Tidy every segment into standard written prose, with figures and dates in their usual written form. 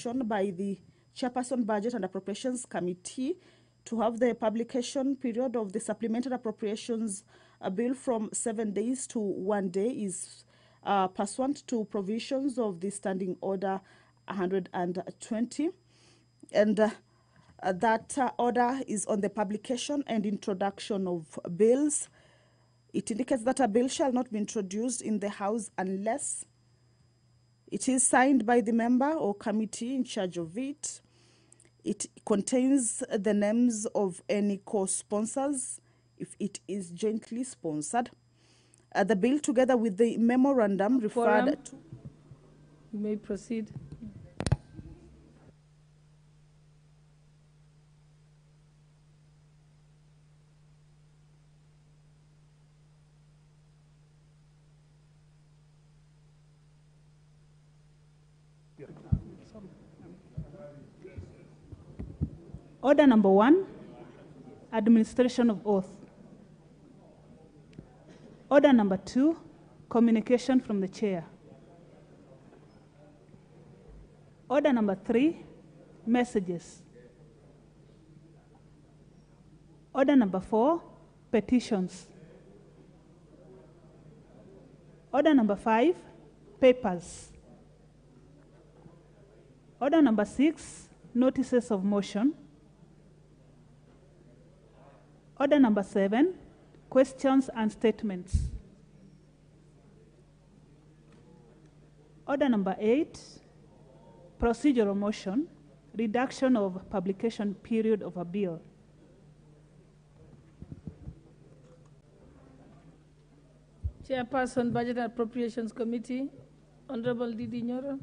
by the Chairperson Budget and Appropriations Committee to have the publication period of the Supplementary Appropriations Bill from 7 days to 1 day is pursuant to provisions of the Standing Order 120. And that order is on the publication and introduction of bills. It indicates that a bill shall not be introduced in the House unless it is signed by the member or committee in charge of it. It contains the names of any co-sponsors if it is jointly sponsored. The bill, together with the memorandum referred to... You may proceed. Order number 1, administration of oath. Order number 2, communication from the chair. Order number 3, messages. Order number 4, petitions. Order number 5, papers. Order number 6, notices of motion. Order number 7, questions and statements. Order number 8, procedural motion, reduction of publication period of a bill. Chairperson, Budget and Appropriations Committee, Honorable Didi Nyoro.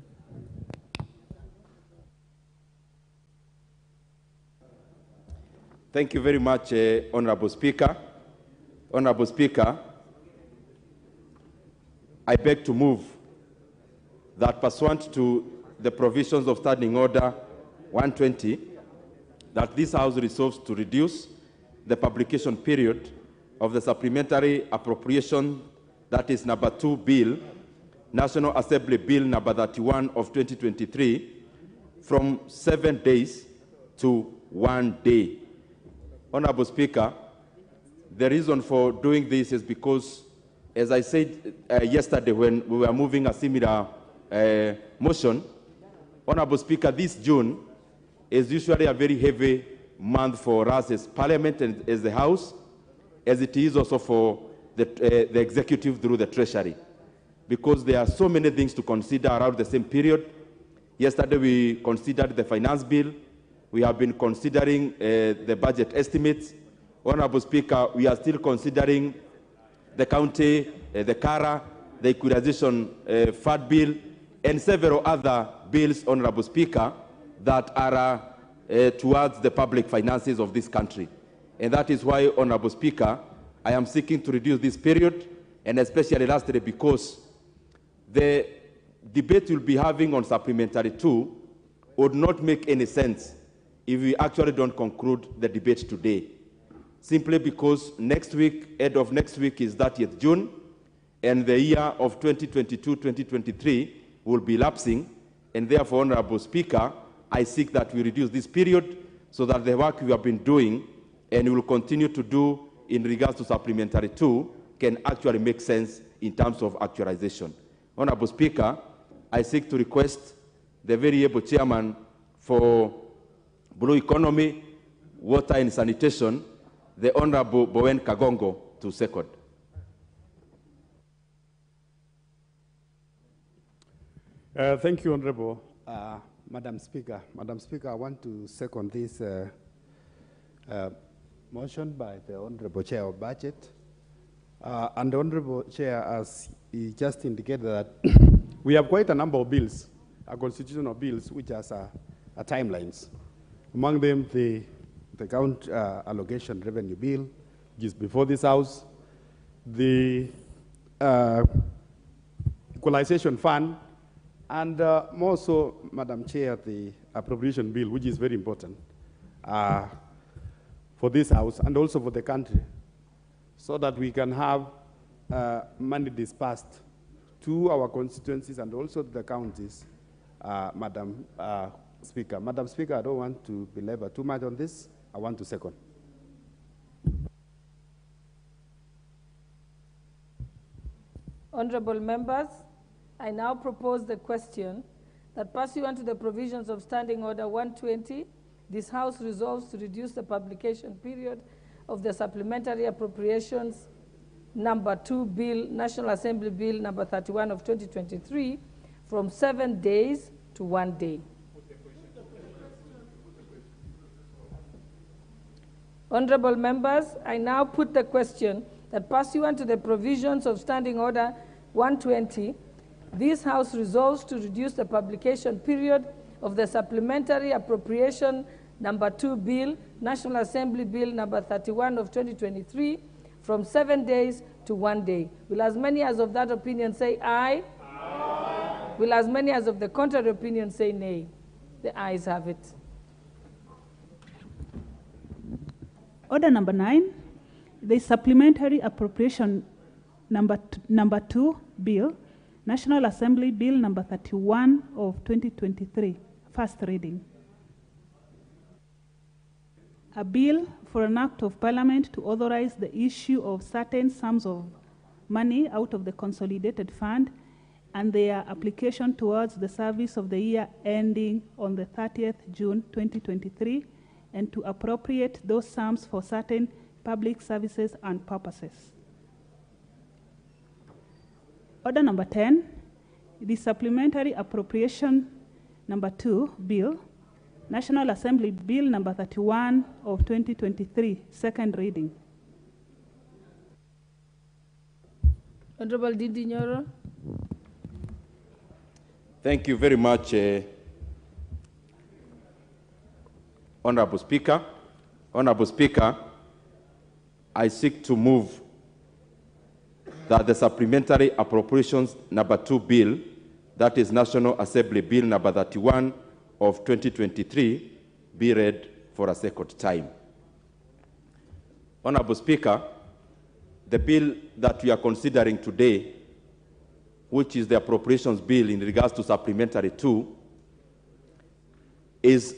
Thank you very much, Honorable Speaker. Honorable Speaker, I beg to move that pursuant to the provisions of Standing Order 120, that this House resolves to reduce the publication period of the Supplementary Appropriation, that is number 2 bill, National Assembly Bill number 31 of 2023, from 7 days to 1 day. Honorable Speaker, the reason for doing this is because, as I said yesterday when we were moving a similar motion, Honorable Speaker, this June is usually a very heavy month for us as Parliament and as the House, as it is also for the Executive through the Treasury, because there are so many things to consider around the same period. Yesterday we considered the Finance Bill. We have been considering the budget estimates. Honorable Speaker, we are still considering the county, the CARA, the equalization fund bill, and several other bills, Honorable Speaker, that are towards the public finances of this country. And that is why, Honorable Speaker, I am seeking to reduce this period, and especially lastly because the debate we'll be having on Supplementary 2 would not make any sense if we actually don't conclude the debate today. Simply because next week, end of next week is 30th June, and the year of 2022-2023 will be lapsing, and therefore, Honorable Speaker, I seek that we reduce this period so that the work we have been doing and will continue to do in regards to Supplementary 2 can actually make sense in terms of actualization. Honorable Speaker, I seek to request the very able chairman for Blue Economy, Water and Sanitation, the Honorable Bowen Kagongo, to second. Thank you, Honorable Madam Speaker. Madam Speaker, I want to second this motion by the Honorable Chair of Budget. And the Honorable Chair, as he just indicated, that we have quite a number of bills, constitutional bills, which has timelines. Among them, the Count Allocation Revenue Bill, which is before this House, the Equalization Fund, and more so, Madam Chair, the Appropriation Bill, which is very important for this House and also for the country, so that we can have money dispersed to our constituencies and also to the counties, Madam Speaker. Madam Speaker, I don't want to belabor too much on this. I want to second. Honorable members, I now propose the question that pursuant to the provisions of Standing Order 120, this House resolves to reduce the publication period of the Supplementary Appropriations Number 2 Bill, National Assembly Bill Number 31 of 2023, from 7 days to 1 day. Honorable members, I now put the question that pursuant to the provisions of Standing Order 120, this House resolves to reduce the publication period of the Supplementary Appropriation Number 2 Bill, National Assembly Bill Number 31 of 2023, from 7 days to 1 day. Will as many as of that opinion say aye? Aye. Will as many as of the contrary opinion say nay? The ayes have it. Order number 9, the Supplementary Appropriation number 2 Bill, National Assembly Bill number 31 of 2023, first reading. A bill for an act of parliament to authorize the issue of certain sums of money out of the consolidated fund and their application towards the service of the year ending on the 30th June 2023, and to appropriate those sums for certain public services and purposes. Order number 10, the Supplementary Appropriation number 2 Bill, National Assembly Bill number 31 of 2023, second reading. Honorable Dindi Nyoro. Thank you very much, Honorable Speaker. Honorable Speaker, I seek to move that the Supplementary Appropriations number 2 Bill, that is National Assembly Bill number 31 of 2023, be read for a second time. Honorable Speaker, the bill that we are considering today, which is the Appropriations Bill in regards to Supplementary 2, is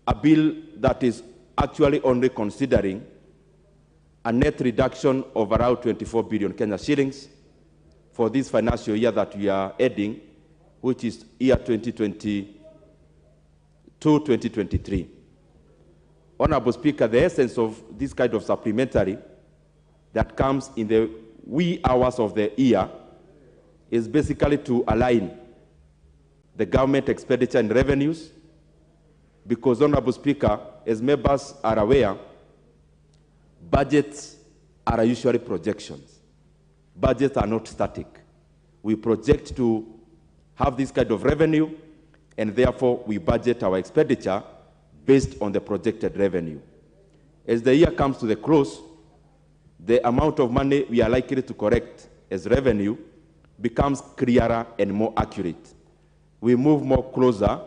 a bill that is actually only considering a net reduction of around 24 billion Kenya shillings for this financial year that we are heading, which is year 2022-2023. Honorable Speaker, the essence of this kind of supplementary that comes in the wee hours of the year is basically to align the government expenditure and revenues, because, Honorable Speaker, as members are aware, budgets are usually projections. Budgets are not static. We project to have this kind of revenue, and therefore we budget our expenditure based on the projected revenue. As the year comes to the close, the amount of money we are likely to collect as revenue becomes clearer and more accurate. We move more closer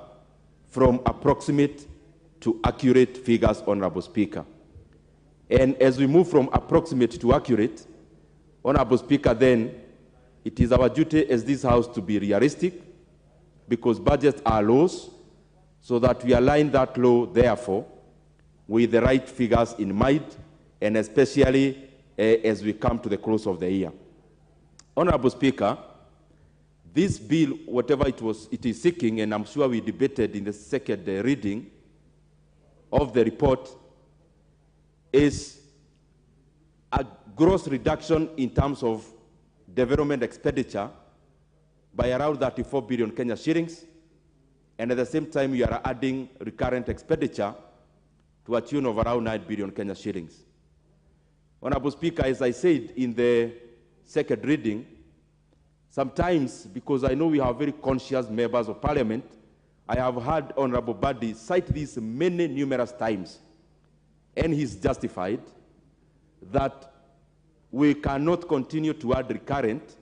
from approximate to accurate figures, Honorable Speaker. And as we move from approximate to accurate, Honorable Speaker, then it is our duty as this House to be realistic, because budgets are laws, so that we align that law, therefore, with the right figures in mind, and especially as we come to the close of the year. Honorable Speaker, this bill, whatever it is seeking, and I'm sure we debated in the second reading of the report, is a gross reduction in terms of development expenditure by around 34 billion Kenya shillings, and at the same time we are adding recurrent expenditure to a tune of around 9 billion Kenya shillings. Honorable Speaker, as I said in the second reading, sometimes, because I know we have very conscious members of parliament, I have heard Honorable Badi cite this numerous times, and he's justified that we cannot continue to add recurrent,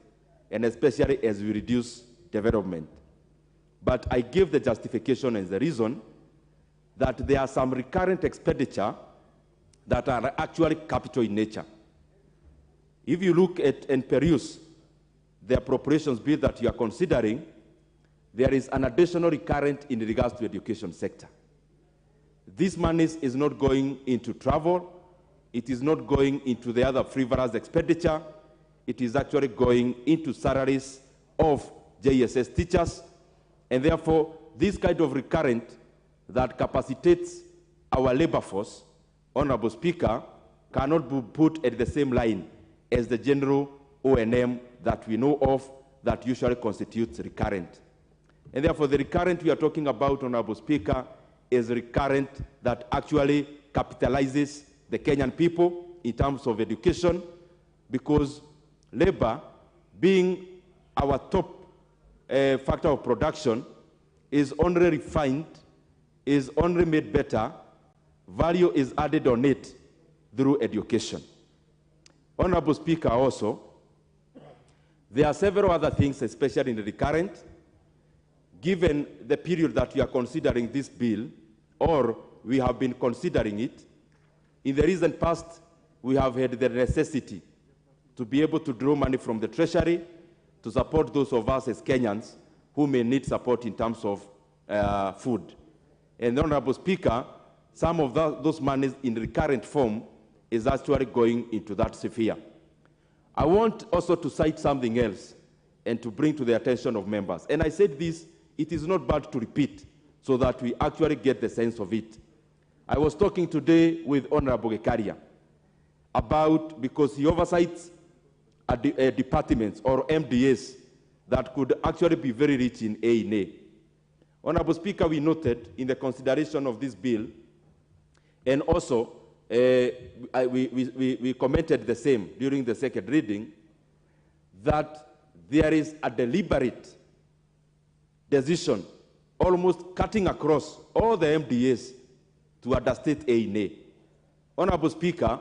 and especially as we reduce development. But I give the justification as the reason that there are some recurrent expenditure that are actually capital in nature. If you look at and peruse the appropriations bill that you are considering, there is an additional recurrent in regards to education sector. This money is not going into travel. It is not going into the other frivolous expenditure. It is actually going into salaries of JSS teachers. And therefore, this kind of recurrent that capacitates our labor force, Honorable Speaker, cannot be put at the same line as the general O&M that we know of that usually constitutes recurrent. And therefore, the recurrent we are talking about, Honorable Speaker, is recurrent that actually capitalizes the Kenyan people in terms of education, because labor, being our top factor of production, is only refined, is only made better, value is added on it through education. Honorable Speaker, also, there are several other things, especially in the recurrent, given the period that we are considering this bill, or we have been considering it. In the recent past, we have had the necessity to be able to draw money from the Treasury to support those of us as Kenyans who may need support in terms of food. And Honorable Speaker, some of those monies in recurrent form is actually going into that sphere. I want also to cite something else and to bring to the attention of members. And I said this, it is not bad to repeat so that we actually get the sense of it. I was talking today with Honorable Gekaria about, because he oversights departments or MDAs that could actually be very rich in A&A. Honorable Speaker, we noted in the consideration of this bill, and also we commented the same during the second reading, that there is a deliberate decision almost cutting across all the MDAs to understate A&A. Honorable Speaker,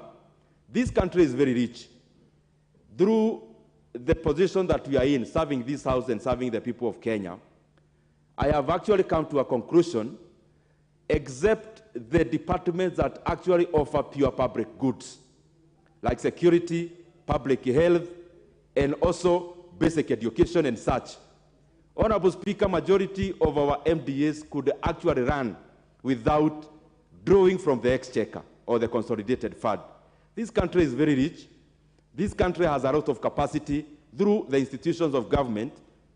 this country is very rich. Through the position that we are in, serving this House and serving the people of Kenya, I have actually come to a conclusion, except the departments that actually offer pure public goods, like security, public health, and also basic education and such. Honorable Speaker, majority of our MDAs could actually run without drawing from the exchequer or the consolidated fund. This country is very rich. This country has a lot of capacity through the institutions of government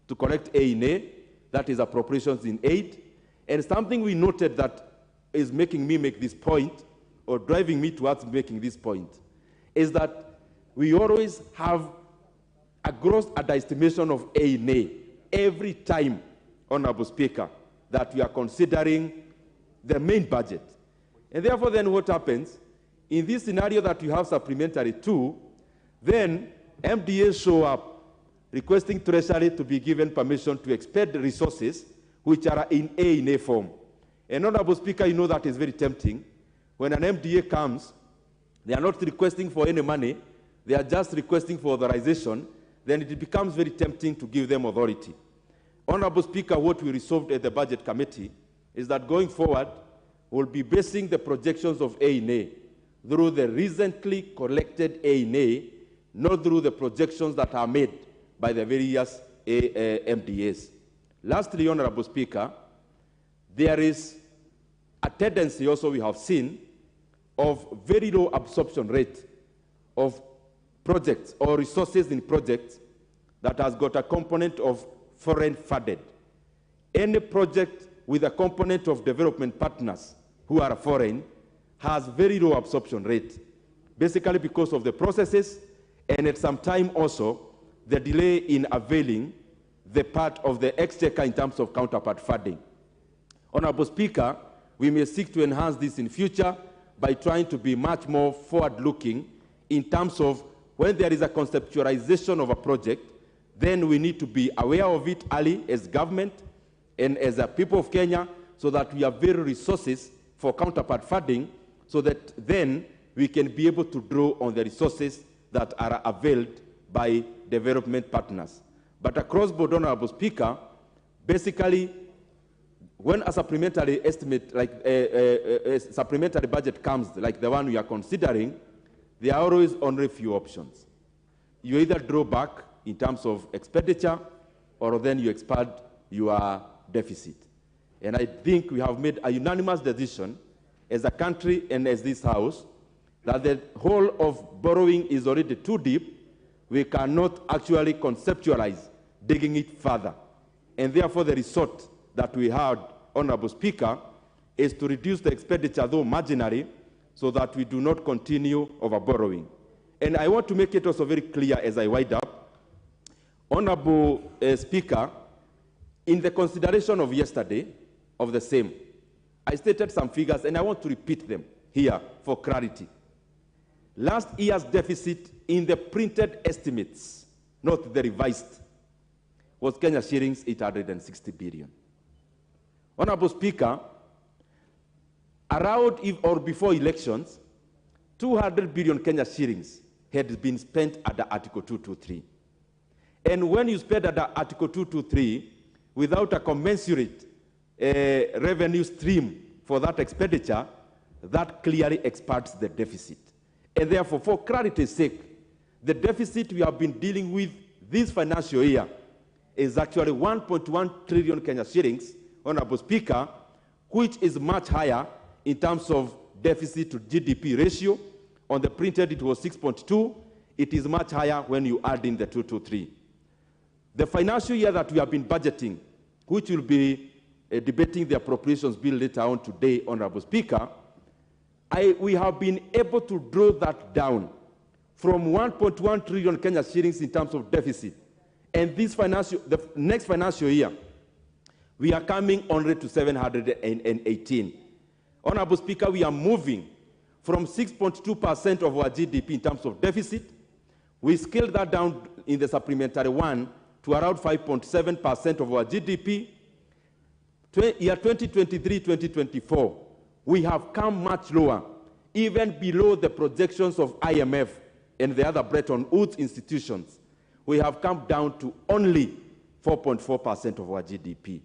to collect A&A, that is appropriations in aid. And something we noted that is making me make this point, or driving me towards making this point, is that we always have a gross underestimation of A&A every time, Honorable Speaker, that we are considering the main budget. And therefore, then what happens? In this scenario that you have supplementary 2, then MDAs show up requesting Treasury to be given permission to expend resources which are in A&A form. And Honorable Speaker, you know that is very tempting. When an MDA comes, they are not requesting for any money, they are just requesting for authorization, then it becomes very tempting to give them authority. Honorable Speaker, what we resolved at the Budget Committee is that going forward, we'll be basing the projections of A&A through the recently collected A&A, not through the projections that are made by the various MDAs. Lastly, Honorable Speaker, there is a tendency also we have seen of very low absorption rate of projects or resources in projects that has got a component of foreign funded. Any project with a component of development partners who are foreign has very low absorption rate, basically because of the processes and at some time also the delay in availing the part of the exchequer in terms of counterpart funding. Honorable Speaker, we may seek to enhance this in future by trying to be much more forward-looking in terms of when there is a conceptualization of a project, then we need to be aware of it early as government and as a people of Kenya so that we have very resources for counterpart funding so that then we can be able to draw on the resources that are availed by development partners. But across board, Honorable Speaker, basically, when a supplementary estimate, like a supplementary budget comes, like the one we are considering, there are always only few options. You either draw back in terms of expenditure, or then you expand your deficit. And I think we have made a unanimous decision as a country and as this House that the whole of borrowing is already too deep. We cannot actually conceptualize digging it further. And therefore, the resort that we had, Honorable Speaker, is to reduce the expenditure, though marginally, so that we do not continue over borrowing. And I want to make it also very clear as I wind up, Honorable Speaker, in the consideration of yesterday, of the same, I stated some figures, and I want to repeat them here for clarity. Last year's deficit in the printed estimates, not the revised, was Kenya shillings 860 billion. Honorable Speaker, around or before elections, 200 billion Kenya shillings had been spent under Article 223. And when you spend under Article 223 without a commensurate revenue stream for that expenditure, that clearly expands the deficit. And therefore, for clarity's sake, the deficit we have been dealing with this financial year is actually 1.1 trillion Kenya shillings, Honorable Speaker, which is much higher in terms of deficit to GDP ratio. On the printed, it was 6.2. It is much higher when you add in the 223. The financial year that we have been budgeting, which will be debating the appropriations bill later on today, Honorable Speaker, we have been able to draw that down from 1.1 trillion Kenya shillings in terms of deficit. And the next financial year, we are coming only to 718. Honorable Speaker, we are moving from 6.2% of our GDP in terms of deficit. We scaled that down in the supplementary one to around 5.7% of our GDP. Year 2023-2024, we have come much lower, even below the projections of IMF and the other Bretton Woods institutions. We have come down to only 4.4% of our GDP.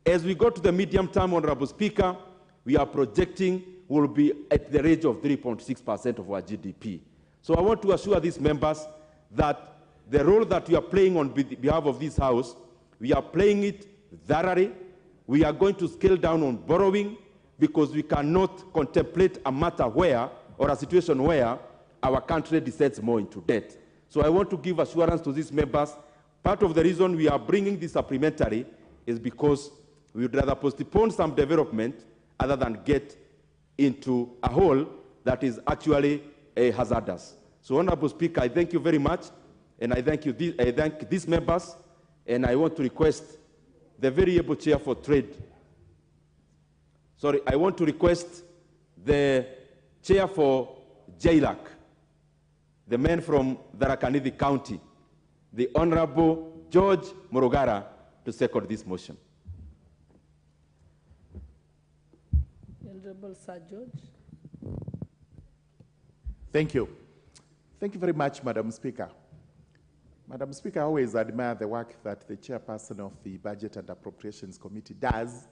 As we go to the medium term, Honorable Speaker, we are projecting will be at the range of 3.6% of our GDP. So I want to assure these members that the role that we are playing on behalf of this House, we are playing it thoroughly. We are going to scale down on borrowing because we cannot contemplate a matter where, or a situation where, our country descends more into debt. So I want to give assurance to these members. Part of the reason we are bringing this supplementary is because we would rather postpone some development other than get into a hole that is actually hazardous. So, Honorable Speaker, I thank you very much, and I thank these members, and I want to request the very able chair for trade. Sorry, I want to request the chair for JLAC, the man from Tharaka-Nithi County, the Honorable George Morogara, to second this motion. Honorable Sir George. Thank you. Thank you very much, Madam Speaker. Madam Speaker, I always admire the work that the chairperson of the Budget and Appropriations Committee does,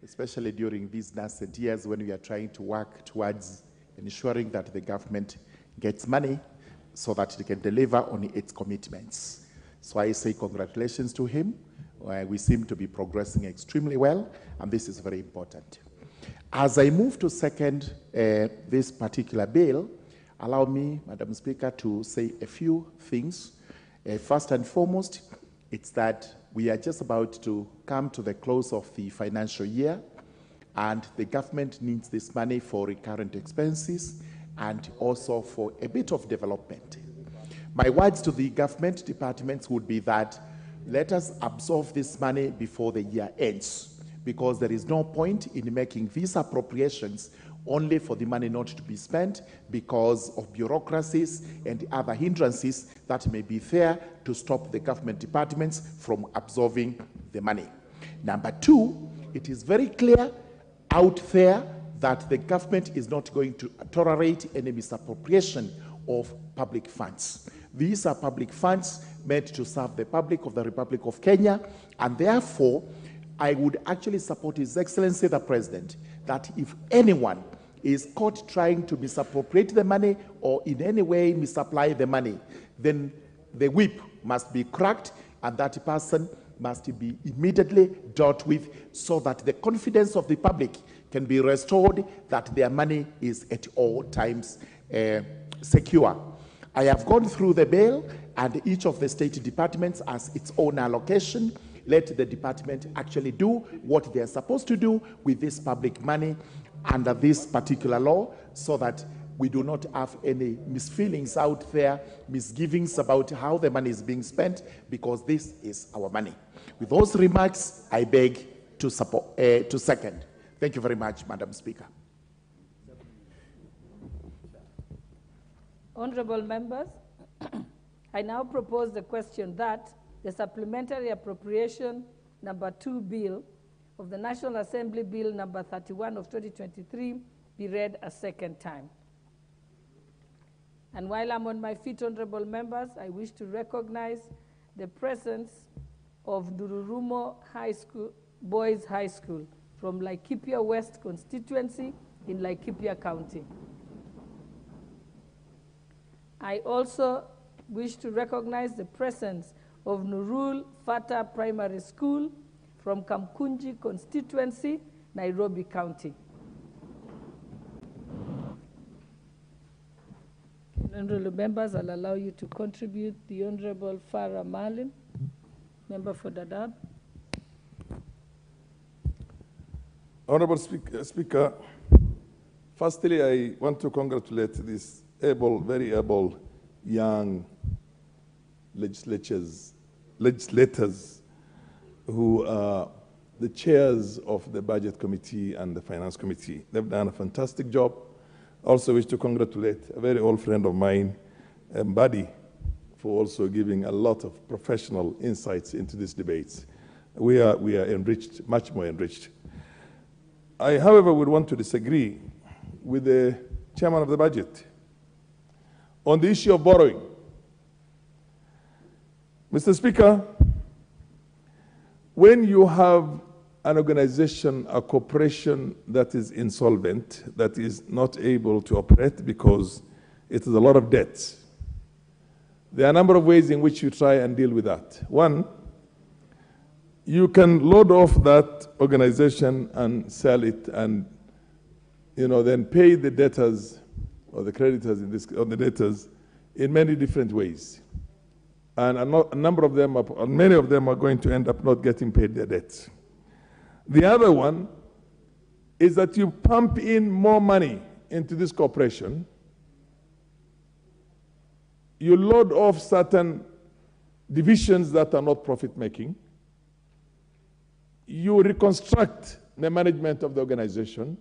especially during these nascent years when we are trying to work towards ensuring that the government gets money so that it can deliver on its commitments. So I say congratulations to him. We seem to be progressing extremely well, and this is very important. As I move to second this particular bill, allow me, Madam Speaker, to say a few things. First and foremost, it's that we are just about to come to the close of the financial year, and the government needs this money for recurrent expenses and also for a bit of development. My words to the government departments would be that let us absorb this money before the year ends, because there is no point in making these appropriations only for the money not to be spent because of bureaucracies and other hindrances that may be there to stop the government departments from absorbing the money. Number two, it is very clear out there that the government is not going to tolerate any misappropriation of public funds. These are public funds meant to serve the public of the Republic of Kenya, and therefore, I would actually support His Excellency the President that if anyone is caught trying to misappropriate the money or in any way misapply the money, then the whip must be cracked and that person must be immediately dealt with so that the confidence of the public can be restored, that their money is at all times secure. I have gone through the bill, and each of the state departments has its own allocation. Let the department actually do what they are supposed to do with this public money under this particular law, so that we do not have any misfeelings out there, misgivings about how the money is being spent, because this is our money. With those remarks, I beg to second. Thank you very much, Madam Speaker. Honorable members, I now propose the question that the Supplementary Appropriation Number 2 Bill of the National Assembly Bill Number 31 of 2023 be read a second time. And while I'm on my feet, honorable members, I wish to recognize the presence of Dururumo High School, Boys High School from Laikipia West constituency in Laikipia County. I also wish to recognize the presence of Nurul Fata Primary School from Kamkunji constituency, Nairobi County. Honorable members, I'll allow you to contribute. The Honorable Farah Malin, member for Dadaab. Honorable Speaker, firstly, I want to congratulate these very able young legislators who are the chairs of the Budget Committee and the Finance Committee. They've done a fantastic job. Also wish to congratulate a very old friend of mine, Mbadi, for also giving a lot of professional insights into these debates. We are enriched, much more enriched. I, however, would want to disagree with the chairman of the budget on the issue of borrowing. Mr. Speaker, when you have an organization, a corporation that is insolvent, that is not able to operate because it has a lot of debts, there are a number of ways in which you try and deal with that. One, you can load off that organization and sell it and then pay the debtors or the creditors or the debtors in many different ways. And many of them are going to end up not getting paid their debts. The other one is that you pump in more money into this corporation. You load off certain divisions that are not profit-making. You reconstruct the management of the organization,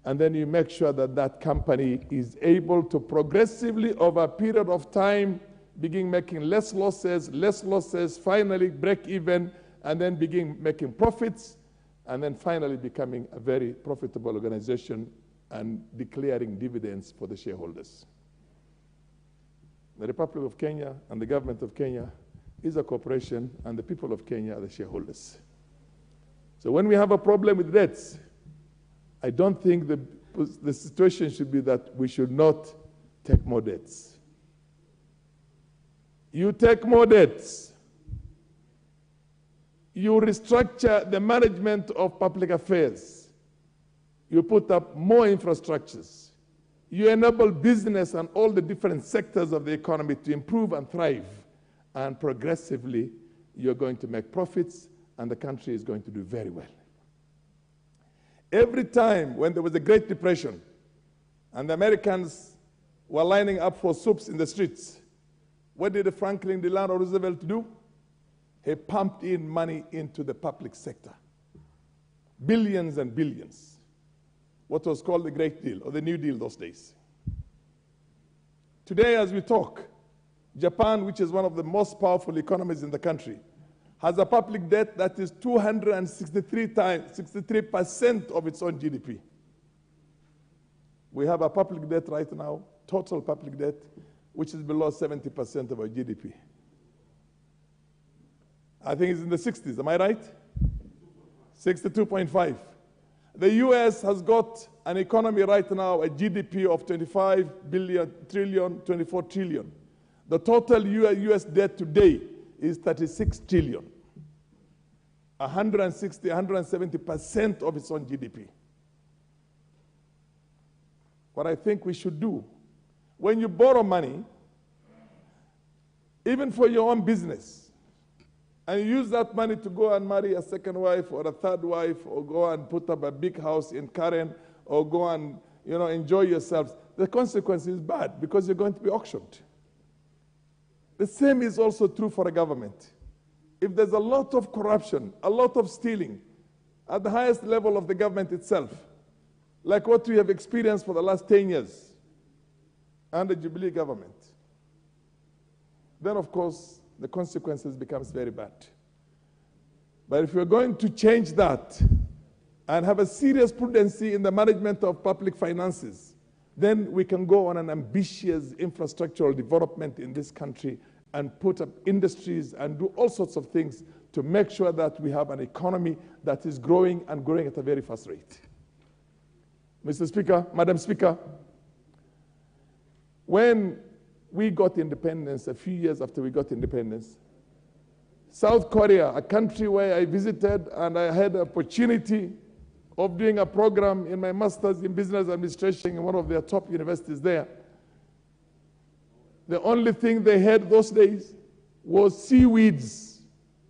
and then you make sure that that company is able to progressively, over a period of time, begin making less losses, finally break even, and then begin making profits, and then finally becoming a very profitable organization and declaring dividends for the shareholders. The Republic of Kenya and the government of Kenya is a corporation, and the people of Kenya are the shareholders. So when we have a problem with debts, I don't think the situation should be that we should not take more debts. You take more debts. You restructure the management of public affairs. You put up more infrastructures. You enable business and all the different sectors of the economy to improve and thrive. And progressively, you're going to make profits, and the country is going to do very well. Every time when there was a Great Depression and the Americans were lining up for soups in the streets, what did Franklin Delano Roosevelt do? He pumped in money into the public sector. Billions and billions. What was called the Great Deal, or the New Deal those days. Today, as we talk, Japan, which is one of the most powerful economies in the country, has a public debt that is 63% of its own GDP. We have a public debt right now, total public debt, which is below 70% of our GDP. I think it's in the 60s, am I right? 62.5. The US has got an economy right now, a GDP of 24 trillion. The total US debt today is 36 trillion. 160, 170% of its own GDP. What I think we should do, when you borrow money, even for your own business, and you use that money to go and marry a second wife or a third wife, or go and put up a big house in Karen, or go and enjoy yourselves, the consequence is bad because you're going to be auctioned. The same is also true for a government. If there's a lot of corruption, a lot of stealing at the highest level of the government itself, like what we have experienced for the last 10 years under Jubilee government, then of course the consequences becomes very bad. But if we're going to change that and have a serious prudency in the management of public finances, then we can go on an ambitious infrastructural development in this country and put up industries and do all sorts of things to make sure that we have an economy that is growing and growing at a very fast rate. Mr. Speaker, Madam Speaker, when we got independence, a few years after we got independence, South Korea, a country where I visited and I had the opportunity of doing a program in my master's in business administration in one of their top universities there. The only thing they had those days was seaweeds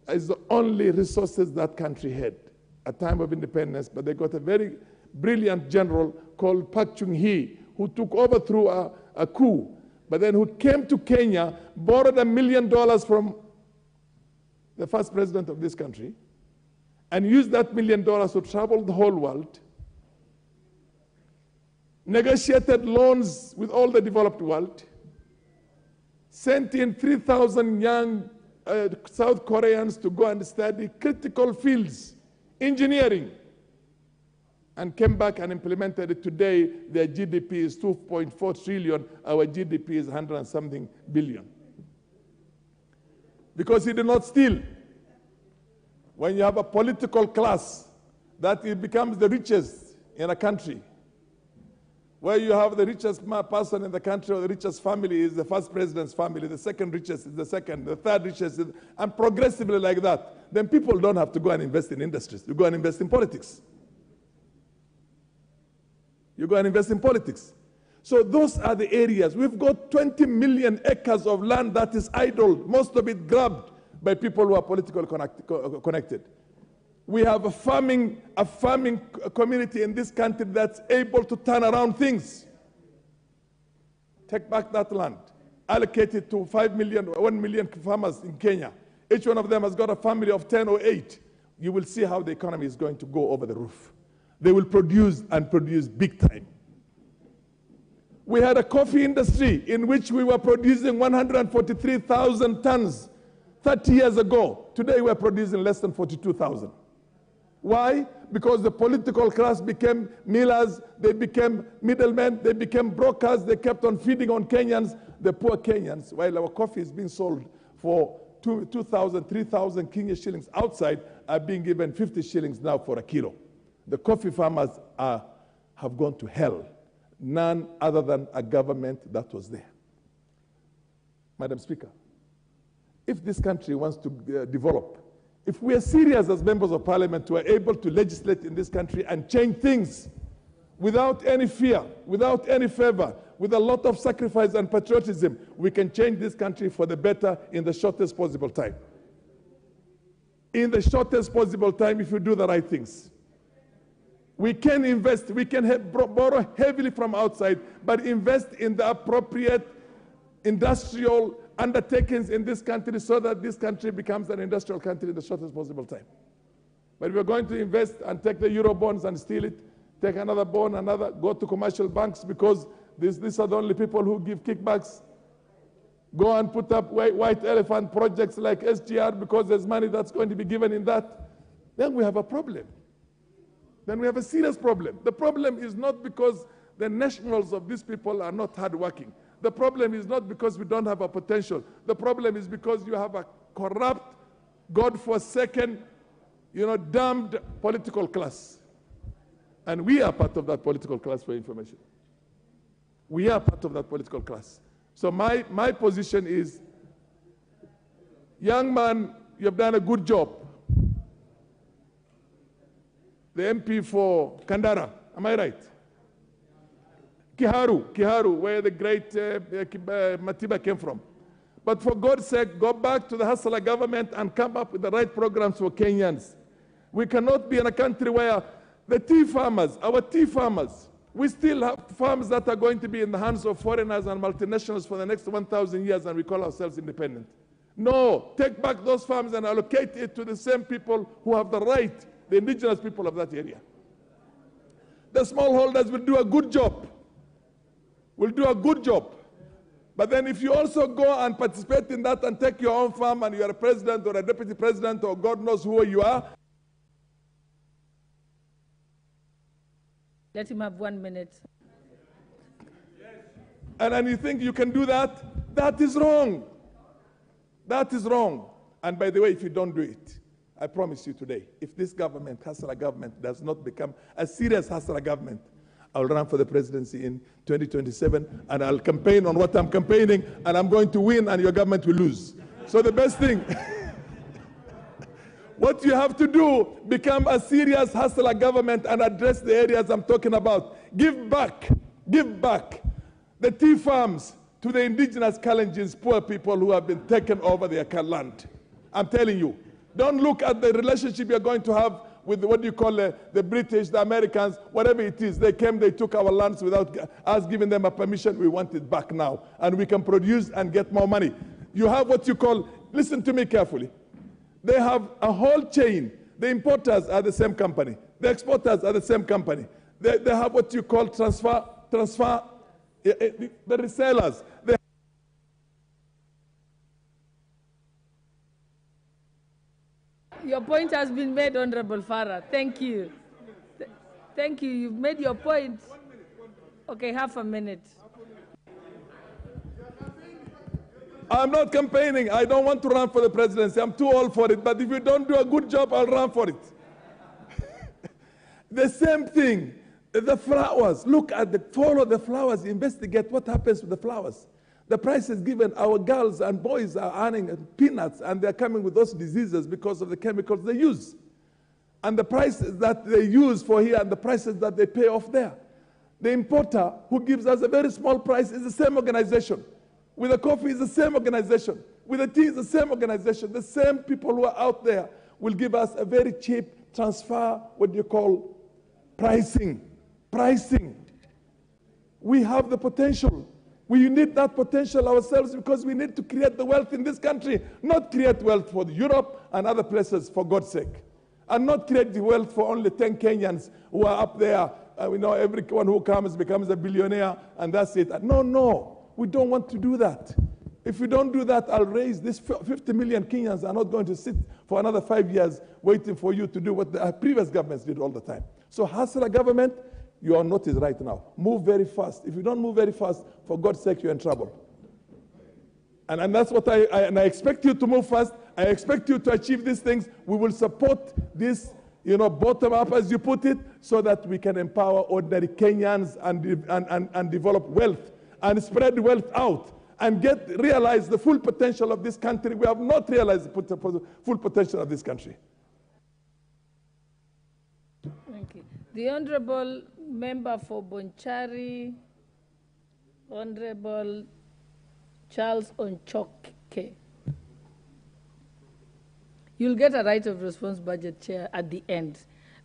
as the only resources that country had at time of independence. But they got a very brilliant general called Park Chung-hee, who took over through a coup, but then who came to Kenya, borrowed $1 million from the first president of this country, and used that $1 million to travel the whole world, negotiated loans with all the developed world, sent in 3,000 young South Koreans to go and study critical fields, engineering, and came back and implemented it. Today, their GDP is 2.4 trillion. Our GDP is 100 and something billion. Because he did not steal. When you have a political class that it becomes the richest in a country, where you have the richest person in the country or the richest family is the first president's family, the second richest is the second, the third richest is, and progressively like that, then people don't have to go and invest in industries. You go and invest in politics. You go and invest in politics. So those are the areas. We've got 20 million acres of land that is idle, most of it grabbed by people who are politically connected. We have a farming community in this country that's able to turn around things. Take back that land, allocate it to 1 million farmers in Kenya. Each one of them has got a family of 10 or 8. You will see how the economy is going to go over the roof. They will produce and produce big time. We had a coffee industry in which we were producing 143,000 tons 30 years ago. Today we're producing less than 42,000. Why? Because the political class became millers, they became middlemen, they became brokers, they kept on feeding on Kenyans, the poor Kenyans, while our coffee is being sold for 2,000, 3,000 Kenya shillings outside, are being given 50 shillings now for a kilo. The coffee farmers have gone to hell. None other than a government that was there. Madam Speaker, if this country wants to develop, if we are serious as members of parliament to are able to legislate in this country and change things without any fear, without any favor, with a lot of sacrifice and patriotism, we can change this country for the better in the shortest possible time. In the shortest possible time, if you do the right things. We can invest, we can borrow heavily from outside, but invest in the appropriate industrial undertakings in this country so that this country becomes an industrial country in the shortest possible time. But we're going to invest and take the Euro bonds and steal it, take another bond, go to commercial banks because these are the only people who give kickbacks. Go and put up white elephant projects like SGR because there's money that's going to be given in that. Then we have a problem. Then we have a serious problem. The problem is not because the nationals of these people are not hardworking. The problem is not because we don't have a potential. The problem is because you have a corrupt, God-forsaken, damned political class. And we are part of that political class, for information. We are part of that political class. So my position is, young man, you have done a good job. the MP for Kandara, am I right? Kiharu, where the great Matiba came from. But for God's sake, go back to the Hassala government and come up with the right programs for Kenyans. We cannot be in a country where the tea farmers, our tea farmers, we still have farms that are going to be in the hands of foreigners and multinationals for the next 1,000 years, and we call ourselves independent. No, take back those farms and allocate it to the same people who have the right, the indigenous people of that area. The smallholders will do a good job. But then if you also go and participate in that and take your own farm and you're a president or a deputy president or God knows who you are. Let him have 1 minute. And then you think you can do that? That is wrong. That is wrong. And by the way, if you don't do it, I promise you today, if this government, Hassala government, does not become a serious Hassala government, I'll run for the presidency in 2027, and I'll campaign on what I'm campaigning, and I'm going to win, and your government will lose. So the best thing, what you have to do, become a serious Hassala government and address the areas I'm talking about. Give back the tea farms to the indigenous Kalenjins, poor people who have been taken over their land. I'm telling you, don't look at the relationship you're going to have with what do you call the British, the Americans, whatever it is. They came, they took our lands without us giving them a permission. We want it back now. And we can produce and get more money. You have what you call, listen to me carefully. They have a whole chain. The importers are the same company. The exporters are the same company. They have what you call transfer, the resellers. Your point has been made, Honorable Farah. Thank you. Thank you. You've made your point. Okay, half a minute. I'm not campaigning. I don't want to run for the presidency. I'm too old for it. But if you don't do a good job, I'll run for it. The same thing. The flowers. Look at follow the flowers. Investigate what happens to the flowers. The prices given, our girls and boys are earning peanuts, and they're coming with those diseases because of the chemicals they use. And the prices that they use for here and the prices that they pay off there. The importer who gives us a very small price is the same organization. With the coffee is the same organization. With the tea is the same organization. The same people who are out there will give us a very cheap transfer, what do you call, pricing. We have the potential. We need that potential ourselves because we need to create the wealth in this country, not create wealth for Europe and other places, for God's sake. And not create the wealth for only 10 Kenyans who are up there. Everyone who comes becomes a billionaire and that's it. No, we don't want to do that. If we don't do that, I'll raise this 50 million Kenyans are not going to sit for another 5 years waiting for you to do what the previous governments did all the time. So Hassala government, you are on notice right now. Move very fast. If you don't move very fast, for God's sake, you're in trouble. And that's what I expect you to move fast. I expect you to achieve these things. We will support this, bottom up, as you put it, so that we can empower ordinary Kenyans and develop wealth and spread wealth out and realize the full potential of this country. We have not realized the full potential of this country. Thank you. The Honorable Member for Bonchari, Honorable Charles Onchoke. You'll get a right of response, Budget Chair, at the end.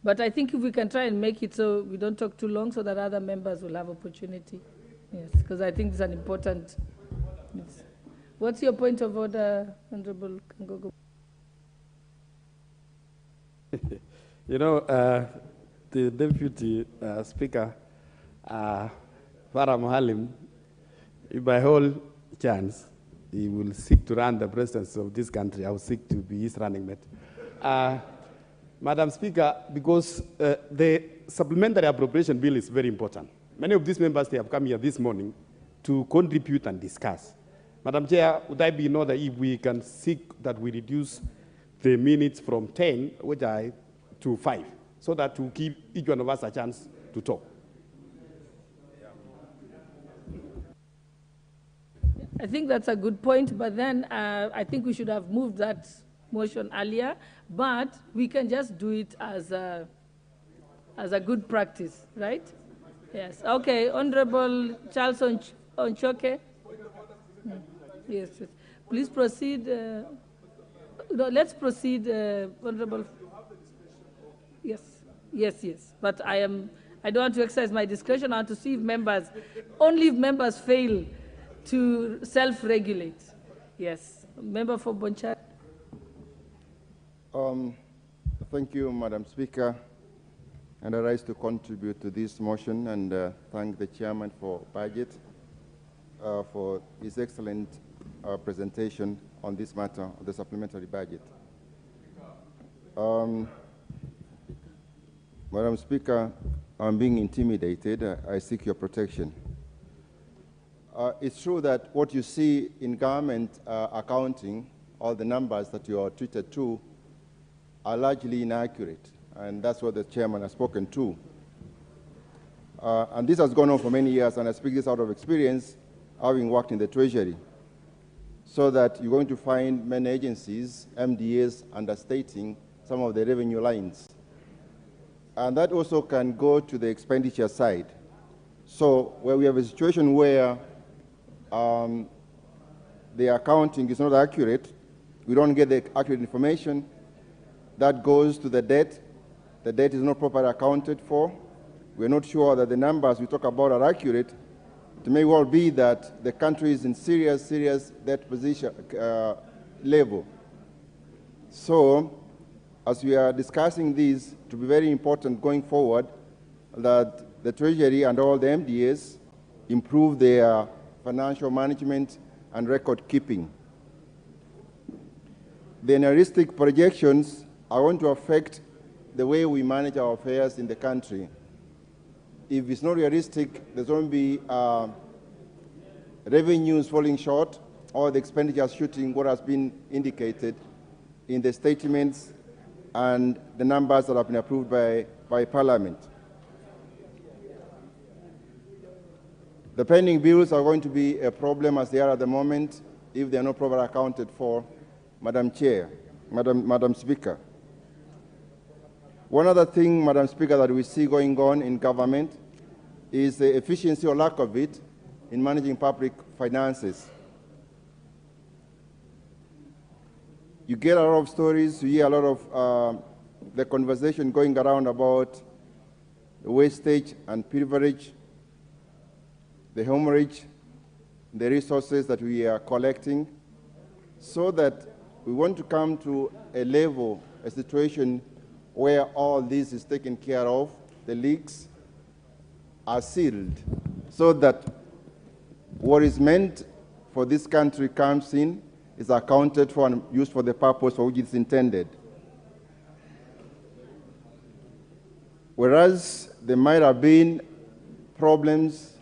But I think if we can try and make it so we don't talk too long so that other members will have opportunity. Yes, because I think it's an important... Yes. What's your point of order, Honorable Kangogo? The Deputy Speaker, Farah Mohalim, by all chance, he will seek to run the presidency of this country. I will seek to be his running mate. Madam Speaker, because the supplementary appropriation bill is very important. Many of these members, they have come here this morning to contribute and discuss. Madam Chair, would I be in order if we can seek that we reduce the minutes from 10, to 5? So that to give each one of us a chance to talk. I think that's a good point, but then I think we should have moved that motion earlier, but we can just do it as as a good practice, right? Yes. Okay, Honorable Charles Onchoke. Yes, yes. Please proceed. No, let's proceed, Honorable. Yes, yes, yes. But I don't want to exercise my discretion. I want to see if only if members fail to self-regulate. Yes. Member for Bonchari. Thank you, Madam Speaker. And I rise to contribute to this motion and thank the chairman for budget for his excellent presentation on this matter of the supplementary budget. Madam Speaker, I'm being intimidated. I seek your protection. It's true that what you see in government accounting, all the numbers that you are treated to, are largely inaccurate, and that's what the chairman has spoken to. And this has gone on for many years, and I speak this out of experience, having worked in the Treasury, so that you're going to find many agencies, MDAs, understating some of the revenue lines. And that also can go to the expenditure side. So where we have a situation where the accounting is not accurate, we don't get the accurate information, that goes to the debt. The debt is not properly accounted for. We're not sure that the numbers we talk about are accurate. It may well be that the country is in serious debt position level. So, as we are discussing this, it will be very important going forward that the Treasury and all the MDAs improve their financial management and record keeping. The realistic projections are going to affect the way we manage our affairs in the country. If it's not realistic, there's going to be revenues falling short or the expenditures shooting what has been indicated in the statements and the numbers that have been approved by Parliament. The pending bills are going to be a problem as they are at the moment if they are not properly accounted for, Madam Chair, Madam Speaker. One other thing, Madam Speaker, that we see going on in government is the efficiency or lack of it in managing public finances. You get a lot of stories, you hear a lot of the conversation going around about the wastage and privilege, the hemorrhage, the resources that we are collecting, so that we want to come to a level, a situation where all this is taken care of, the leaks are sealed, so that what is meant for this country comes in, is accounted for and used for the purpose for which it's intended. Whereas there might have been problems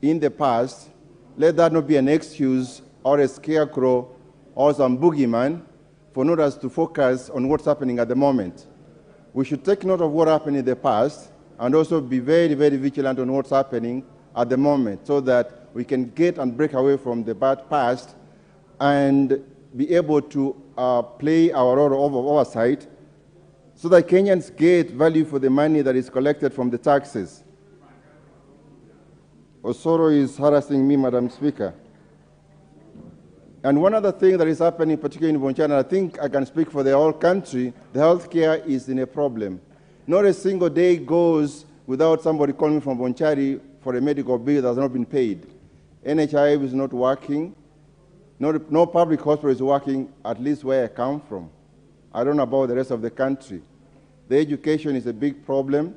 in the past, let that not be an excuse or a scarecrow or some boogeyman for not us to focus on what's happening at the moment. We should take note of what happened in the past and also be very vigilant on what's happening at the moment so that we can get and break away from the bad past and be able to play our role of oversight so that Kenyans get value for the money that is collected from the taxes. Osoro is harassing me, Madam Speaker. And one other thing that is happening, particularly in Bonchari, and I think I can speak for the whole country, the healthcare is in a problem. Not a single day goes without somebody calling from Bonchari for a medical bill that has not been paid. NHIF is not working. No public hospital is working, at least where I come from. I don't know about the rest of the country. The education is a big problem.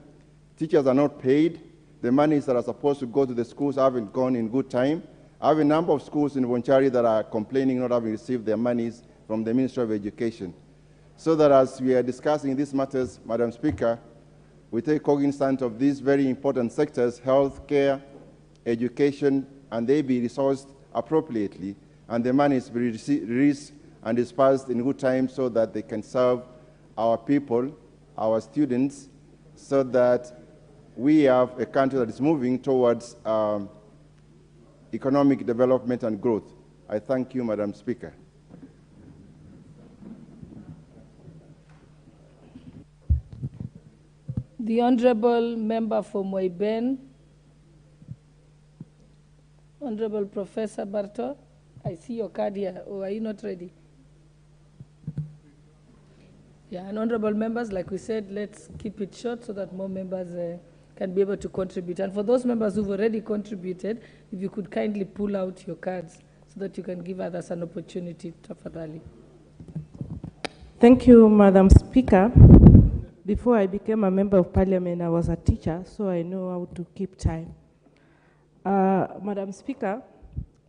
Teachers are not paid. The monies that are supposed to go to the schools haven't gone in good time. I have a number of schools in Bonchari that are complaining not having received their monies from the Ministry of Education. So that as we are discussing these matters, Madam Speaker, we take cognizance of these very important sectors, health care, education, and they be resourced appropriately, and the monies be released and dispersed in good time so that they can serve our people, our students, so that we have a country that is moving towards economic development and growth. I thank you, Madam Speaker. The Honorable Member for Moiben, Honorable Professor Barto, I see your card here, or are you not ready? Yeah, and honorable members, like we said, let's keep it short so that more members can be able to contribute. And for those members who've already contributed, if you could kindly pull out your cards so that you can give others an opportunity. Tafadhali. Thank you, Madam Speaker. Before I became a member of parliament, I was a teacher, so I know how to keep time. Madam Speaker,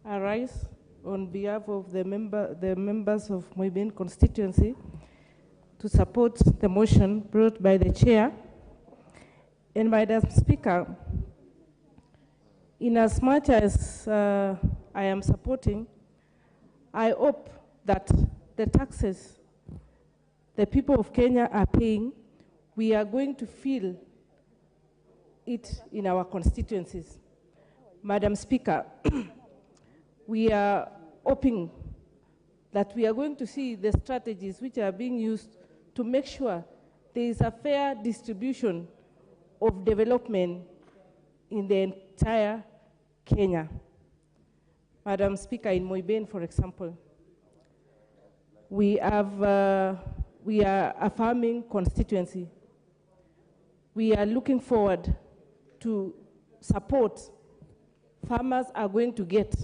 I rise on behalf of the members of Moiben constituency to support the motion brought by the chair. And Madam Speaker, in as much as I am supporting, I hope that the taxes the people of Kenya are paying, we are going to feel it in our constituencies. Madam Speaker, we are hoping that we are going to see the strategies which are being used to make sure there is a fair distribution of development in the entire Kenya. Madam Speaker, in Moiben, for example, we are a farming constituency. We are looking forward to support farmers are going to get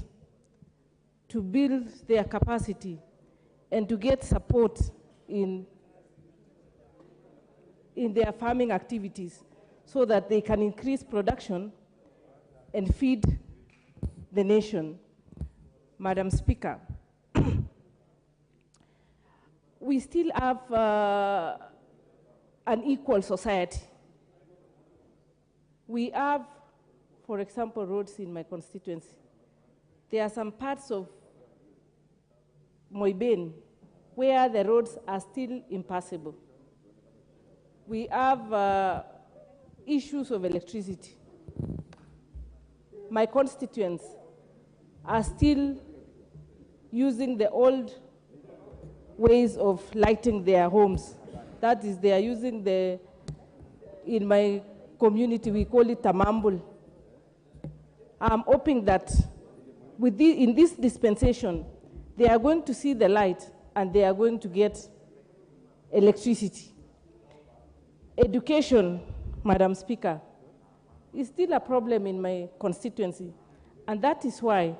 to build their capacity and to get support in their farming activities so that they can increase production and feed the nation. Madam Speaker, we still have an equal society. We have, for example, roads in my constituency. There are some parts of Moiben where the roads are still impassable. We have issues of electricity. My constituents are still using the old ways of lighting their homes. That is, they are using in my community, we call it tamambul. I'm hoping that in this dispensation, they are going to see the light and they are going to get electricity. Education, Madam Speaker, is still a problem in my constituency. And that is why,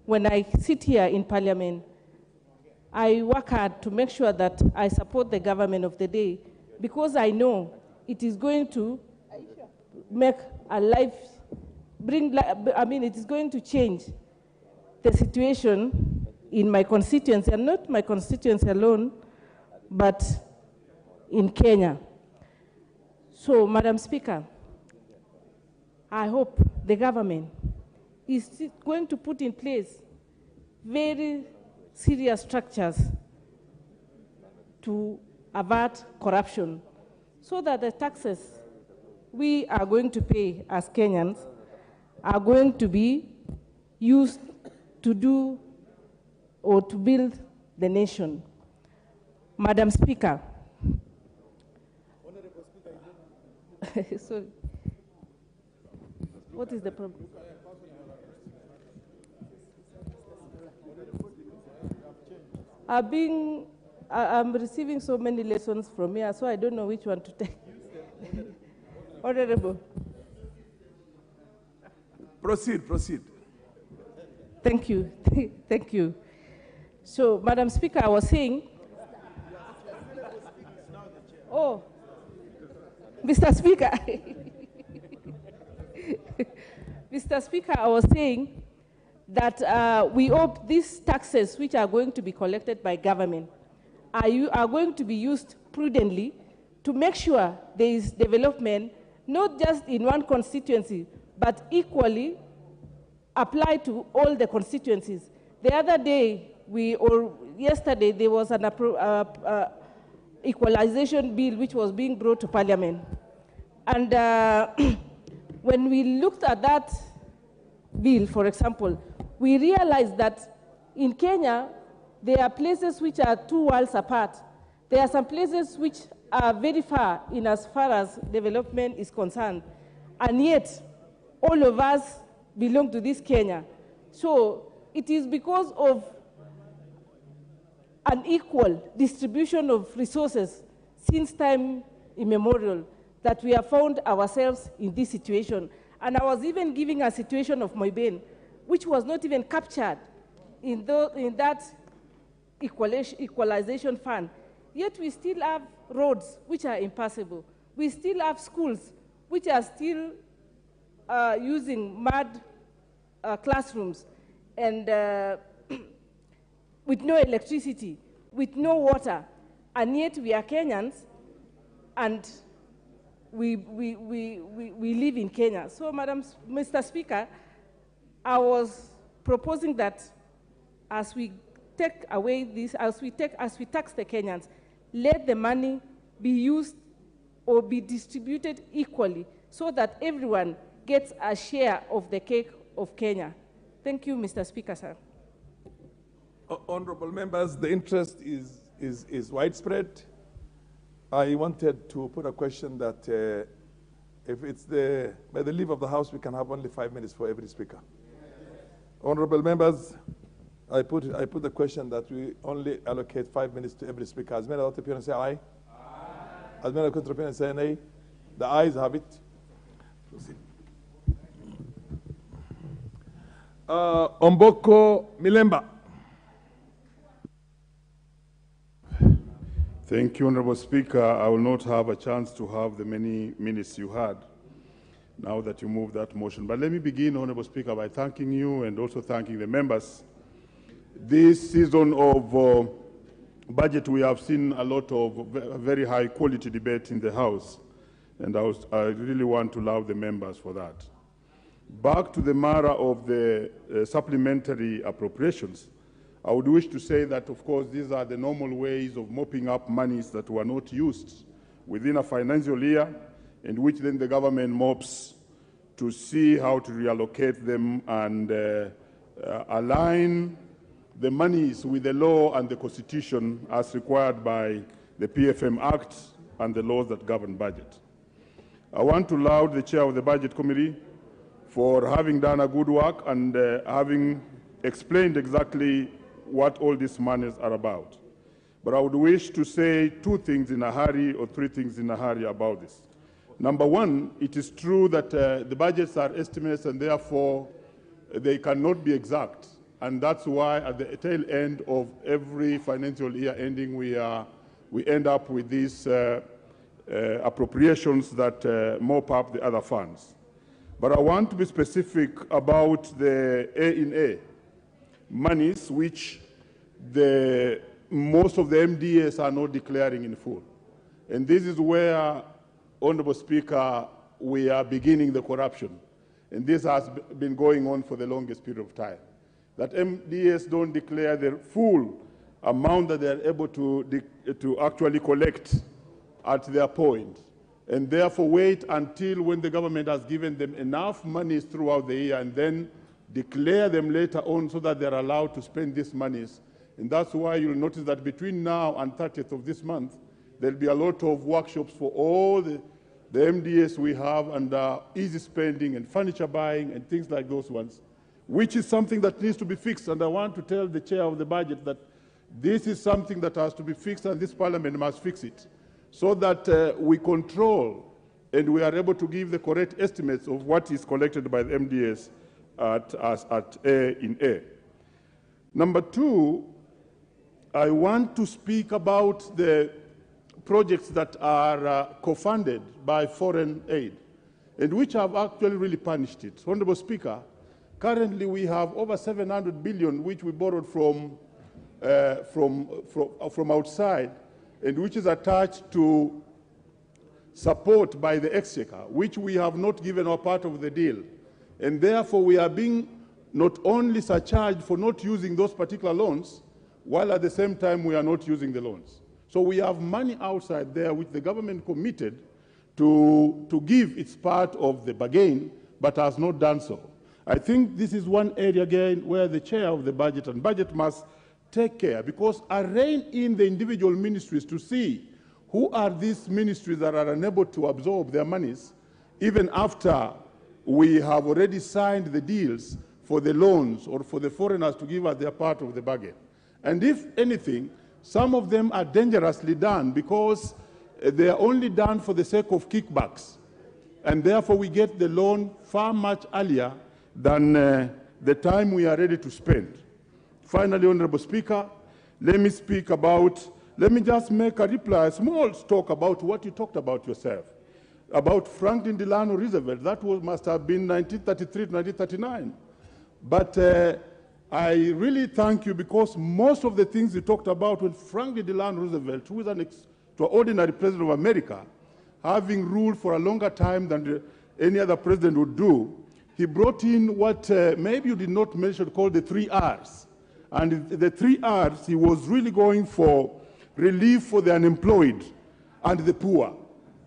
when I sit here in Parliament, I work hard to make sure that I support the government of the day, because I know it is going to make a life, it is going to change the situation in my constituency, and not my constituency alone, but in Kenya. So, Madam Speaker, I hope the government is going to put in place very serious structures to avert corruption so that the taxes we are going to pay as Kenyans are going to be used to do or to build the nation. Madam Speaker, sorry, what is the problem? I'm receiving so many lessons from here, so I don't know which one to take. Honorable. Proceed. Thank you. Thank you. So, Madam Speaker, I was saying, oh, Mr. Speaker, Mr. Speaker, I was saying that we hope these taxes which are going to be collected by government are going to be used prudently to make sure there is development, not just in one constituency, but equally applied to all the constituencies. The other day, yesterday, there was an equalization bill which was being brought to Parliament. And when we looked at that bill, for example, we realized that in Kenya, there are places which are 2 worlds apart. There are some places which are very far in as far as development is concerned. And yet, all of us belong to this Kenya. So it is because of an equal distribution of resources since time immemorial that we have found ourselves in this situation. And I was even giving a situation of Moibane, which was not even captured in that equalization fund. Yet we still have roads which are impassable. We still have schools which are still using mud classrooms and with no electricity, with no water, and yet we are Kenyans and we live in Kenya. So, Mr. Speaker, I was proposing that as we take away this, as we tax the Kenyans, let the money be used or be distributed equally so that everyone gets a share of the cake of Kenya. Thank you, Mr. Speaker, sir. Honorable members, the interest is widespread. I wanted to put a question that if it's by the leave of the House, we can have only 5 minutes for every speaker. Honorable members, I put the question that we only allocate 5 minutes to every speaker. As many opinions say aye? Aye. As many opinions say nay? The ayes have it. Proceed. Omboko Milemba. Thank you, Honorable Speaker. I will not have a chance to have the many minutes you had now that you moved that motion. But let me begin, Honorable Speaker, by thanking you and also thanking the members. This season of budget, we have seen a lot of very high quality debate in the House, and I really want to love the members for that. Back to the matter of the supplementary appropriations, I would wish to say that, of course, these are the normal ways of mopping up monies that were not used within a financial year, and which then the government mops to see how to reallocate them and align the monies with the law and the Constitution as required by the PFM Act and the laws that govern budget. I want to laud the chair of the Budget Committee for having done a good work and having explained exactly what all these monies are about. But I would wish to say 2 things in a hurry or 3 things in a hurry about this. Number one, it is true that the budgets are estimates and therefore they cannot be exact. And that's why at the tail end of every financial year ending, we end up with these appropriations that mop up the other funds. But I want to be specific about the A&A monies, which most of the MDAs are not declaring in full. And this is where, Honorable Speaker, we are beginning the corruption. And this has been going on for the longest period of time. That MDAs don't declare the full amount that they are able to actually collect at their point, and therefore wait until when the government has given them enough monies throughout the year and then declare them later on so that they're allowed to spend these monies. And that's why you'll notice that between now and 30th of this month, there'll be a lot of workshops for all the MDAs we have under easy spending and furniture buying and things like those ones, which is something that needs to be fixed. And I want to tell the chair of the budget that this is something that has to be fixed, and this parliament must fix it so that we control and we are able to give the correct estimates of what is collected by the MDAs at A&A. Number two, I want to speak about the projects that are co-funded by foreign aid and which have actually really punished it. Honorable Speaker, currently we have over 700 billion which we borrowed from outside and which is attached to support by the Exchequer, which we have not given our part of the deal. And therefore we are being not only surcharged for not using those particular loans, while at the same time we are not using the loans. So we have money outside there which the government committed to give its part of the bargain, but has not done so. I think this is one area again where the chair of the budget and budget must take care, because I rein in the individual ministries to see who are these ministries that are unable to absorb their monies even after we have already signed the deals for the loans or for the foreigners to give us their part of the bargain? And if anything, some of them are dangerously done because they are only done for the sake of kickbacks. And therefore, we get the loan far much earlier than the time we are ready to spend. Finally, Honorable Speaker, let me just make a reply, a small talk about what you talked about yourself, about Franklin Delano Roosevelt. That must have been 1933 to 1939. But I really thank you because most of the things you talked about when Franklin Delano Roosevelt, who is an extraordinary president of America, having ruled for a longer time than any other president would do, he brought in what maybe you did not mention called the 3 R's. And the 3 R's, he was really going for relief for the unemployed and the poor.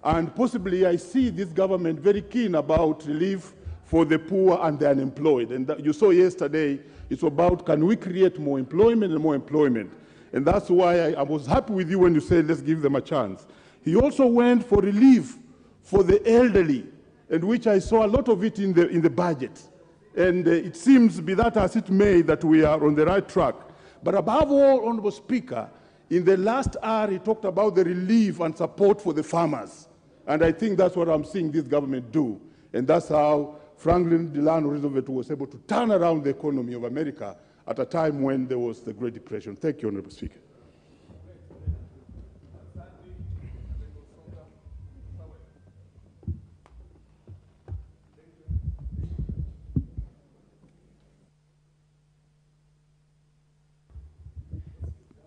And possibly I see this government very keen about relief for the poor and the unemployed. And you saw yesterday, it's about can we create more employment and more employment. And that's why I was happy with you when you said let's give them a chance. He also went for relief for the elderly, and which I saw a lot of it in the budget. And it seems, be that as it may, that we are on the right track. But above all, Honorable Speaker, in the last hour, he talked about the relief and support for the farmers. And I think that's what I'm seeing this government do. And that's how Franklin Delano Roosevelt was able to turn around the economy of America at a time when there was the Great Depression. Thank you, Honorable Speaker.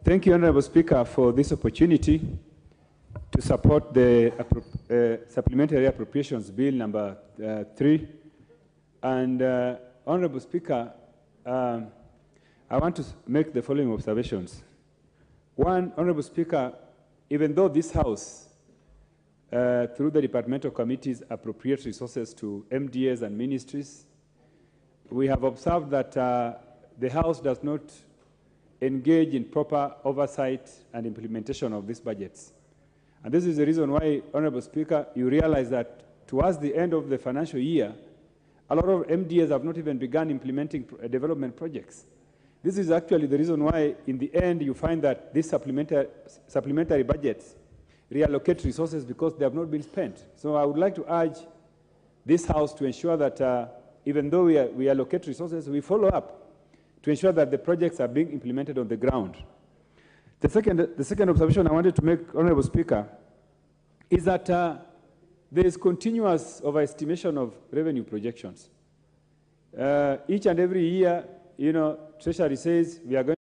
Thank you, Honorable Speaker, for this opportunity to support the Supplementary Appropriations Bill number 3. And Honorable Speaker, I want to make the following observations. One, Honorable Speaker, even though this House, through the departmental committees, appropriate resources to MDAs and ministries, we have observed that the House does not engage in proper oversight and implementation of these budgets. And this is the reason why, Honorable Speaker, you realize that towards the end of the financial year, a lot of MDAs have not even begun implementing development projects. This is actually the reason why, in the end, you find that these supplementary budgets reallocate resources because they have not been spent. So I would like to urge this House to ensure that even though we allocate resources, we follow up to ensure that the projects are being implemented on the ground. The second observation I wanted to make, Honorable Speaker, is that there is continuous overestimation of revenue projections. Each and every year, Treasury says we are going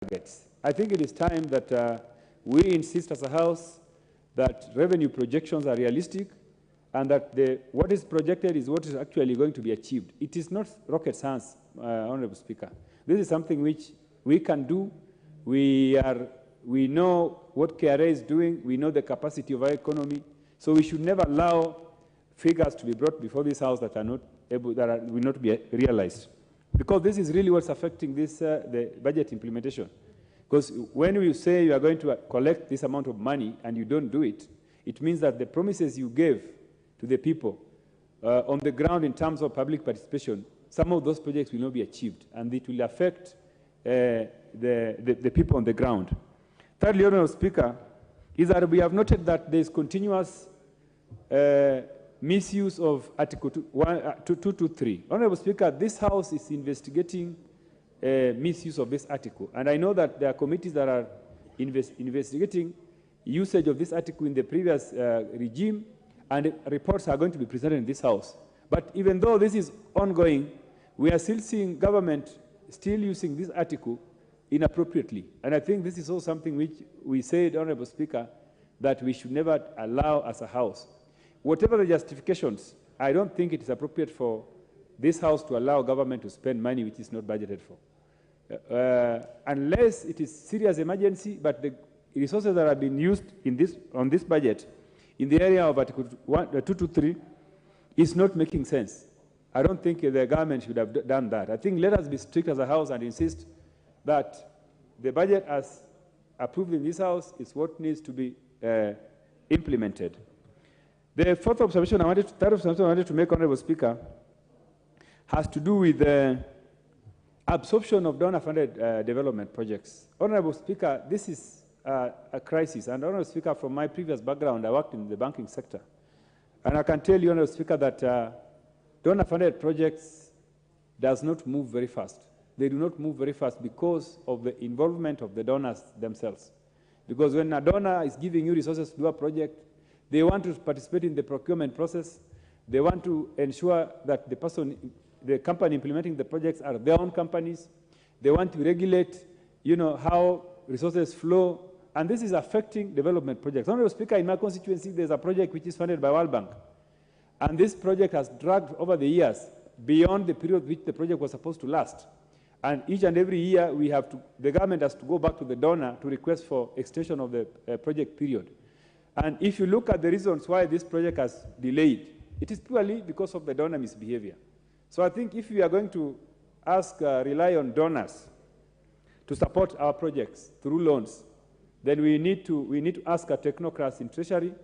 to. I think it is time that we insist as a House that revenue projections are realistic, and that what is projected is what is actually going to be achieved. It is not rocket science, Honorable Speaker. This is something which we can do. We know what KRA is doing. We know the capacity of our economy. So we should never allow figures to be brought before this House that are not able, will not be realized. Because this is really what's affecting this, the budget implementation. Because when you say you are going to collect this amount of money and you don't do it, it means that the promises you gave to the people on the ground in terms of public participation, some of those projects will not be achieved, and it will affect the people on the ground. Thirdly, Honorable Speaker, is that we have noted that there is continuous misuse of Article 223. Honorable Speaker, this House is investigating misuse of this article, and I know that there are committees that are investigating usage of this article in the previous regime, and reports are going to be presented in this House. But even though this is ongoing, we are still seeing government still using this article inappropriately. And I think this is also something which we said, Honorable Speaker, that we should never allow as a House. Whatever the justifications, I don't think it is appropriate for this House to allow government to spend money which is not budgeted for. Unless it is serious emergency, but the resources that have been used in on this budget in the area of Article 223 is not making sense. I don't think the government should have done that. I think let us be strict as a House and insist that the budget as approved in this House is what needs to be implemented. The third observation I wanted to make, Honorable Speaker, has to do with the absorption of donor-funded development projects. Honorable Speaker, this is a crisis. And Honorable Speaker, from my previous background, I worked in the banking sector. And I can tell you, Honorable Speaker, that donor-funded projects does not move very fast. They do not move very fast because of the involvement of the donors themselves. Because when a donor is giving you resources to do a project, they want to participate in the procurement process. They want to ensure that the company implementing the projects are their own companies. They want to regulate, how resources flow. And this is affecting development projects. Honorable Speaker, in my constituency, there's a project which is funded by World Bank. And this project has dragged over the years beyond the period which the project was supposed to last. And each and every year, the government has to go back to the donor to request for extension of the project period. And if you look at the reasons why this project has delayed, it is purely because of the donor misbehavior. So I think if we are going to rely on donors to support our projects through loans, then we need to ask our technocrats in Treasury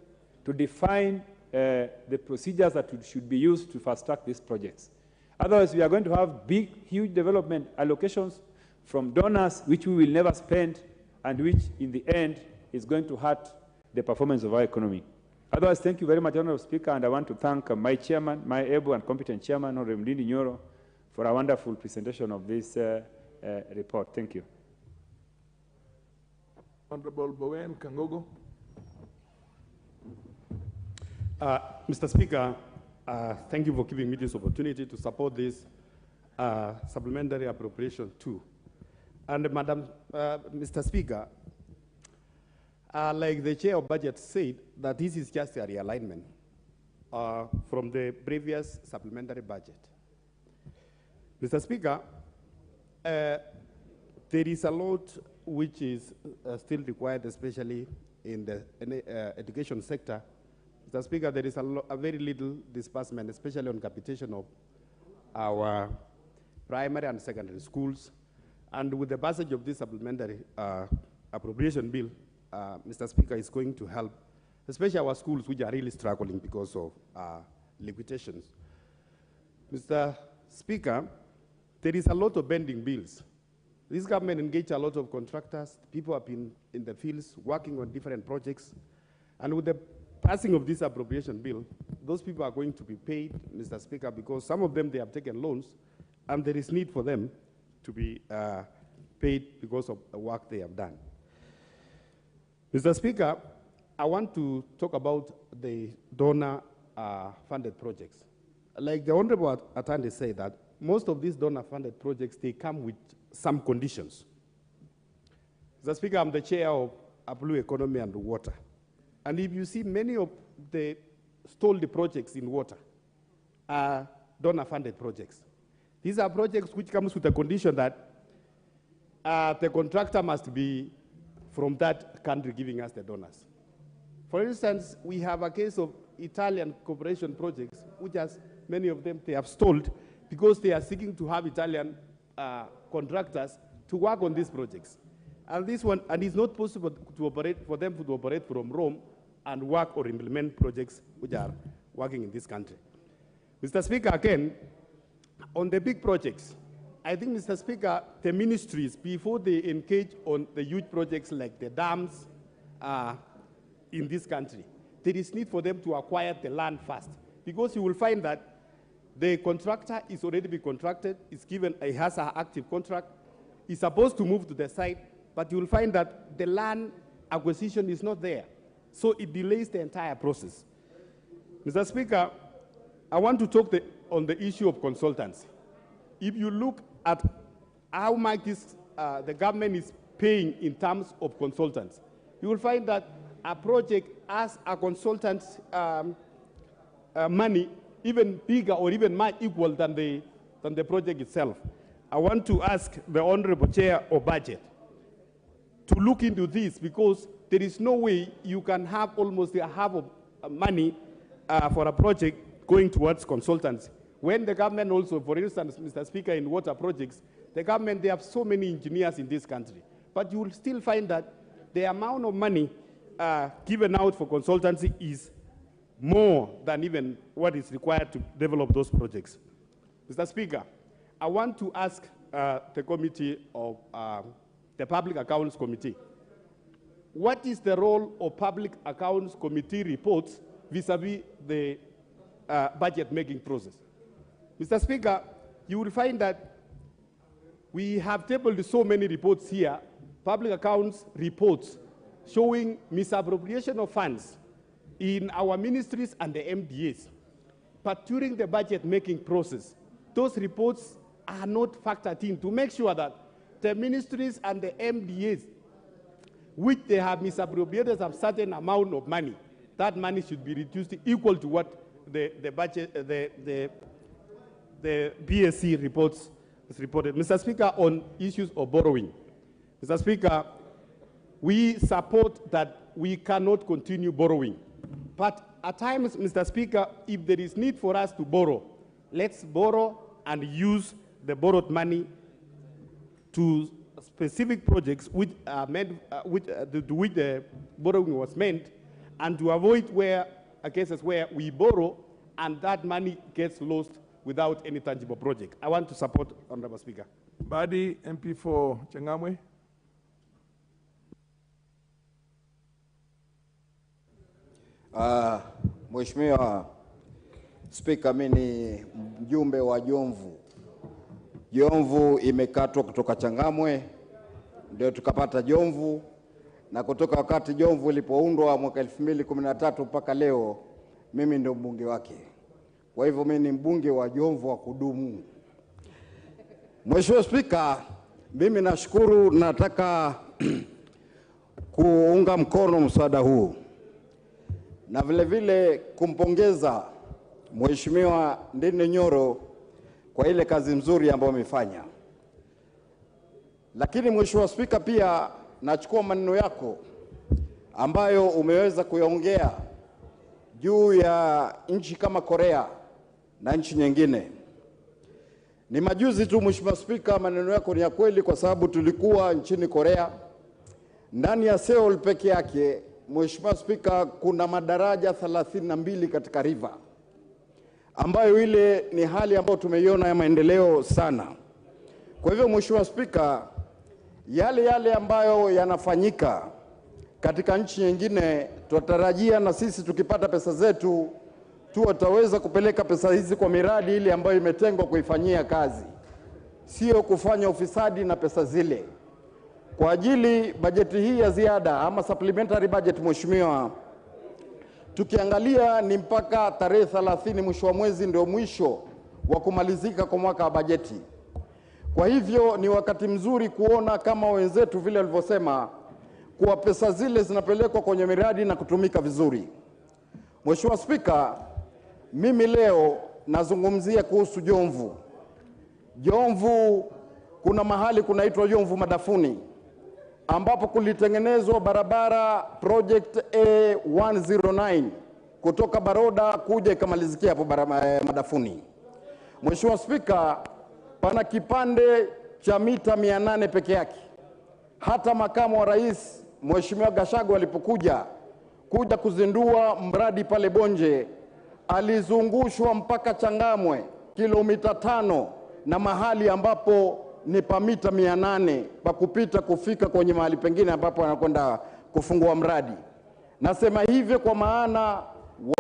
to define the procedures that should be used to fast-track these projects. Otherwise, we are going to have huge development allocations from donors which we will never spend and which, in the end, is going to hurt the performance of our economy. Otherwise, thank you very much, Honorable Speaker, and I want to thank my chairman, my able and competent chairman, Honorable Ndindi Nyoro, for a wonderful presentation of this report. Thank you. Honorable Bowen Kangogo. Mr. Speaker, thank you for giving me this opportunity to support this supplementary appropriation too. And Mr. Speaker, like the chair of budget said, that this is just a realignment from the previous supplementary budget. Mr. Speaker, there is a lot which is still required, especially in the education sector. Mr. Speaker, there is a very little disbursement, especially on capitation of our primary and secondary schools. And with the passage of this supplementary appropriation bill, Mr. Speaker, is going to help, especially our schools which are really struggling because of liquidations. Mr. Speaker, there is a lot of pending bills. This government engaged a lot of contractors. People have been in the fields working on different projects. And with the passing of this appropriation bill, those people are going to be paid, Mr. Speaker, because some of them, they have taken loans, and there is need for them to be paid because of the work they have done. Mr. Speaker, I want to talk about the donor-funded projects. Like the Honorable Attorney said, that most of these donor-funded projects, they come with some conditions. Mr. Speaker, I'm the chair of Blue Economy and Water. And if you see, many of the stalled projects in water are donor-funded projects. These are projects which comes with a condition that the contractor must be from that country giving us the donors. For instance, we have a case of Italian cooperation projects, which has many of them, they have stalled because they are seeking to have Italian contractors to work on these projects. And this one, and it's not possible to operate, for them to operate from Rome and work or implement projects which are working in this country. Mr. Speaker, again, on the big projects, I think, Mr. Speaker, the ministries, before they engage on the huge projects like the dams in this country, there is need for them to acquire the land first. Because you will find that the contractor is already been contracted, he has an active contract, he's supposed to move to the site, but you will find that the land acquisition is not there. So it delays the entire process. Mr. Speaker, I want to talk on the issue of consultancy. If you look at how much the government is paying in terms of consultants, you will find that a project has a consultant money even bigger or even more equal than the project itself. I want to ask the Honorable Chair of Budget to look into this, because there is no way you can have almost half of money for a project going towards consultants When the government also, for instance, Mr. Speaker, in water projects, the government, they have so many engineers in this country. But you will still find that the amount of money given out for consultancy is more than even what is required to develop those projects. Mr. Speaker, I want to ask the committee of the Public Accounts Committee, what is the role of Public Accounts Committee reports vis-a-vis the budget-making process? Mr. Speaker, you will find that we have tabled so many reports here, public accounts reports showing misappropriation of funds in our ministries and the MDAs. But during the budget-making process, those reports are not factored in to make sure that the ministries and the MDAs, which they have misappropriated a certain amount of money, that money should be reduced equal to what the budget, the BSC reports is reported. Mr. Speaker, on issues of borrowing, Mr. Speaker, we support that we cannot continue borrowing. But at times, Mr. Speaker, if there is need for us to borrow, let's borrow and use the borrowed money to specific projects which are meant, to which the borrowing was meant, and to avoid cases where we borrow and that money gets lost without any tangible project. I want to support, Honorable Speaker. Badi, MP for Changamwe. Mheshimiwa Speaker, mimi ni mjumbe wa Jomvu. Jomvu imekatwa kutoka Changamwe, ndio tukapata Jomvu, na kutoka wakati Jomvu ilipoundwa mwaka 2013 mpaka leo, mimi ndio mbunge wake. Kwa hivyo mimi ni mbunge wa Jomvu wa kudumu. Mheshimiwa Speaker, mimi nashukuru, nataka kuunga mkono mswada huu na vile vile kumpongeza Mheshimiwa Ndindi Nyoro kwa ile kazi nzuri ambayo amefanya. Lakini Mheshimiwa Speaker, pia nachukua maneno yako ambayo umeweza kuyaongea juu ya nchi kama Korea na nchi nyingine. Ni majuzi tu Mheshimiwa Speaker, maneno yako ni ya kweli, kwa sababu tulikuwa nchini Korea. Ndani ya Seoul peke yake, Mheshimiwa Speaker, kuna madaraja 32 katika river, ambayo ile ni hali ambayo tumeiona ya maendeleo sana. Kwa hivyo Mheshimiwa Speaker, yale ambayo yanafanyika katika nchi nyingine, tutarajia na sisi tukipata pesa zetu tutaweza kupeleka pesa hizi kwa miradi ile ambayo imetengwa kuifanyia kazi, sio kufanya ufisadi na pesa zile. Kwa ajili bajeti hii ya ziada ama supplementary budget, Mheshimiwa, tukiangalia ni mpaka tarehe 30 mwisho wa mwezi ndio mwisho wa kumalizika kwa mwaka wa bajeti. Kwa hivyo ni wakati mzuri kuona kama wenzetu vile walivyosema kuwa pesa zile zinapelekwa kwenye miradi na kutumika vizuri. Mheshimiwa Speaker, mimi leo nazungumzia kuhusu Jomvu. Jomvu kuna mahali kunaitwa Jomvu Madafuni, ambapo kulitengenezwa barabara project A109 kutoka Baroda kuja ikamalizikia hapo Madafuni. Mheshimiwa Speaker, pana kipande cha mita 800 peke yake. Hata makamu wa rais Mheshimiwa Gachagua alipokuja kuzindua mradi pale Bonje, alizungushwa mpaka Changamwe kilomita 5 na mahali ambapo ni pa mita 800 pa kupita kufika kwenye mahali pengine ambapo anakwenda kufungua mradi. Nasema hivyo kwa maana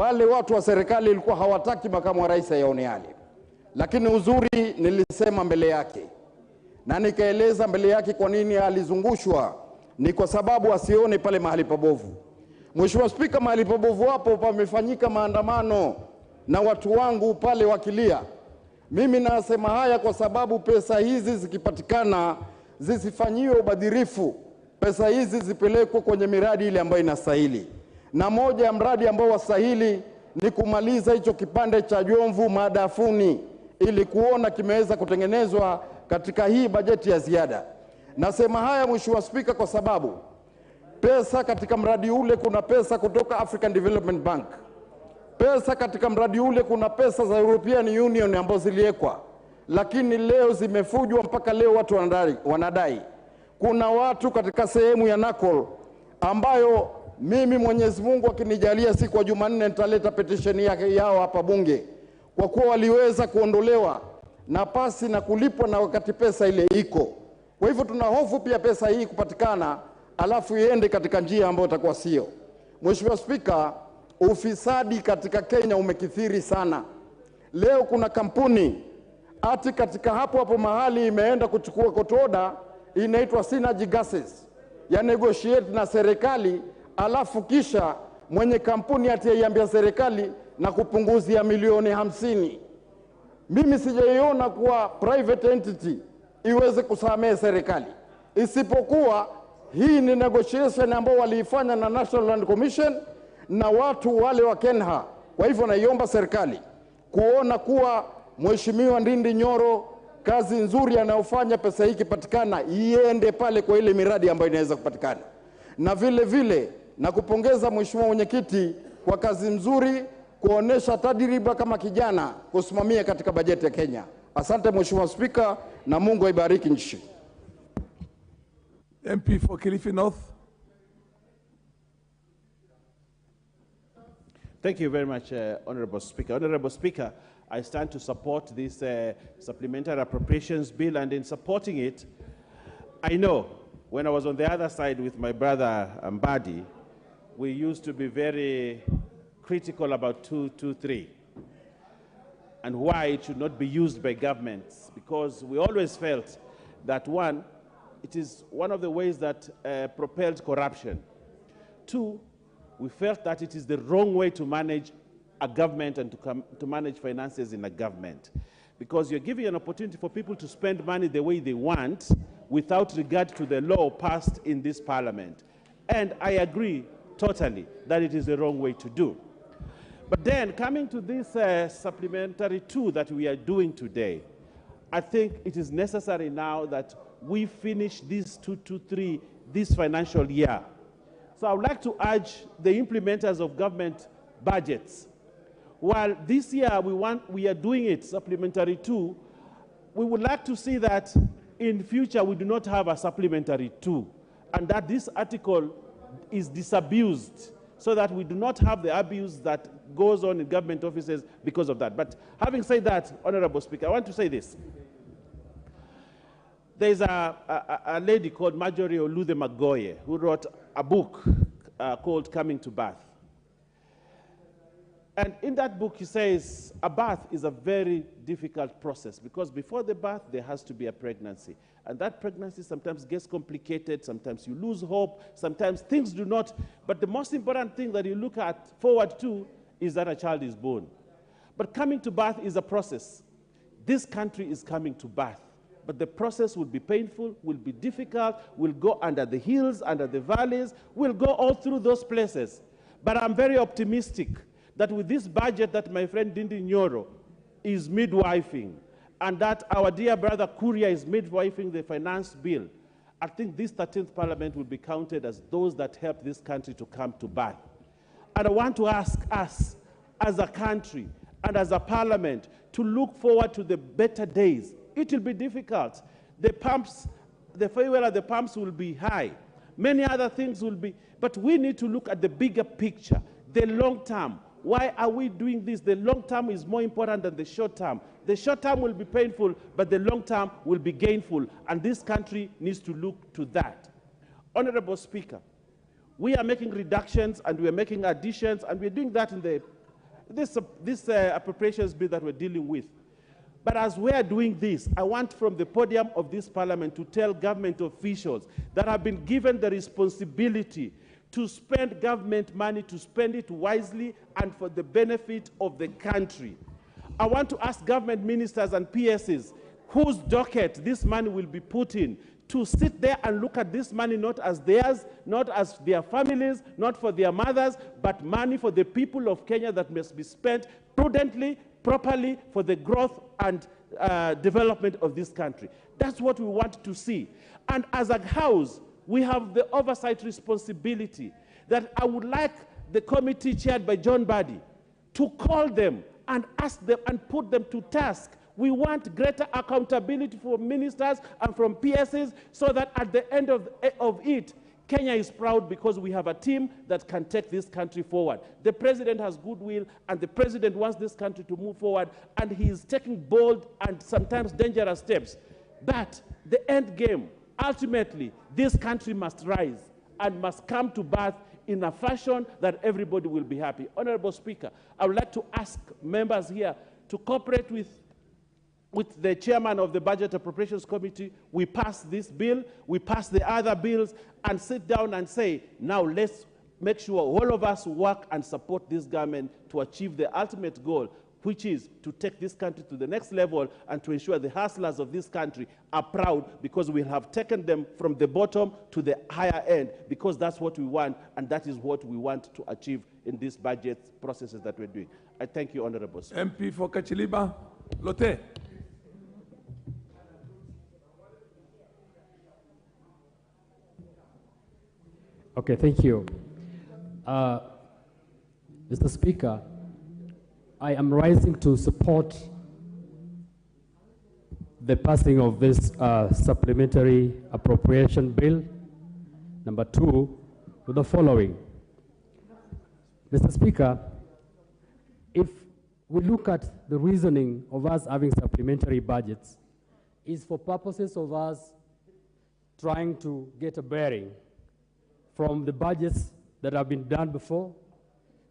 wale watu wa serikali ilikuwa hawataki makamu wa rais aone yale. Lakini uzuri nilisema mbele yake na nikaeleza mbele yake kwa nini alizungushwa, ni kwa sababu asione pale mahali pabovu. Mheshimiwa Speaker, mahali pabovu hapo pamefanyika maandamano na watu wangu pale wakilia. Mimi nasema haya kwa sababu pesa hizi zikipatikana zisifanyiwe ubadhirifu, pesa hizi zipelekwe kwenye miradi ile ambayo inastahili. Na moja ya mradi ambao wastahili ni kumaliza hicho kipande cha Jomvu Madafuni ili kuona kimeweza kutengenezwa katika hii bajeti ya ziada. Nasema haya Mheshimiwa Speaker kwa sababu pesa katika mradi ule, kuna pesa kutoka African Development Bank, Pesa katika mradi ule, kuna pesa za European Union ambazo ziliwekwa, lakini leo zimefujwa, mpaka leo watu wanadai. Kuna watu katika sehemu ya Nakol ambayo mimi Mwenyezi Mungu akinijalia siku ya Jumanne nitaleta petition yao hapa bunge, kwa kuwa waliweza kuondolewa na pasi na kulipwa na wakati pesa ile iko. Kwa hivyo tuna hofu pia pesa hii kupatikana alafu iende katika njia ambayo itakuwa sio. Mheshimiwa Spika, ufisadi katika Kenya umekithiri sana. Leo kuna kampuni ati katika hapo mahali imeenda kuchukua kotoda inaitwa Synergy Gases, ya negotiate na serikali, alafu kisha mwenye kampuni ataiambia serikali na kupunguzia milioni 50. Mimi sijaiona kuwa private entity iweze kusamehe serikali, isipokuwa hii ni negotiation ambao waliifanya na National Land Commission na watu wale wa Kenha. Kwa hivyo naiomba serikali kuona kuwa Mheshimiwa Ndindi Nyoro kazi nzuri anayofanya, pesa hii ikipatikana iende pale kwa ile miradi ambayo inaweza kupatikana. Na vile vile na kupongeza Mheshimiwa Mwenyekiti kwa kazi nzuri kuonesha tajriba kama kijana kusimamia katika bajeti ya Kenya. Asante Mheshimiwa Spika, na Mungu aibariki nchi. MP for Kilifi North. Thank you very much, Honorable Speaker. Honorable Speaker, I stand to support this supplementary appropriations bill, and in supporting it, I know when I was on the other side with my brother Mbadi, we used to be very critical about 223 and why it should not be used by governments, because we always felt that, one, it is one of the ways that propelled corruption. Two, we felt that it is the wrong way to manage a government and to manage finances in a government, because you're giving an opportunity for people to spend money the way they want without regard to the law passed in this parliament. And I agree totally that it is the wrong way to do. But then, coming to this supplementary 2 that we are doing today, I think it is necessary now that we finish this 223 this financial year. So I would like to urge the implementers of government budgets, while this year we are doing it, supplementary 2, we would like to see that in future we do not have a supplementary 2, and that this article is disabused, so that we do not have the abuse that goes on in government offices because of that. But having said that, Honorable Speaker, I want to say this. There's a lady called Marjorie Oluthe Magoye who wrote a book called Coming to Birth. And in that book, he says a birth is a very difficult process, because before the birth, there has to be a pregnancy. And that pregnancy sometimes gets complicated, sometimes you lose hope, sometimes things do not. But the most important thing that you look forward to is that a child is born. But coming to birth is a process. This country is coming to birth. But the process will be painful, will be difficult, will go under the hills, under the valleys, will go all through those places. But I'm very optimistic that with this budget that my friend Ndindi Nyoro is midwifing, and that our dear brother Kuria is midwifing the finance bill, I think this 13th Parliament will be counted as those that help this country to come to birth. And I want to ask us, as a country and as a parliament, to look forward to the better days. It will be difficult. The pumps, the fuel at the pumps will be high. Many other things will be, but we need to look at the bigger picture, the long term. Why are we doing this? The long term is more important than the short term. The short term will be painful, but the long term will be gainful, and this country needs to look to that. Honorable Speaker, we are making reductions and we are making additions, and we're doing that in this appropriations bill that we're dealing with. But as we are doing this, I want from the podium of this parliament to tell government officials that have been given the responsibility to spend government money, to spend it wisely and for the benefit of the country. I want to ask government ministers and PSs whose docket this money will be put in to sit there and look at this money not as theirs, not as their families, not for their mothers, but money for the people of Kenya that must be spent prudently, properly for the growth and development of this country. That's what we want to see. And as a house, we have the oversight responsibility that I would like the committee chaired by John Badi to call them and ask them and put them to task. We want greater accountability from ministers and from PSs so that at the end of it, Kenya is proud because we have a team that can take this country forward. The president has goodwill, and the president wants this country to move forward, and he is taking bold and sometimes dangerous steps. But the end game, ultimately, this country must rise and must come to birth in a fashion that everybody will be happy. Honorable Speaker, I would like to ask members here to cooperate with the chairman of the Budget Appropriations Committee. We pass this bill, we pass the other bills, and sit down and say, now let's make sure all of us work and support this government to achieve the ultimate goal, which is to take this country to the next level and to ensure the hustlers of this country are proud because we have taken them from the bottom to the higher end, because that's what we want, and that is what we want to achieve in these budget processes that we're doing. I thank you, Honorable Speaker. MP for Kachiliba, Lote. Okay, thank you. Mr. Speaker, I am rising to support the passing of this supplementary appropriation bill, number 2, with the following. Mr. Speaker, if we look at the reasoning of us having supplementary budgets, is for purposes of us trying to get a bearing from the budgets that have been done before,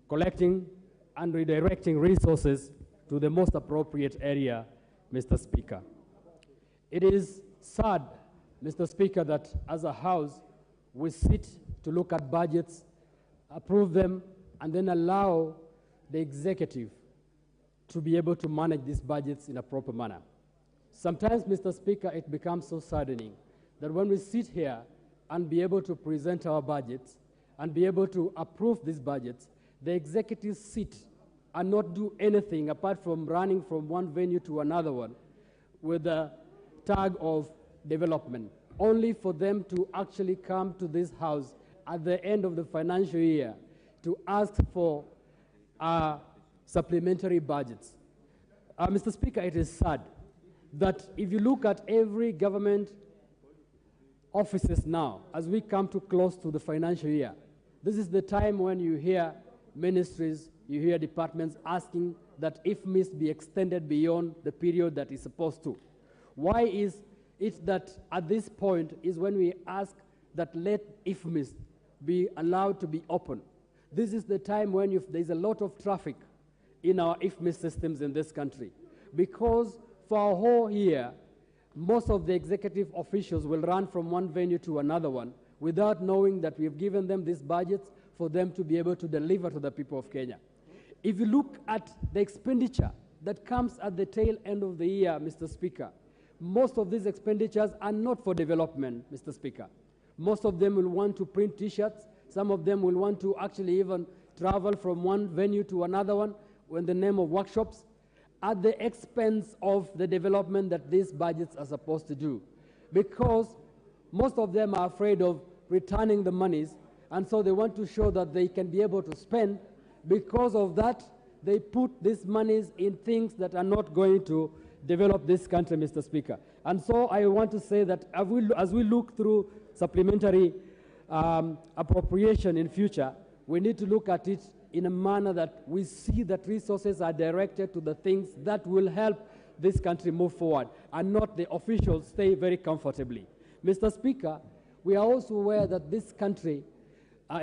collecting and redirecting resources to the most appropriate area, Mr. Speaker. It is sad, Mr. Speaker, that as a House, we sit to look at budgets, approve them, and then allow the executive to be able to manage these budgets in a proper manner. Sometimes, Mr. Speaker, it becomes so saddening that when we sit here and be able to present our budgets and be able to approve these budgets, the executives sit and not do anything apart from running from one venue to another one with the tag of development, only for them to actually come to this House at the end of the financial year to ask for supplementary budgets. Mr. Speaker, it is sad that if you look at every government offices now, as we come too close to the financial year, this is the time when you hear ministries, you hear departments asking that IFMIS be extended beyond the period that is supposed to. Why is it that at this point is when we ask that let IFMIS be allowed to be open? This is the time when there's a lot of traffic in our IFMIS systems in this country, because for a whole year, most of the executive officials will run from one venue to another one without knowing that we have given them these budgets for them to be able to deliver to the people of Kenya. If you look at the expenditure that comes at the tail end of the year, Mr. Speaker, most of these expenditures are not for development, Mr. Speaker. Most of them will want to print T-shirts. Some of them will want to actually even travel from one venue to another one in the name of workshops, at the expense of the development that these budgets are supposed to do, because most of them are afraid of returning the monies, and so they want to show that they can be able to spend. Because of that, they put these monies in things that are not going to develop this country, Mr. Speaker. And so I want to say that as we look through supplementary appropriation in future, we need to look at it in a manner that we see that resources are directed to the things that will help this country move forward, and not the officials stay very comfortably. Mr. Speaker, we are also aware that this country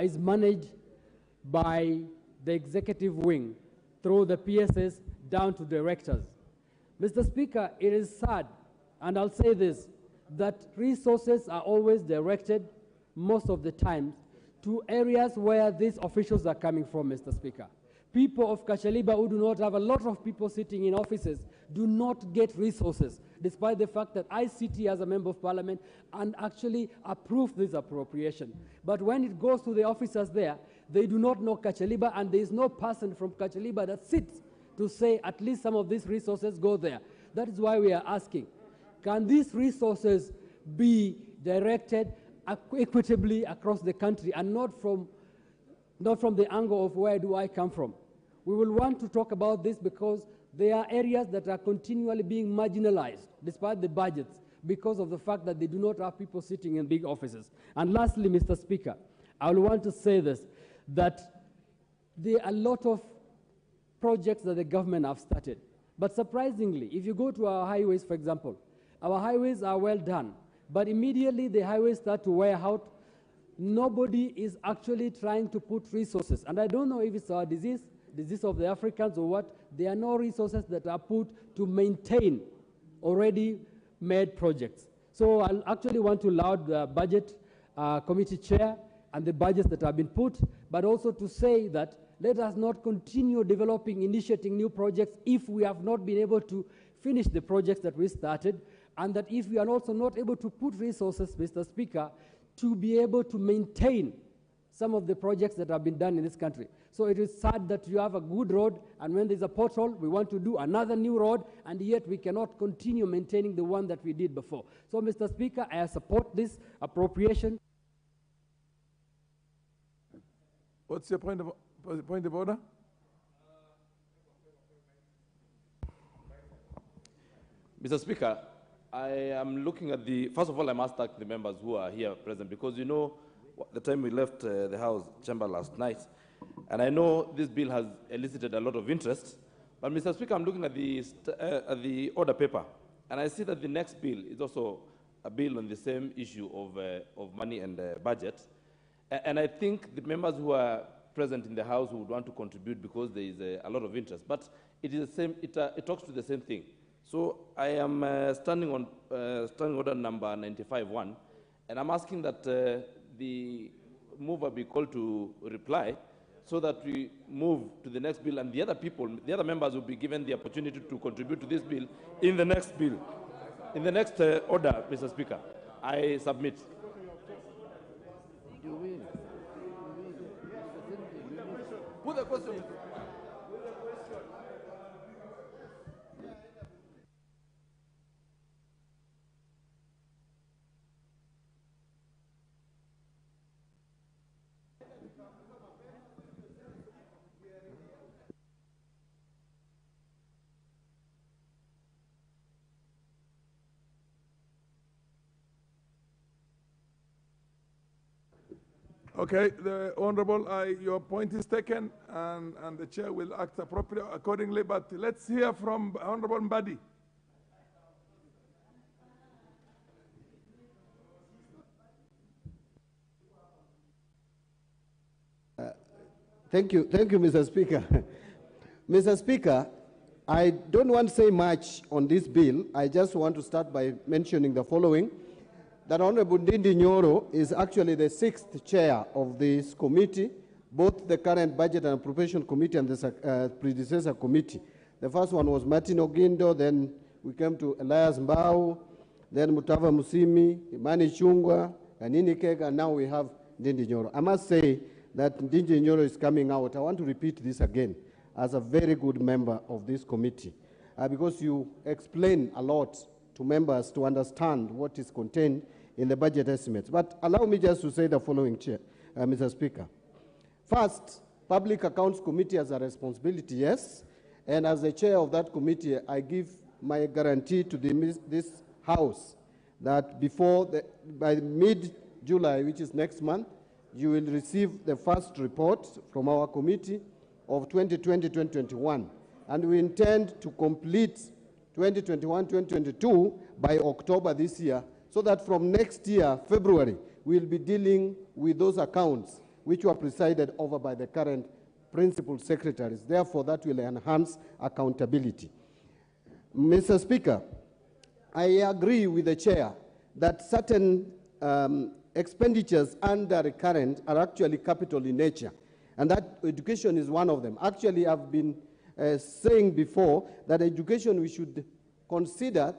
is managed by the executive wing through the PSS down to directors. Mr. Speaker, it is sad, and I'll say this, that resources are always directed, most of the time, to areas where these officials are coming from, Mr. Speaker. People of Kachaliba who do not have a lot of people sitting in offices do not get resources, despite the fact that I sit here as a member of parliament and actually approve this appropriation. But when it goes to the officers there, they do not know Kachaliba, and there is no person from Kachaliba that sits to say at least some of these resources go there. That is why we are asking, can these resources be directed equitably across the country and not from the angle of where do I come from? we will want to talk about this because there are areas that are continually being marginalized despite the budgets because of the fact that they do not have people sitting in big offices. And lastly, Mr. Speaker, I will want to say this, that there are a lot of projects that the government have started. But surprisingly, if you go to our highways, for example, our highways are well done, but immediately the highways start to wear out, nobody is actually trying to put resources. And I don't know if it's our disease of the Africans or what, there are no resources that are put to maintain already made projects. So I actually want to laud the budget committee chair and the budgets that have been put, but also to say that let us not continue developing, initiating new projects if we have not been able to finish the projects that we started, and that if we are also not able to put resources, Mr. Speaker, to be able to maintain some of the projects that have been done in this country. So it is sad that you have a good road, and when there's a pothole, we want to do another new road, and yet we cannot continue maintaining the one that we did before. So, Mr. Speaker, I support this appropriation. What's your point of order? Mr. Speaker, I am looking at the, first of all, I must thank the members who are here present, because you know the time we left the House chamber last night, and I know this bill has elicited a lot of interest, but Mr. Speaker, I'm looking at the order paper, and I see that the next bill is also a bill on the same issue of money and budget, and I think the members who are present in the House would want to contribute because there is a lot of interest, but it is the same, it talks to the same thing. So I am standing on standing order number 95-1, and I'm asking that the mover be called to reply so that we move to the next bill, and the other people, the other members will be given the opportunity to contribute to this bill in the next bill. In the next order, Mr. Speaker, I submit. Put the question. Okay, the Honorable, your point is taken, and the chair will act appropriately accordingly, but let's hear from Honorable Mbadi. Thank you, Mr. Speaker. Mr. Speaker, I don't want to say much on this bill. I just want to start by mentioning the following. That Honorable Ndindi Nyoro is actually the 6th chair of this committee, both the current Budget and Appropriation Committee and the predecessor committee. The first one was Martin Ogindo, then we came to Elias Mbao, then Mutava Musimi, Imani Chungwa, Kanini Kega, and now we have Ndindi Nyoro. I must say that Ndindi Nyoro is coming out. I want to repeat this again as a very good member of this committee, because you explain a lot to members to understand what is contained in the budget estimates. But allow me just to say the following, Chair, Mr. Speaker. First, Public Accounts Committee has a responsibility, yes, and as the chair of that committee, I give my guarantee to this House that by mid-July, which is next month, you will receive the first report from our committee of 2020-2021, and we intend to complete 2021-2022 by October this year, so that from next year, February, we'll be dealing with those accounts which were presided over by the current principal secretaries. Therefore, that will enhance accountability. Mr. Speaker, I agree with the chair that certain expenditures under recurrent are actually capital in nature, and that education is one of them. Actually, I've been saying before that education we should consider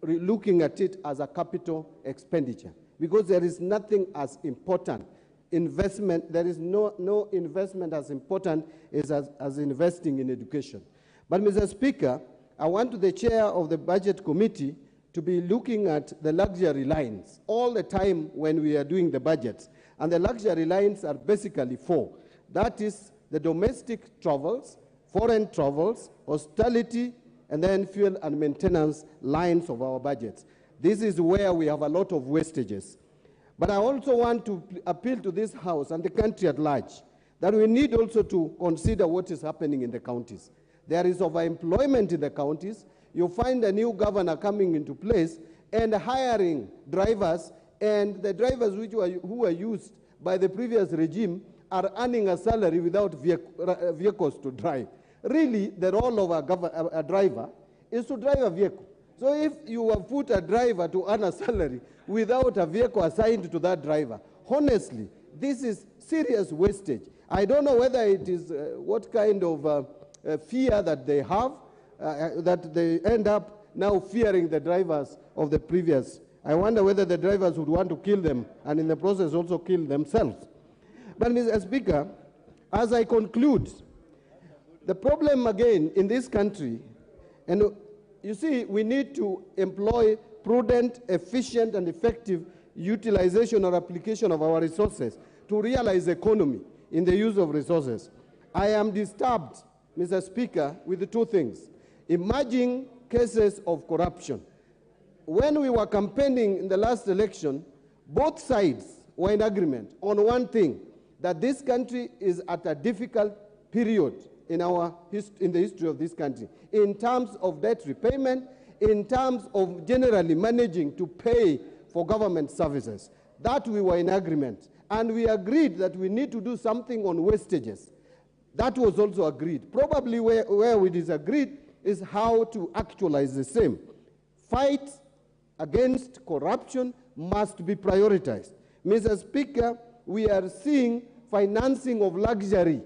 looking at it as a capital expenditure, because there is nothing as important. Investment, there is no investment as important as investing in education. But Mr. Speaker, I want the chair of the Budget Committee to be looking at the luxury lines all the time when we are doing the budgets. And the luxury lines are basically 4. That is the domestic travels, foreign travels, hospitality, and then fuel and maintenance lines of our budgets. This is where we have a lot of wastages. But I also want to appeal to this House and the country at large that we need also to consider what is happening in the counties. There is overemployment in the counties. You find a new governor coming into place and hiring drivers, and the drivers who were used by the previous regime are earning a salary without vehicles to drive. Really, the role of a driver is to drive a vehicle. So if you have put a driver to earn a salary without a vehicle assigned to that driver, honestly, this is serious wastage. I don't know whether it is what kind of fear that they have, that they end up now fearing the drivers of the previous. I wonder whether the drivers would want to kill them and in the process also kill themselves. But Mr. Speaker, as I conclude, the problem again in this country, and you see, we need to employ prudent, efficient, and effective utilization or application of our resources to realize economy in the use of resources. I am disturbed, Mr. Speaker, with the two things. Emerging cases of corruption. When we were campaigning in the last election, both sides were in agreement on one thing, that this country is at a difficult period in the history of this country, in terms of debt repayment, in terms of generally managing to pay for government services. That we were in agreement. And we agreed that we need to do something on wastages. That was also agreed. Probably where we disagreed is how to actualize the same. Fight against corruption must be prioritized. Mr. Speaker, we are seeing financing of luxury.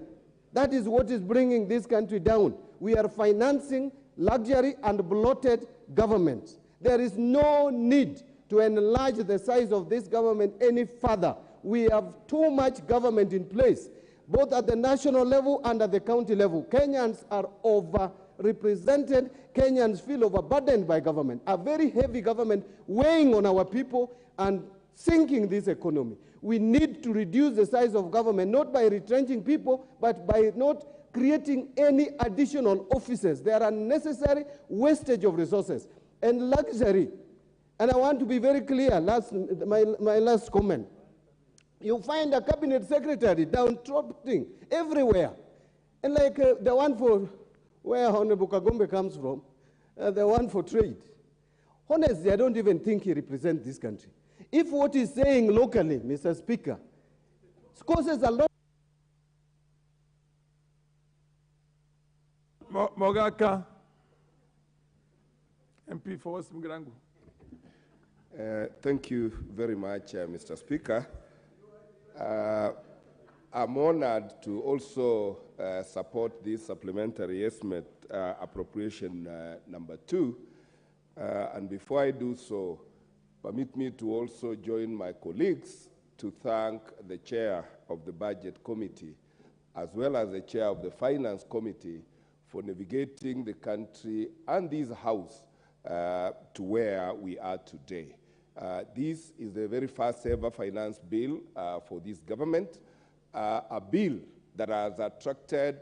That is what is bringing this country down. We are financing luxury and bloated government. There is no need to enlarge the size of this government any further. We have too much government in place, both at the national level and at the county level. Kenyans are overrepresented. Kenyans feel overburdened by government, a very heavy government weighing on our people and sinking this economy. We need to reduce the size of government, not by retrenching people, but by not creating any additional offices. There are unnecessary wastage of resources. And luxury, and I want to be very clear, my last comment. You find a cabinet secretary downtrodden everywhere. And like the one for where Honorable Kagombe comes from, the one for trade. Honestly, I don't even think he represents this country. If what he's saying locally, Mr. Speaker, causes a lot. Mogaka, MP for West Mugrangu. Thank you very much, Mr. Speaker. I'm honored to also support this supplementary estimate appropriation number 2. And before I do so, permit me to also join my colleagues to thank the chair of the Budget Committee, as well as the chair of the Finance Committee, for navigating the country and this House to where we are today. This is the very first ever finance bill for this government, a bill that has attracted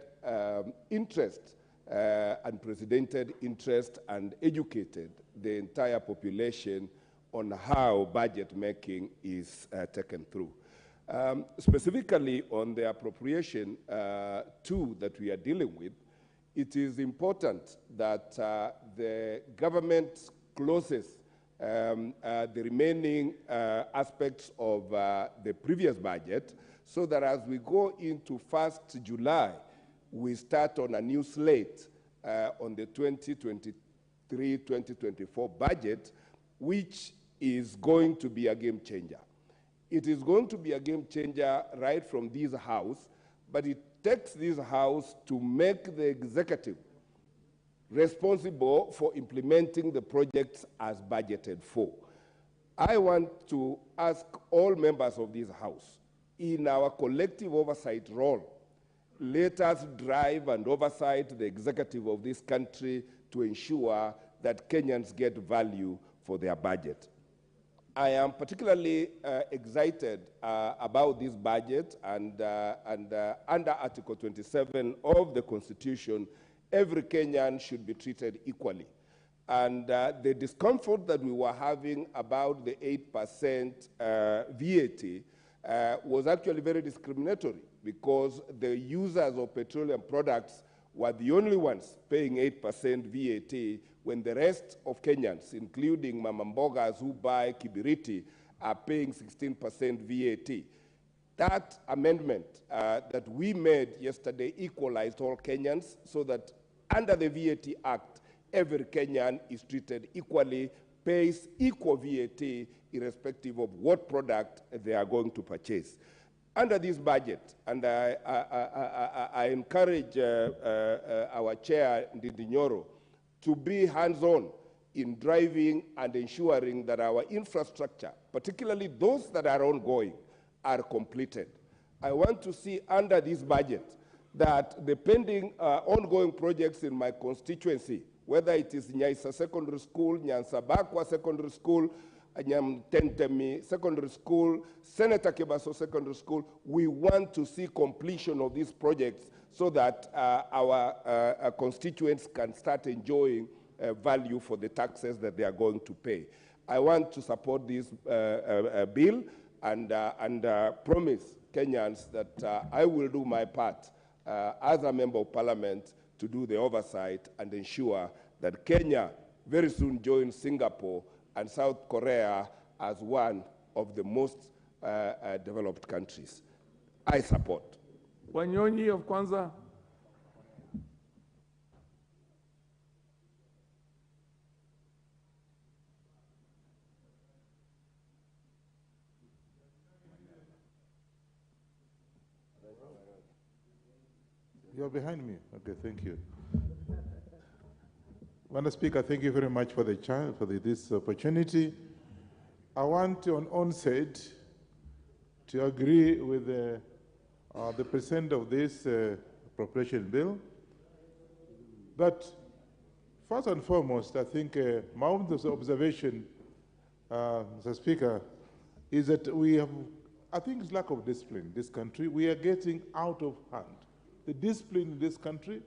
interest, unprecedented interest, and educated the entire population on how budget making is taken through. Specifically on the appropriation 2 that we are dealing with, it is important that the government closes the remaining aspects of the previous budget, so that as we go into 1st July, we start on a new slate on the 2023-2024 budget, which is going to be a game changer. It is going to be a game changer right from this House, but it takes this House to make the executive responsible for implementing the projects as budgeted for. I want to ask all members of this House, in our collective oversight role, let us drive and oversight the executive of this country to ensure that Kenyans get value for their budget. I am particularly excited about this budget, and under Article 27 of the Constitution, every Kenyan should be treated equally. And the discomfort that we were having about the 8% VAT was actually very discriminatory, because the users of petroleum products were the only ones paying 8% VAT, when the rest of Kenyans, including mama mbogas who buy kibiriti, are paying 16% VAT. That amendment that we made yesterday equalized all Kenyans, so that under the VAT Act, every Kenyan is treated equally, pays equal VAT, irrespective of what product they are going to purchase. Under this budget, and I encourage our chair, Ndindi Nyoro, to be hands-on in driving and ensuring that our infrastructure, particularly those that are ongoing, are completed. I want to see under this budget that the pending ongoing projects in my constituency, whether it is Nyaisa Secondary School, Nyansabakwa Secondary School, Nyamtentemi Secondary School, Senator Kebaso Secondary School, we want to see completion of these projects so that our constituents can start enjoying value for the taxes that they are going to pay. I want to support this bill and promise Kenyans that I will do my part as a member of parliament to do the oversight and ensure that Kenya very soon joins Singapore and South Korea as one of the most developed countries. I support. Wanyonyi of Kwanza. You're behind me. Okay, thank you. Madam Speaker, thank you very much for this opportunity. I want on onset to agree with the present of this appropriation bill. But first and foremost, I think my own observation, Mr. Speaker, is that we have, I think it's lack of discipline in this country. We are getting out of hand. The discipline in this country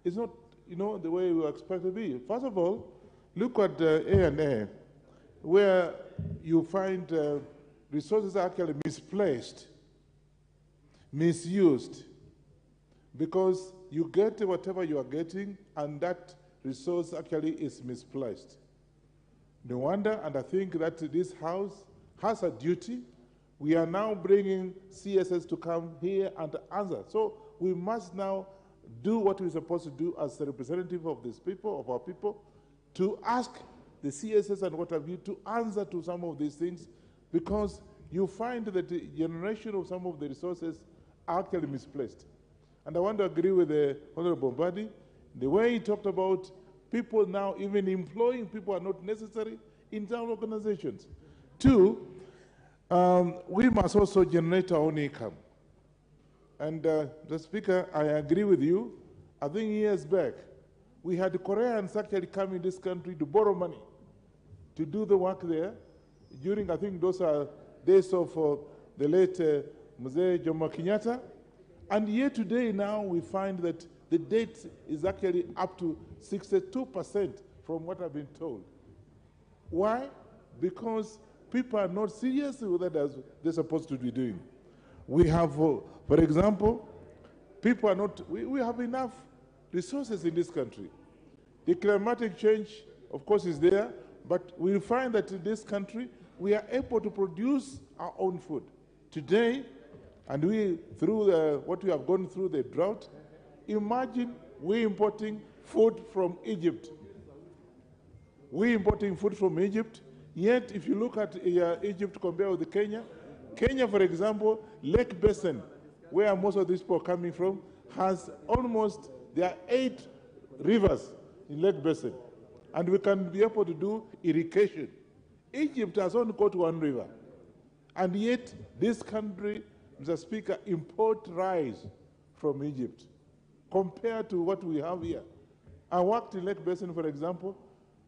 is not, the way we expect to be. First of all, look at A&A, where you find resources are actually misplaced, misused, because you get whatever you are getting, and that resource actually is misplaced. No wonder, and I think that this House has a duty. We are now bringing CSS to come here and answer. So we must now do what we're supposed to do as a representative of these people, of our people, to ask the CSS and what have you to answer to some of these things, because you find that the generation of some of the resources are actually misplaced. And I want to agree with the Honorable Mbadi, the way he talked about people now even employing people are not necessary in some organizations. Two, we must also generate our own income. And the Speaker, I agree with you. I think years back, we had the Koreans actually come in this country to borrow money to do the work there. During, I think those are days of the late Mzee Jomo Kenyatta. And yet today now we find that the debt is actually up to 62% from what I've been told. Why? Because people are not serious with what they're supposed to be doing. We have, for example, people are not, we have enough resources in this country. The climatic change, of course, is there, but we find that in this country, we are able to produce our own food. Today, and we, through what we have gone through the drought, imagine we importing food from Egypt. We importing food from Egypt, yet if you look at Egypt compared with Kenya, Kenya, for example, Lake Basin, where most of these people are coming from, has almost, there are 8 rivers in Lake Basin, and we can be able to do irrigation. Egypt has only got 1 river, and yet this country, Mr. Speaker, import rice from Egypt compared to what we have here. I worked in Lake Basin, for example,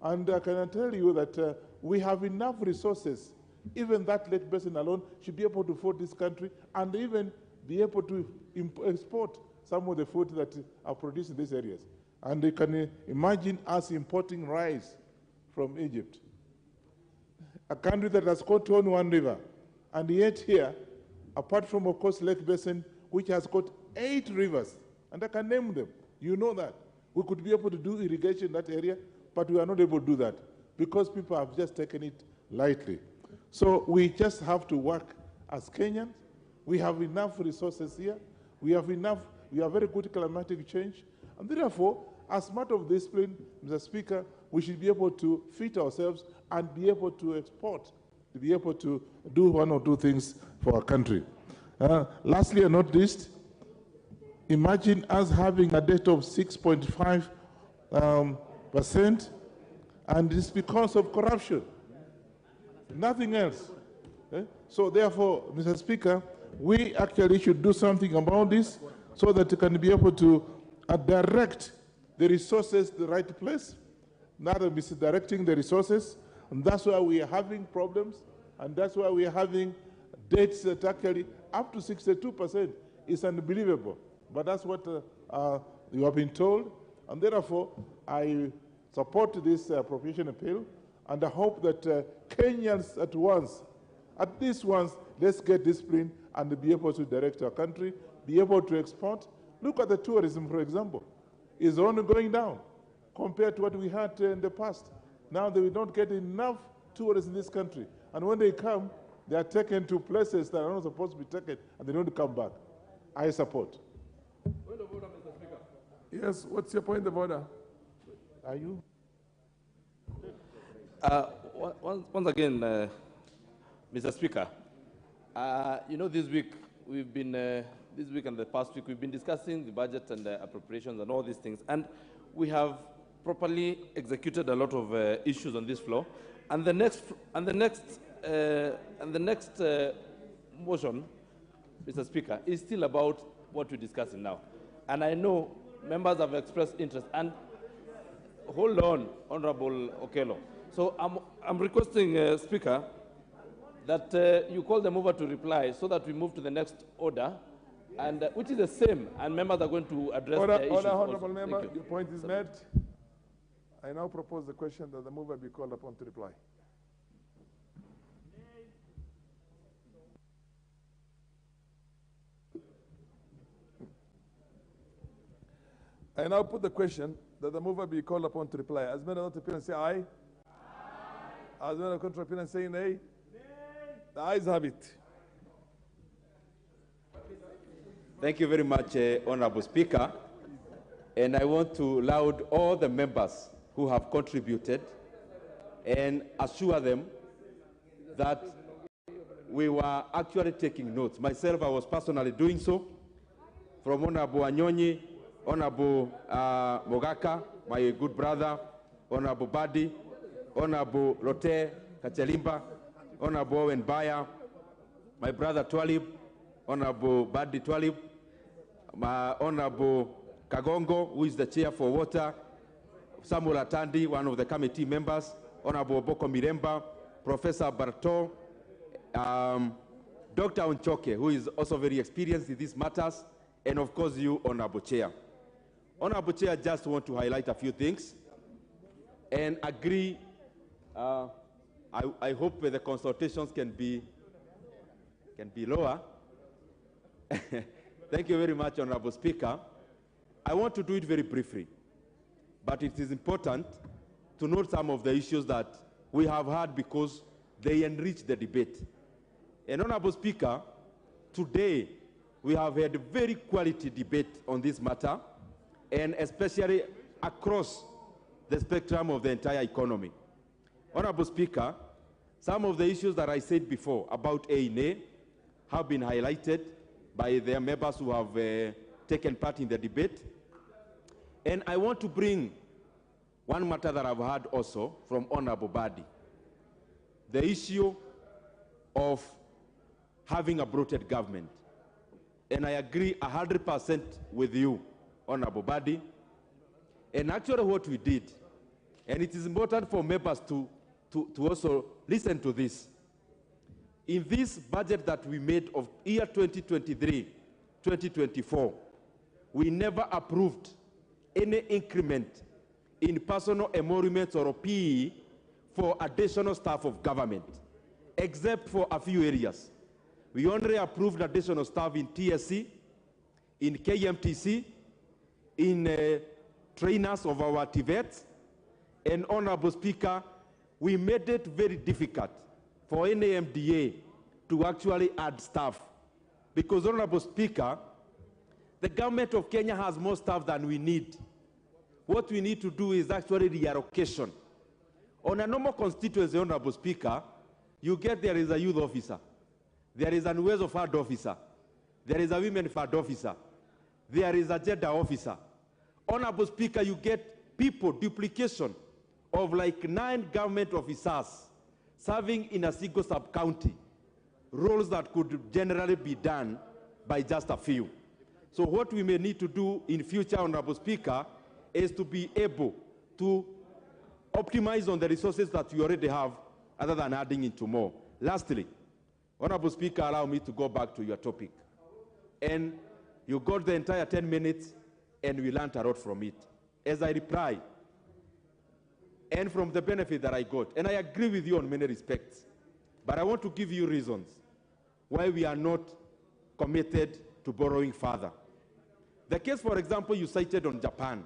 and I can tell you that we have enough resources. Even that Lake Basin alone should be able to afford this country and even be able to export some of the food that are produced in these areas. And you can imagine us importing rice from Egypt, a country that has got only one river. And yet here, apart from, of course, Lake Basin, which has got 8 rivers, and I can name them, you know that. We could be able to do irrigation in that area, but we are not able to do that because people have just taken it lightly. So we just have to work as Kenyans. We have enough resources here. We have very good climatic change. And therefore, as matter of discipline, Mr. Speaker, we should be able to fit ourselves and be able to export, to be able to do 1 or 2 things for our country. Lastly and not least, imagine us having a debt of 6.5%, and it's because of corruption. Nothing else. So therefore, Mr. Speaker, we actually should do something about this so that we can be able to direct the resources to the right place, not misdirecting the resources. And that's why we are having problems, and that's why we are having debts that actually up to 62% is unbelievable. But that's what you have been told, and therefore I support this appropriation appeal, and I hope that Kenyans at least once, let's get discipline and be able to direct our country, be able to export. Look at the tourism, for example. It's only going down compared to what we had in the past. Now we don't get enough tourists in this country, and when they come, they are taken to places that are not supposed to be taken, and they don't come back. I support. Point of order, Mr. Speaker. Yes, what's your point of order? Are you? Once again, Mr. Speaker, you know, this week and the past week, we've been discussing the budget and the appropriations and all these things, and we have properly executed a lot of issues on this floor. And the next motion, Mr. Speaker, is still about what we're discussing now. And I know members have expressed interest. And hold on, Honorable Okello. So I'm requesting, Speaker, that you call them over to reply so that we move to the next order, and which is the same, and members are going to address the issues. Order, Honorable also. Member, your point is met. I now propose the question that the mover be called upon to reply. I now put the question that the mover be called upon to reply. As many not appear and say aye. Aye. As many contrary appear and say nay. Nay. The ayes have it. Thank you very much, Honorable Speaker. And I want to laud all the members who have contributed and assure them that we were actually taking notes. Myself, I was personally doing so. From Honorable Anyonyi, Honorable Mogaka, my good brother, Honorable Badi, Honorable Lote Kachelimba, Honorable Owen Baya, my brother Twalib, Honorable Badi Twalib, my Honorable Kagongo, who is the chair for water, Samuel Atandi, one of the committee members, Honorable Boko Miremba, Professor Barto, Dr. Onchoke, who is also very experienced in these matters, and of course you, Honorable Chair. Honorable Chair, just want to highlight a few things and agree. I hope the consultations can be lower. Thank you very much, Honorable Speaker. I want to do it very briefly, but it is important to note some of the issues that we have had because they enrich the debate. And Honorable Speaker, today we have had a very quality debate on this matter, and especially across the spectrum of the entire economy. Honorable Speaker, some of the issues that I said before about A&A have been highlighted by their members who have taken part in the debate. And I want to bring one matter that I've heard also from Honorable Badi, the issue of having a bloated government. And I agree 100% with you, Honorable Badi. And actually what we did, and it is important for members to to also listen to this. In this budget that we made of year 2023-2024, we never approved any increment in personal emoluments or PE for additional staff of government, except for a few areas. We only approved additional staff in TSC, in KMTC, in trainers of our TVETs, and Honorable Speaker, we made it very difficult for NAMDA to actually add staff. Because, Honorable Speaker, the government of Kenya has more staff than we need. What we need to do is actually reallocation. On a normal constituency, Honorable Speaker, you get there is a youth officer, there is an ways of fund officer, there is a women fund officer, there is a gender officer. Honorable Speaker, you get people, duplication of like 9 government officers serving in a single sub-county, roles that could generally be done by just a few. So what we may need to do in future, Honorable Speaker, is to be able to optimize on the resources that we already have other than adding into more. Lastly, Honorable Speaker, allow me to go back to your topic. And you got the entire 10 minutes, and we learned a lot from it. As I reply, and from the benefit that I got, and I agree with you on many respects, but I want to give you reasons why we are not committed to borrowing further. The case, for example, you cited on Japan.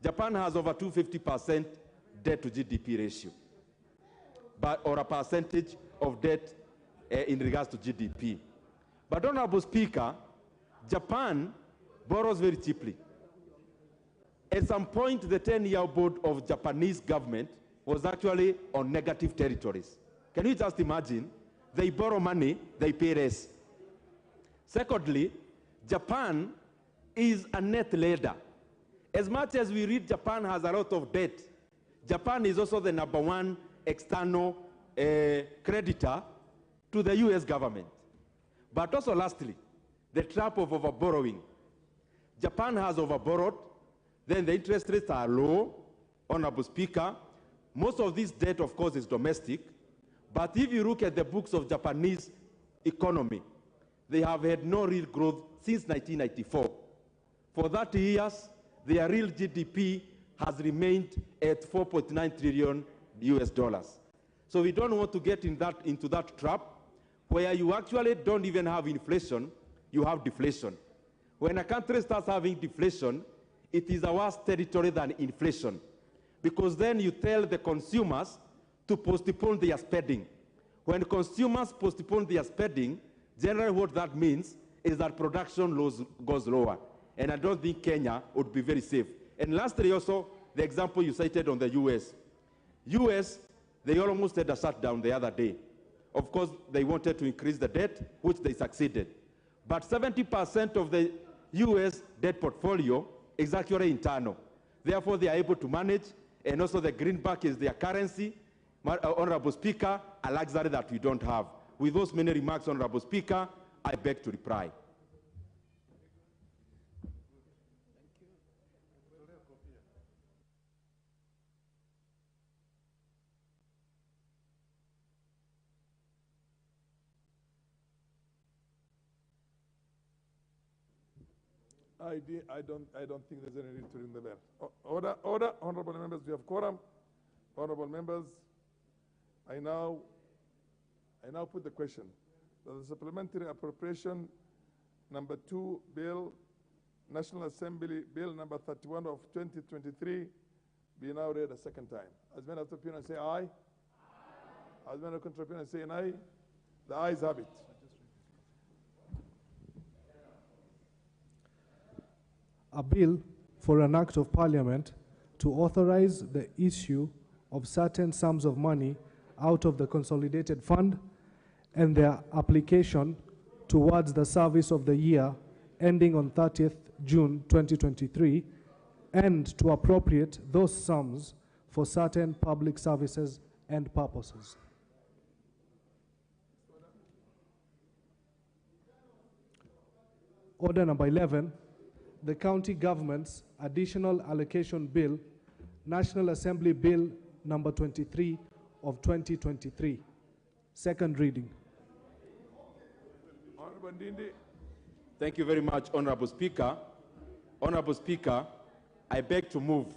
Japan has over 250% debt to GDP ratio, or a percentage of debt in regards to GDP. But, Honorable Speaker, Japan borrows very cheaply. At some point, the 10-year board of Japanese government was actually on negative territories. Can you just imagine? They borrow money, they pay less. Secondly, Japan is a net lender. As much as we read Japan has a lot of debt, Japan is also the #1 external creditor to the US government. But also lastly, the trap of overborrowing. Japan has overborrowed, then the interest rates are low. Honorable Speaker, most of this debt, of course, is domestic. But if you look at the books of Japanese economy, they have had no real growth since 1994. For 30 years, their real GDP has remained at 4.9 trillion US dollars. So we don't want to get into that trap where you actually don't even have inflation, you have deflation. When a country starts having deflation, it is a worse territory than inflation, because then you tell the consumers to postpone their spending. When consumers postpone their spending, generally what that means is that production goes lower. And I don't think Kenya would be very safe. And lastly also, the example you cited on the US. US, they almost had a shutdown the other day. Of course, they wanted to increase the debt, which they succeeded. But 70% of the US debt portfolio is actually internal. Therefore, they are able to manage, and also the greenback is their currency. Honorable Speaker, a luxury that we don't have. With those many remarks, Honorable Speaker, I beg to reply. I don't think there's any need to ring the bell. Order, honorable members, we have quorum. Honorable members, I now put the question that the supplementary appropriation number 2 bill, National Assembly bill number 31 of 2023 be now read a second time. As many of opinion say aye. As many of opinion say nay. The ayes have it. A bill for an act of parliament to authorize the issue of certain sums of money out of the consolidated fund and their application towards the service of the year ending on 30th June 2023, and to appropriate those sums for certain public services and purposes. Order number 11, the County Government's Additional Allocation Bill, National Assembly Bill number 23 of 2023. Second reading. Honorable Ndindi. Thank you very much, Honorable Speaker. Honorable Speaker, I beg to move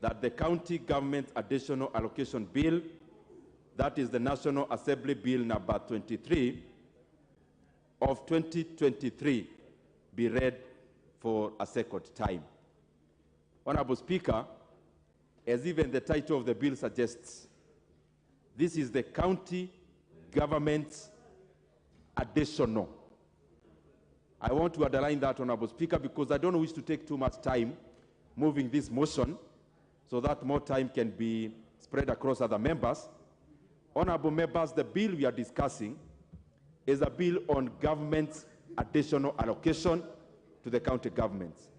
that the County Government Additional Allocation Bill, that is the National Assembly Bill number 23 of 2023, be read for a second time. Honorable Speaker, as even the title of the bill suggests, this is the County Government Additional. I want to underline that, Honorable Speaker, because I don't wish to take too much time moving this motion so that more time can be spread across other members. Honorable members, the bill we are discussing is a bill on government's additional allocation to the county governments.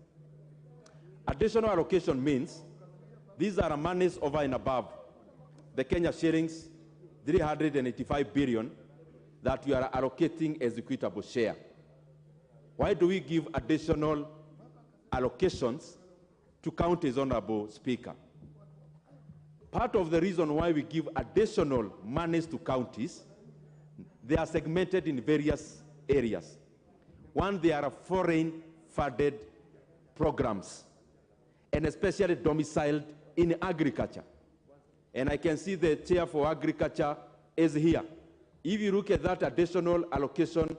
Additional allocation means these are monies over and above the Kenya shillings 385 billion that we are allocating as equitable share. Why do we give additional allocations to counties, Honorable Speaker? Part of the reason why we give additional monies to counties, they are segmented in various areas. One, they are foreign funded programs, and especially domiciled in agriculture. And I can see the chair for agriculture is here. If you look at that additional allocation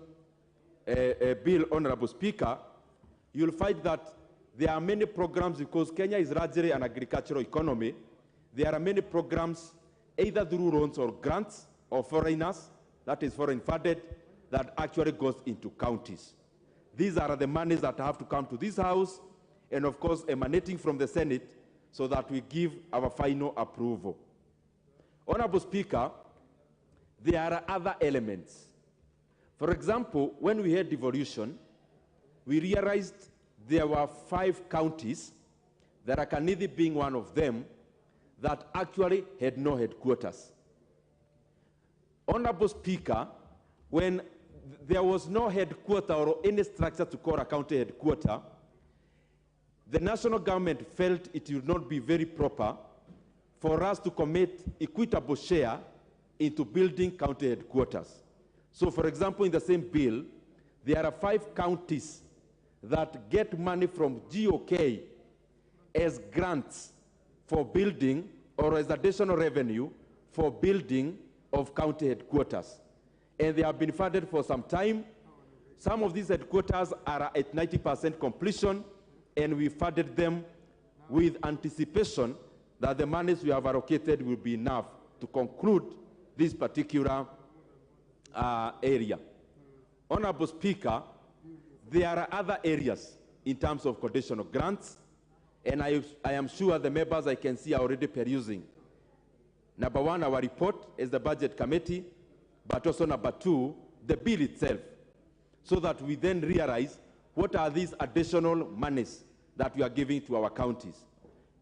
bill, Honorable Speaker, you'll find that there are many programs, because Kenya is largely an agricultural economy. There are many programs, either through loans or grants or foreigners, that is foreign funded, that actually goes into counties. These are the monies that have to come to this House, and of course emanating from the Senate, so that we give our final approval. Honorable Speaker, there are other elements. For example, when we had devolution, we realized there were 5 counties, Tharaka-Nithi being one of them, that actually had no headquarters. Honorable Speaker, when there was no headquarter or any structure to call a county headquarter, the national government felt it would not be very proper for us to commit equitable share into building county headquarters. So, for example, in the same bill, there are 5 counties that get money from GOK as grants for building, or as additional revenue for building of county headquarters. And they have been funded for some time. Some of these headquarters are at 90% completion, and we funded them with anticipation that the monies we have allocated will be enough to conclude this particular area. Honorable Speaker, there are other areas in terms of conditional grants, and I am sure the members I can see are already perusing. Number 1, our report is the Budget Committee, but also number 2, the bill itself, so that we then realize what are these additional monies that we are giving to our counties.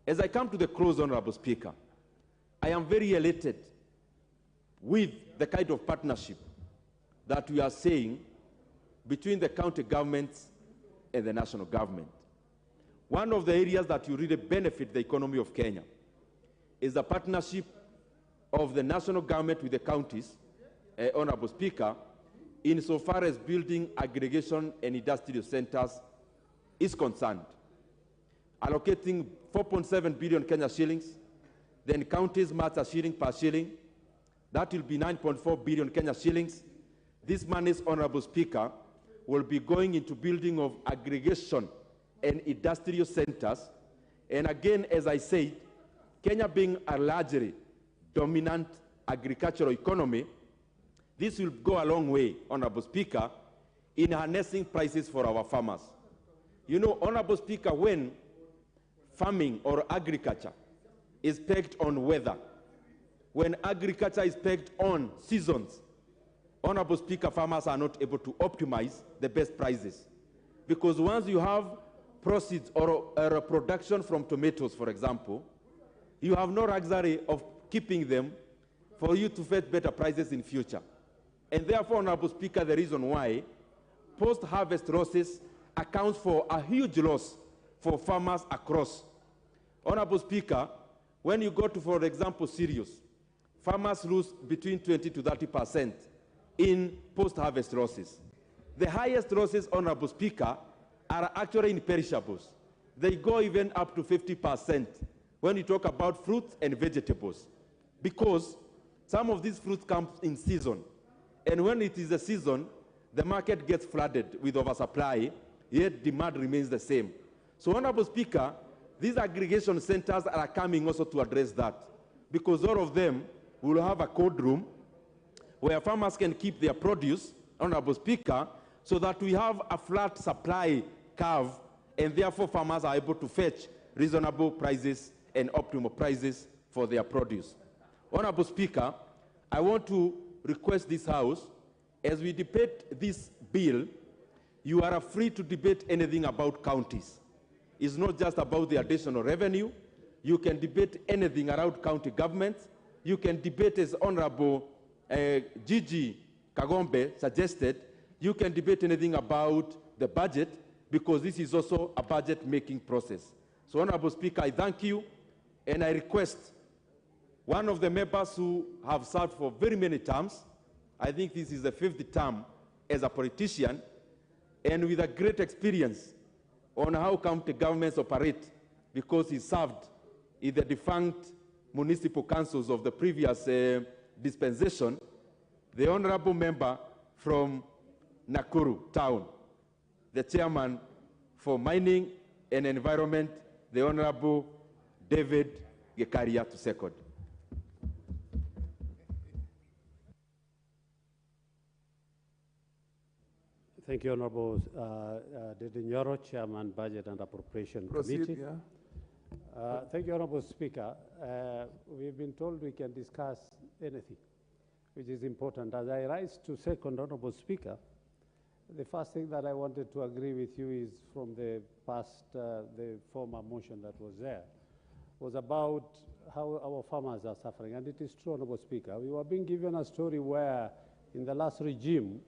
As I come to the close, Honorable Speaker, I am very elated with the kind of partnership that we are seeing between the county governments and the national government. One of the areas that will really benefit the economy of Kenya is the partnership of the national government with the counties, Honorable Speaker, insofar as building aggregation and industrial centers is concerned. Allocating 4.7 billion Kenya shillings, then counties match a shilling per shilling. That will be 9.4 billion Kenya shillings. This money's, Honorable Speaker, will be going into building of aggregation and industrial centers. And again, as I said, Kenya being a largely dominant agricultural economy, this will go a long way, Honorable Speaker, in harnessing prices for our farmers. You know, Honorable Speaker, when farming or agriculture is pegged on weather, when agriculture is pegged on seasons, Honorable Speaker, farmers are not able to optimize the best prices. Because once you have proceeds or a production from tomatoes, for example, you have no luxury of keeping them for you to fetch better prices in future. And therefore, Honorable Speaker, the reason why post-harvest losses accounts for a huge loss for farmers across. Honorable Speaker, when you go to, for example, cereals, farmers lose between 20 to 30% in post-harvest losses. The highest losses, Honorable Speaker, are actually in perishables. They go even up to 50% when you talk about fruits and vegetables, because some of these fruits come in season. And when it is the season, the market gets flooded with oversupply, yet demand remains the same. So, Honorable Speaker, these aggregation centers are coming also to address that, because all of them will have a cold room where farmers can keep their produce, Honorable Speaker, so that we have a flat supply curve, and therefore farmers are able to fetch reasonable prices and optimal prices for their produce. Honorable Speaker, I want to request this House, as we debate this bill, you are free to debate anything about counties. It's not just about the additional revenue. You can debate anything around county governments. You can debate, as Honorable Gigi Kagombe suggested, you can debate anything about the budget, because this is also a budget-making process. So, Honorable Speaker, I thank you, and I request one of the members who have served for very many terms, I think this is the 5th term as a politician, and with a great experience on how county governments operate, because he served in the defunct municipal councils of the previous dispensation, the honorable member from Nakuru town, the chairman for mining and environment, the Honorable David Gekaria to second. Thank you, Honorable Dede Nyoro, Chairman, Budget and Appropriation Committee. Thank you, Honorable Speaker. We've been told we can discuss anything, which is important. As I rise to second, Honorable Speaker, the first thing that I wanted to agree with you is from the past, the former motion that was there, was about how our farmers are suffering. And it is true, Honorable Speaker. We were being given a story where in the last regime,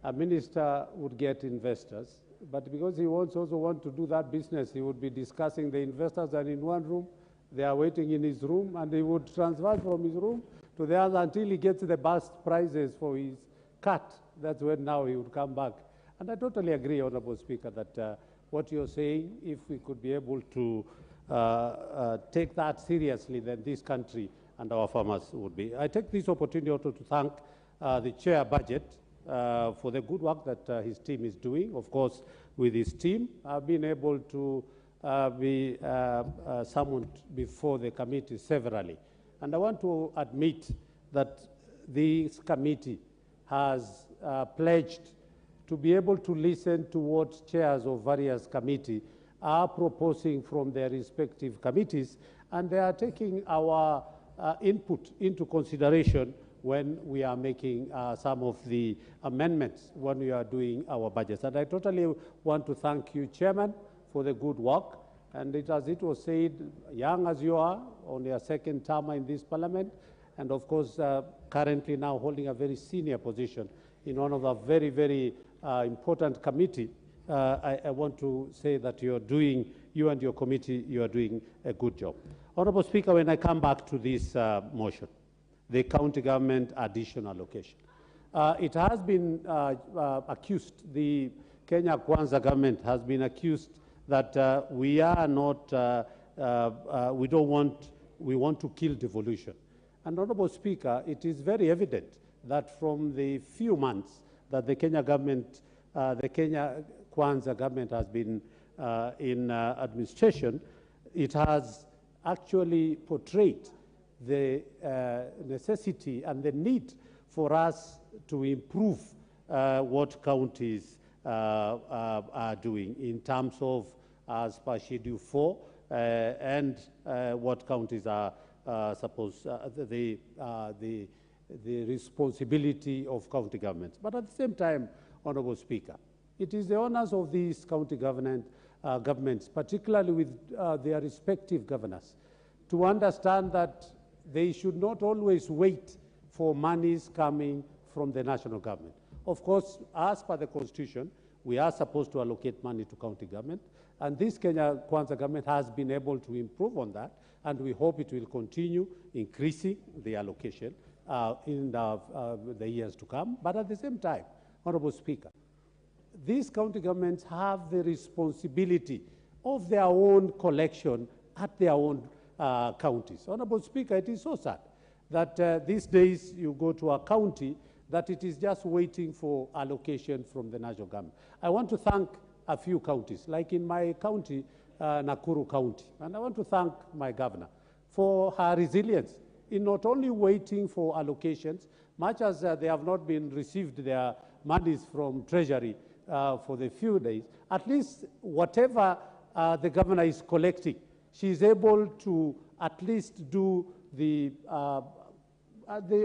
a minister would get investors, but because he also want to do that business, he would be discussing the investors are in one room, they are waiting in his room, and he would transfer from his room to the other until he gets the best prices for his cut. That's when now he would come back. And I totally agree, Honorable Speaker, that what you're saying, if we could be able to take that seriously, then this country and our farmers would be. I take this opportunity also to thank the Chair Budget for the good work that his team is doing. Of course, with his team, I've been able to be summoned before the committee severally. And I want to admit that this committee has pledged to be able to listen to what chairs of various committees are proposing from their respective committees, and they are taking our input into consideration when we are making some of the amendments when we are doing our budgets. And I totally want to thank you, Chairman, for the good work. And as it was said, young as you are, on your second term in this Parliament, and of course, currently now holding a very senior position in one of the very, very important committee, I want to say that you're doing, you and your committee, you are doing a good job. Honorable Speaker, when I come back to this motion, the county government additional allocation, it has been accused, the Kenya Kwanza government has been accused that we are not, we want to kill devolution. And Honorable Speaker, it is very evident that from the few months that the Kenya government, the Kenya Kwanza government has been in administration, it has actually portrayed the necessity and the need for us to improve what counties are doing in terms of as per Schedule 4 and what counties are supposed, the responsibility of county governments. But at the same time, Honorable Speaker, it is the honors of these county governments, particularly with their respective governors, to understand that they should not always wait for monies coming from the national government. Of course, as per the Constitution, we are supposed to allocate money to county government. And this Kenya Kwanza government has been able to improve on that, and we hope it will continue increasing the allocation in the years to come. But at the same time, Honorable Speaker, these county governments have the responsibility of their own collection at their own counties. Honorable Speaker, it is so sad that these days you go to a county that it is just waiting for allocation from the national government. I want to thank a few counties, like in my county, Nakuru County, and I want to thank my governor for her resilience in not only waiting for allocations, much as they have not been received their monies from Treasury for the few days, at least whatever the governor is collecting, she is able to at least do the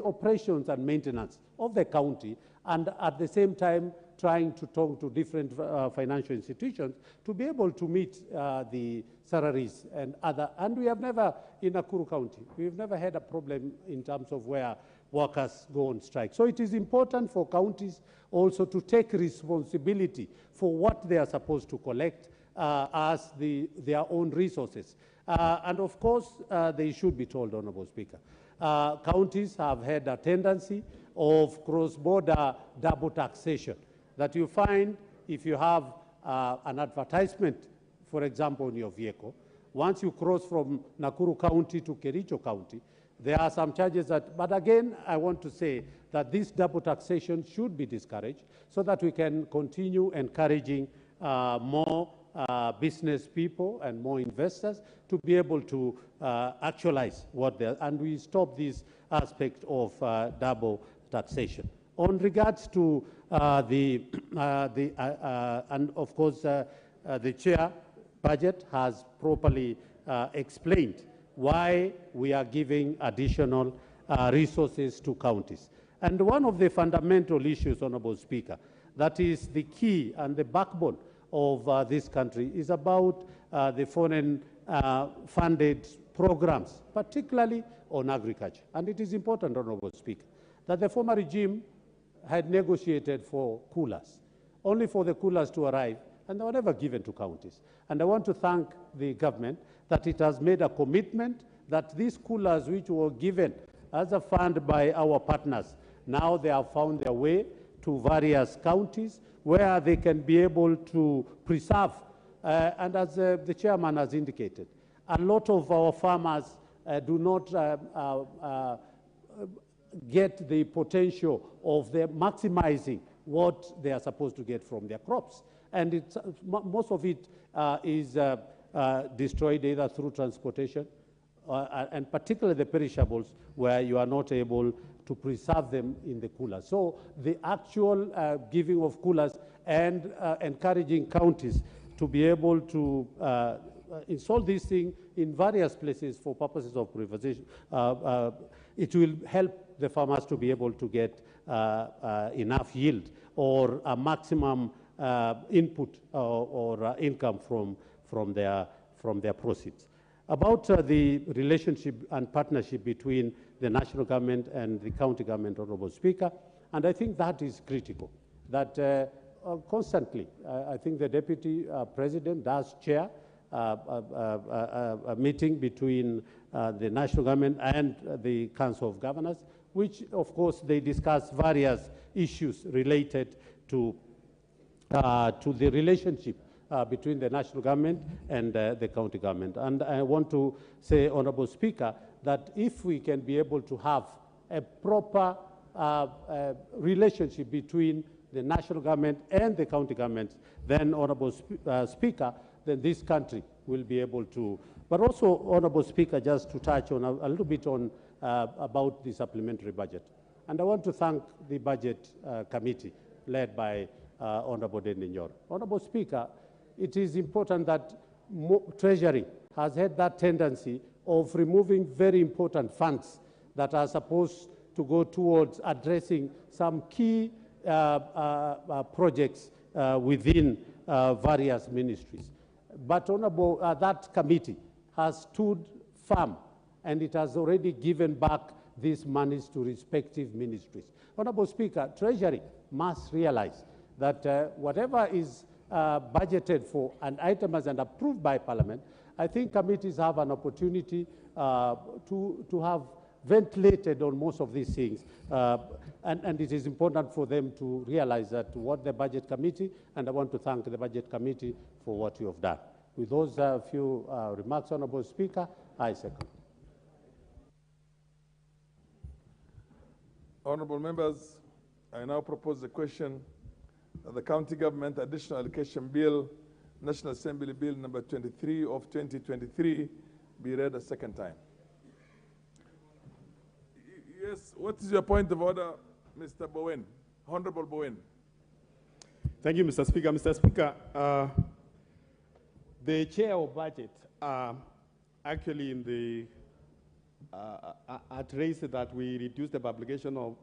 operations and maintenance of the county, and at the same time trying to talk to different financial institutions to be able to meet the salaries and other. And we have never, in Nakuru County, we've never had a problem in terms of where workers go on strike. So it is important for counties also to take responsibility for what they are supposed to collect as their own resources. And of course, they should be told, Honorable Speaker. Counties have had a tendency of cross-border double taxation that you find if you have an advertisement, for example, on your vehicle. Once you cross from Nakuru County to Kericho County, there are some charges that, but again, I want to say that this double taxation should be discouraged so that we can continue encouraging more business people and more investors to be able to actualize what they're, and we stop this aspect of double taxation. On regards to and of course the chair budget has properly explained why we are giving additional resources to counties. And one of the fundamental issues, Honorable Speaker, that is the key and the backbone of this country is about the foreign funded programs, particularly on agriculture. And it is important, Honorable Speaker, that the former regime had negotiated for coolers, only for the coolers to arrive, and they were never given to counties. And I want to thank the government that it has made a commitment that these coolers which were given as a fund by our partners, now they have found their way to various counties where they can be able to preserve. And as the chairman has indicated, a lot of our farmers do not get the potential of their maximizing what they are supposed to get from their crops. And it's, most of it is destroyed either through transportation and particularly the perishables where you are not able to preserve them in the coolers. So the actual giving of coolers and encouraging counties to be able to install this thing in various places for purposes of privatization, it will help the farmers to be able to get enough yield or a maximum input or income from their proceeds. About the relationship and partnership between the national government and the county government, Honorable Speaker, and I think that is critical, that constantly, I think the Deputy President does chair a meeting between the national government and the Council of Governors, which, of course, they discuss various issues related to the relationship between the national government and the county government. And I want to say, Honorable Speaker, that if we can be able to have a proper relationship between the national government and the county governments, then, Honorable Speaker, then this country will be able to. But also, Honorable Speaker, just to touch on a little bit on about the supplementary budget. And I want to thank the Budget Committee led by Honorable Dendinyoro. Honorable Speaker, it is important that Treasury has had that tendency of removing very important funds that are supposed to go towards addressing some key projects within various ministries. But Honorable, that committee has stood firm, and it has already given back these monies to respective ministries. Honorable Speaker, Treasury must realize that whatever is budgeted for an item as and approved by Parliament, I think committees have an opportunity to have ventilated on most of these things. And it is important for them to realize that what the Budget Committee, and I want to thank the Budget Committee for what you have done. With those few remarks, Honourable Speaker, I second. Honourable members, I now propose the question that the County Government Additional Allocation Bill, National Assembly Bill number 23 of 2023, be read a second time. Yes, what is your point of order, Mr. Bowen? Honourable Bowen. Thank you, Mr. Speaker. Mr. Speaker, the chair of budget actually in the addressed that we reduce the publication of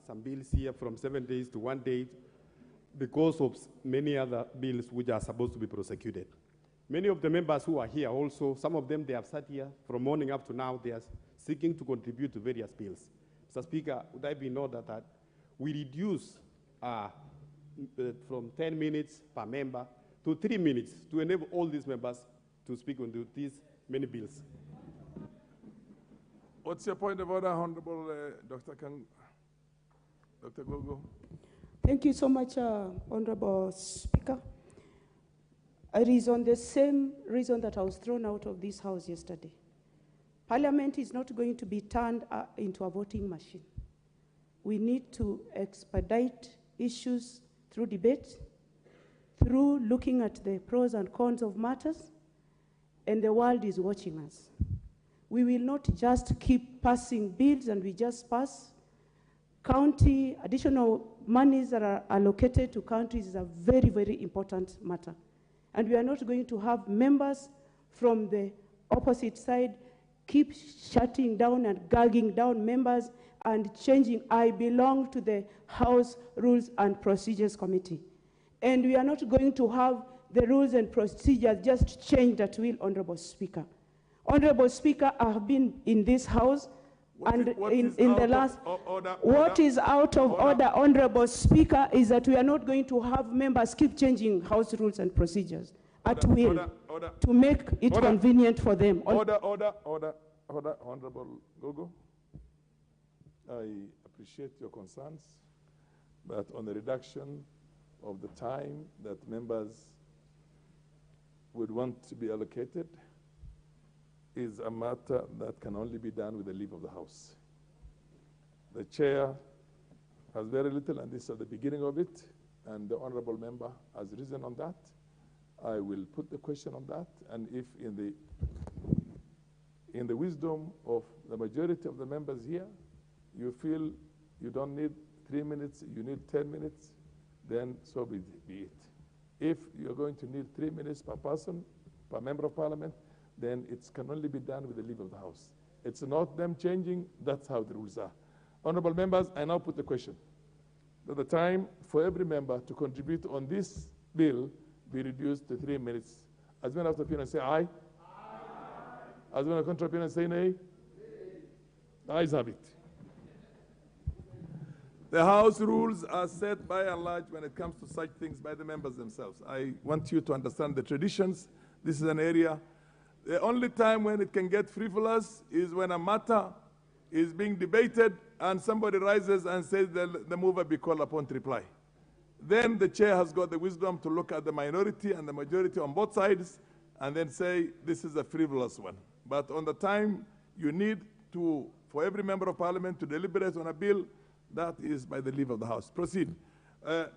some bills here from 7 days to 1 day because of many other bills which are supposed to be prosecuted. Many of the members who are here also, some of them they have sat here from morning up to now, they are seeking to contribute to various bills. Mr. Speaker, would I be in order that we reduce from 10 minutes per member to 3 minutes to enable all these members to speak on these many bills? What's your point of order, Honourable Dr. Gogo? Thank you so much, Honourable Speaker. It is on the same reason that I was thrown out of this House yesterday. Parliament is not going to be turned into a voting machine. We need to expedite issues through debate, through looking at the pros and cons of matters, and the world is watching us. We will not just keep passing bills and we just pass. County, additional monies that are allocated to counties is a very, very important matter. And we are not going to have members from the opposite side keep shutting down and gagging down members and changing. I belong to the House Rules and Procedures Committee. And we are not going to have the rules and procedures just changed at will, Honourable Speaker. Honourable Speaker, I have been in this House what is out of order, Honourable Speaker, is that we are not going to have members keep changing House rules and procedures at will to make it convenient for them. Order, Honourable Gogo. I appreciate your concerns, but on the reduction of the time that members would want to be allocated is a matter that can only be done with the leave of the House. The chair has very little, and this is the beginning of it, and the honourable member has risen on that. I will put the question on that, and if in the wisdom of the majority of the members here, you feel you don't need 3 minutes, you need 10 minutes, then so be it. If you're going to need 3 minutes per person, per member of parliament, then it can only be done with the leave of the House. It's not them changing, that's how the rules are. Honourable members, I now put the question that the time for every member to contribute on this bill be reduced to 3 minutes. As many of the opinion say aye. Aye. As many of the contrary opinion say nay. The ayes have it. The House rules are set by and large when it comes to such things by the members themselves. I want you to understand the traditions. This is an area. The only time when it can get frivolous is when a matter is being debated and somebody rises and says the mover be called upon to reply. Then the chair has got the wisdom to look at the minority and the majority on both sides and then say this is a frivolous one. But on the time you need to, for every member of parliament to deliberate on a bill, that is by the leave of the House. Proceed. The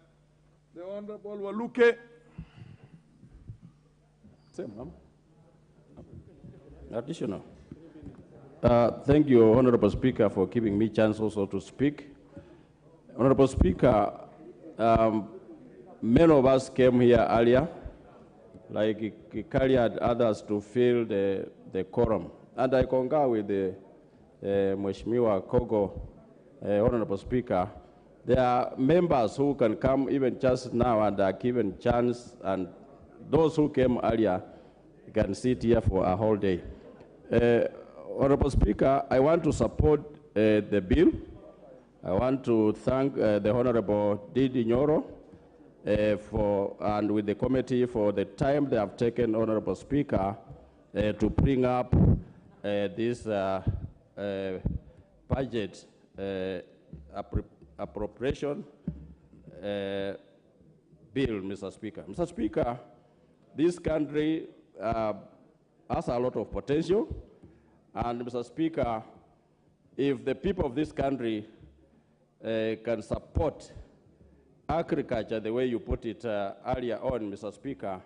Honourable Waluke. Same, ma'am. Additional. Thank you, Honourable Speaker, for giving me chance also to speak. Honourable Speaker, many of us came here earlier, like carried others to fill the quorum. And I concur with the Mheshimiwa Kogo, Honourable Speaker. There are members who can come even just now and are given chance, and those who came earlier can sit here for a whole day. Honourable Speaker, I want to support the bill. I want to thank the Honourable Didi Nyoro and with the committee for the time they have taken, Honorable Speaker, to bring up this budget appropriation bill, Mr. Speaker. Mr. Speaker, this country has a lot of potential, and Mr. Speaker, if the people of this country can support agriculture the way you put it earlier on, Mr. Speaker,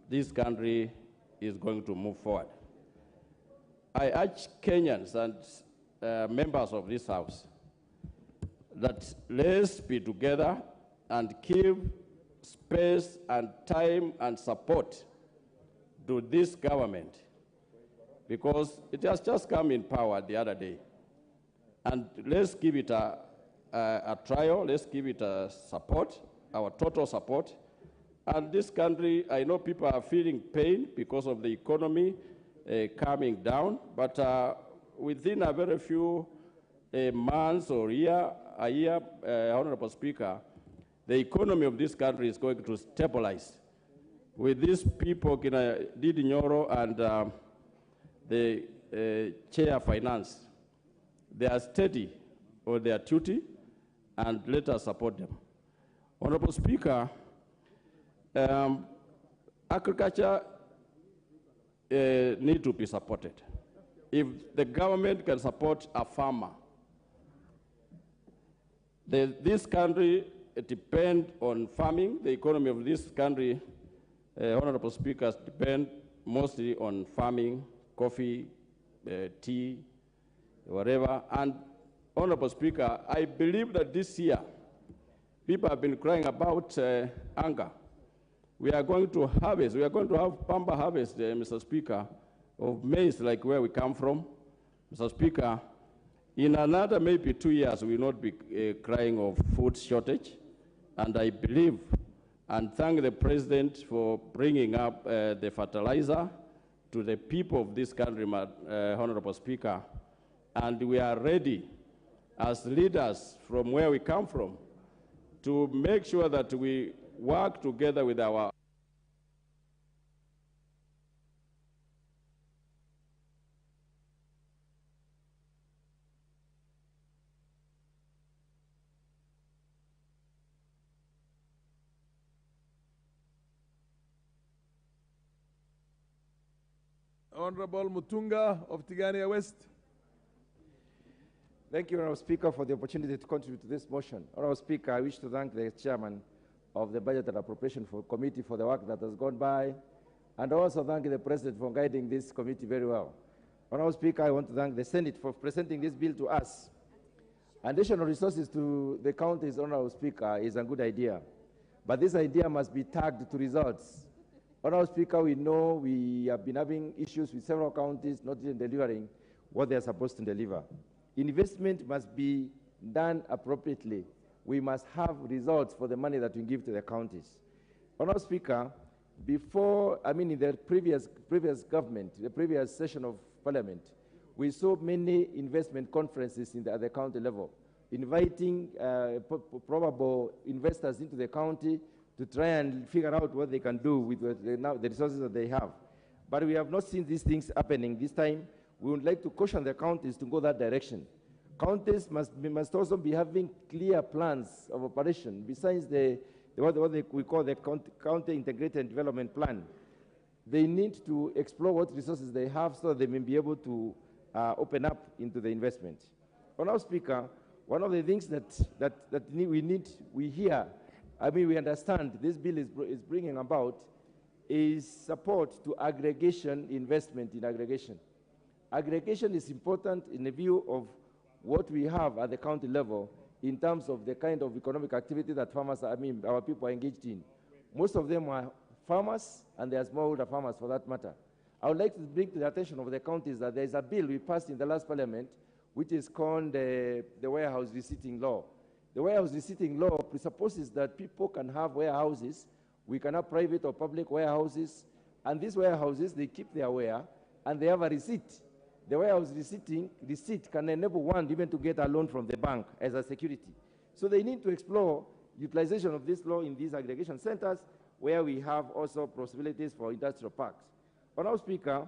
this country is going to move forward. I urge Kenyans and members of this House that let's be together and give space and time and support to this government, because it has just come in power the other day. And let's give it a trial, let's give it a support, our total support. And this country, I know people are feeling pain because of the economy coming down, but within a very few months or a year, Honorable Speaker, the economy of this country is going to stabilize. With these people, Didi Nyoro and the Chair of Finance, they are steady on their duty, and let us support them. Honorable Speaker, agriculture need to be supported. If the government can support a farmer, this country depends on farming. The economy of this country, Honorable Speakers, depend mostly on farming, coffee, tea, whatever. And Honorable Speaker, I believe that this year, people have been crying about anger. We are going to harvest, we are going to have pamba harvest, Mr. Speaker, of maize like where we come from. Mr. Speaker, in another maybe 2 years, we will not be crying of food shortage. And I believe and thank the President for bringing up the fertilizer to the people of this country, Honorable Speaker. And we are ready as leaders from where we come from to make sure that we work together with our Honorable Mutunga of Tigania West. Thank you, Honorable Speaker, for the opportunity to contribute to this motion. Honorable Speaker, I wish to thank the Chairman of the Budget and Appropriation Committee for the work that has gone by, and also thank the President for guiding this committee very well. Honorable Speaker, I want to thank the Senate for presenting this bill to us. Additional resources to the counties, Honorable Speaker, is a good idea, but this idea must be tagged to results. Honorable Speaker, we know we have been having issues with several counties not even delivering what they are supposed to deliver. Investment must be done appropriately. We must have results for the money that we give to the counties. Honorable Speaker, in the previous government, the previous session of Parliament, we saw many investment conferences at the county level, inviting probable investors into the county to try and figure out what they can do with the resources that they have. But we have not seen these things happening this time. We would like to caution the counties to go that direction. Counties must also be having clear plans of operation besides what we call the County Integrated Development Plan. They need to explore what resources they have so that they may be able to open up into the investment. Honorable Speaker, one of the things we understand this bill is bringing about is support to aggregation investment in aggregation. Aggregation is important in the view of what we have at the county level in terms of the kind of economic activity that our people are engaged in. Most of them are farmers, and they are smallholder farmers for that matter. I would like to bring to the attention of the counties that there is a bill we passed in the last Parliament, which is called the warehouse receipting law. The warehouse receipting law presupposes that people can have warehouses. We can have private or public warehouses, and these warehouses, they keep their ware, and they have a receipt. The warehouse receipt can enable one even to get a loan from the bank as a security. So they need to explore utilization of this law in these aggregation centers, where we have also possibilities for industrial parks. Honorable Speaker,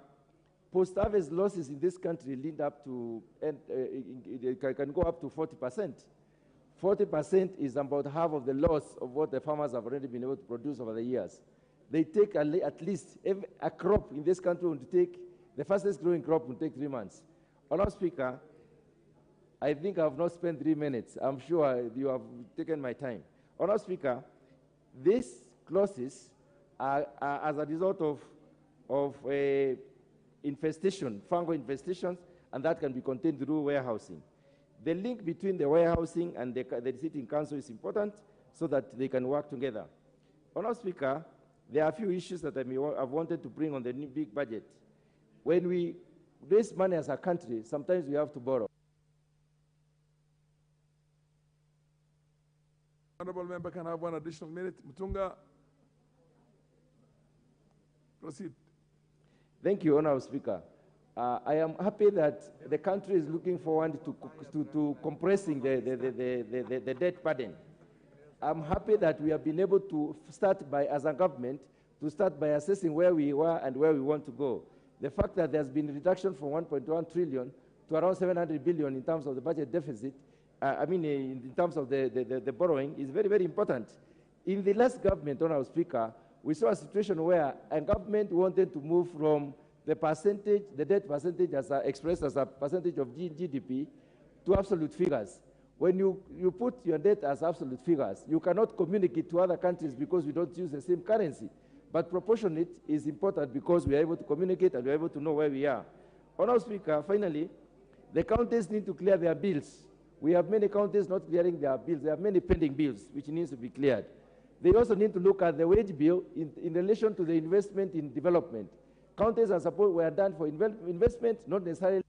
post-harvest losses in this country lead up to, it can go up to 40%. 40% is about half of the loss of what the farmers have already been able to produce over the years. They take at least a crop in this country will take, the fastest growing crop will take 3 months. Honorable Speaker, I think I have not spent 3 minutes. I'm sure you have taken my time. Honorable Speaker, these clauses are as a result of a infestation, fungal infestations, and that can be contained through warehousing. The link between the warehousing and the sitting council is important so that they can work together. Honorable Speaker, there are a few issues that I've wanted to bring on the new big budget. When we raise money as a country, sometimes we have to borrow. Honorable member can have 1 additional minute. Mutunga, proceed. Thank you, Honorable Speaker. I am happy that the country is looking forward to compressing the debt burden. I'm happy that we have been able to start by, as a government, to start by assessing where we were and where we want to go. The fact that there's been a reduction from 1.1 trillion to around 700 billion in terms of the budget deficit, in terms of the borrowing, is very, very important. In the last government, Honorable Speaker, we saw a situation where a government wanted to move from the percentage, the debt percentage as expressed as a percentage of GDP, to absolute figures. When you put your debt as absolute figures, you cannot communicate to other countries because we don't use the same currency. But proportionate is important because we are able to communicate and we are able to know where we are. Honorable Speaker, finally, the counties need to clear their bills. We have many counties not clearing their bills. There are many pending bills which needs to be cleared. They also need to look at the wage bill in relation to the investment in development. Counties are supposed were done for investment, not necessarily.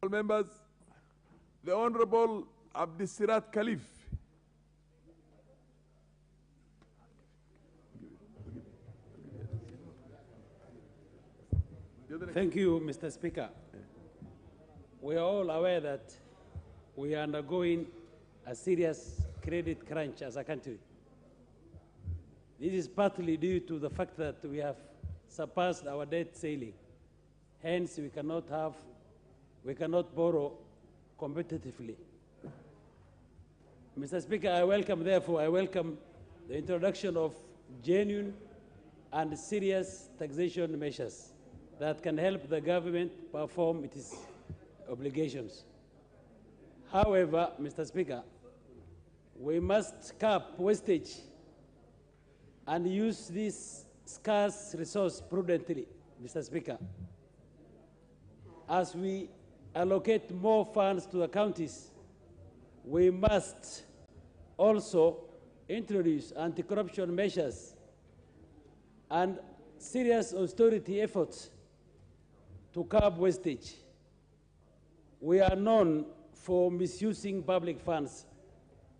Members, the Honorable Abdisirat Khalif. Thank you, Mr. Speaker. We are all aware that we are undergoing a serious credit crunch as a country. This is partly due to the fact that we have surpassed our debt ceiling. Hence, we cannot borrow competitively. Mr. Speaker, I welcome the introduction of genuine and serious taxation measures that can help the government perform its obligations. However, Mr. Speaker, we must cap wastage and use this scarce resource prudently, Mr. Speaker. As we allocate more funds to the counties, we must also introduce anti-corruption measures and serious austerity efforts to curb wastage. We are known for misusing public funds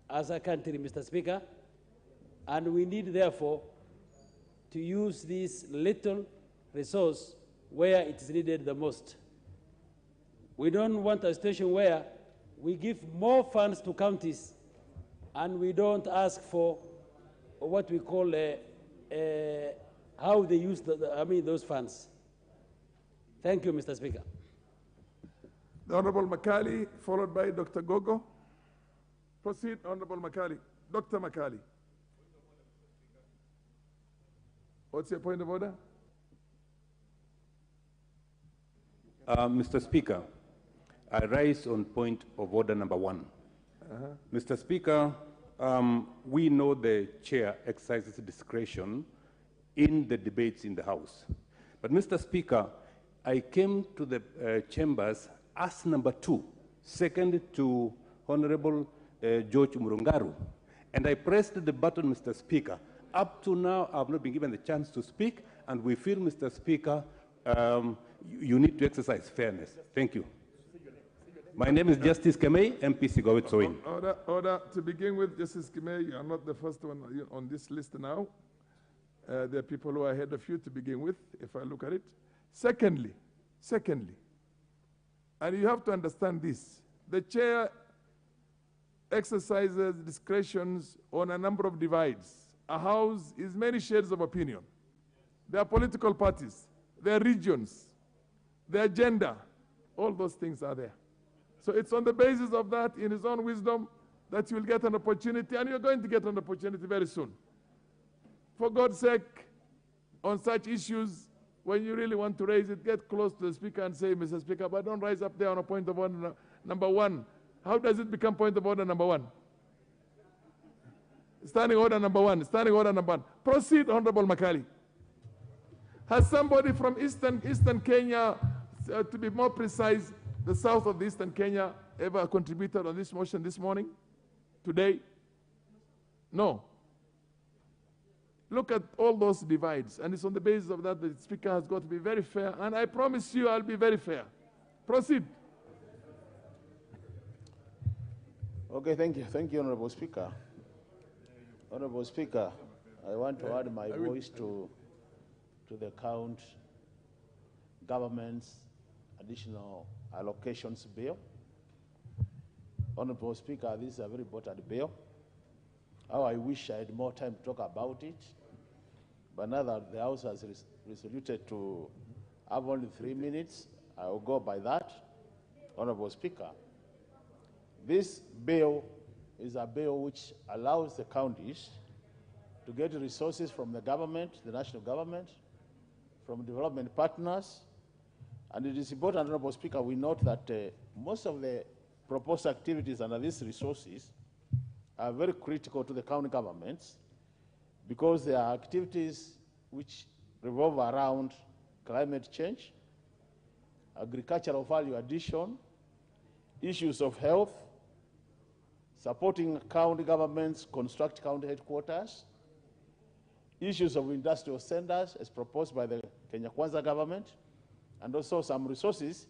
as a country, Mr. Speaker, and we need, therefore, to use this little resource where it is needed the most. We don't want a situation where we give more funds to counties and we don't ask for what we call how they use those funds. Thank you, Mr. Speaker. The Honorable Makali, followed by Dr. Gogo. Proceed, Honorable Makali. Dr. Makali. What's your point of order? Mr. Speaker, I rise on point of order number 1. Mr. Speaker, we know the chair exercises discretion in the debates in the House. But Mr. Speaker, I came to the chambers as number 2, second to Honorable George Murungaru. And I pressed the button, Mr. Speaker. Up to now, I've not been given the chance to speak, and we feel, Mr. Speaker, you need to exercise fairness. Thank you. My name is Justice Kemei, MPC Gowit-Soin. Order. To begin with, Justice Kemei, you are not the first one on this list now. There are people who are ahead of you to begin with, if I look at it. Secondly, and you have to understand this, the chair exercises discretions on a number of divides. A house is many shades of opinion. There are political parties, there are regions, their gender, all those things are there. So it's on the basis of that, in his own wisdom, that you will get an opportunity, and you're going to get an opportunity very soon. For God's sake, on such issues, when you really want to raise it, get close to the Speaker and say, Mr. Speaker, but don't rise up there on a point of order number one. How does it become point of order number one? Standing order number one, standing order number one. Proceed, Honorable Makali. Has somebody from Eastern Kenya, to be more precise, the south of the Eastern Kenya, ever contributed on this motion this morning? Today? No. Look at all those divides, and it's on the basis of that the Speaker has got to be very fair, and I promise you I'll be very fair. Proceed. Okay, thank you. Thank you, Honorable Speaker. Honorable Speaker, I want to add my voice to the government's additional allocations bill. Honorable Speaker, this is a very important bill. How I wish I had more time to talk about it, but now that the House has resoluted to have only 3 minutes, I will go by that. Honorable Speaker, this bill is a bill which allows the counties to get resources from the government, the national government, from development partners, and it is important, Honorable Speaker, we note that most of the proposed activities under these resources are very critical to the county governments because they are activities which revolve around climate change, agricultural value addition, issues of health, supporting county governments construct county headquarters, issues of industrial centers as proposed by the Kenya Kwanza government, and also some resources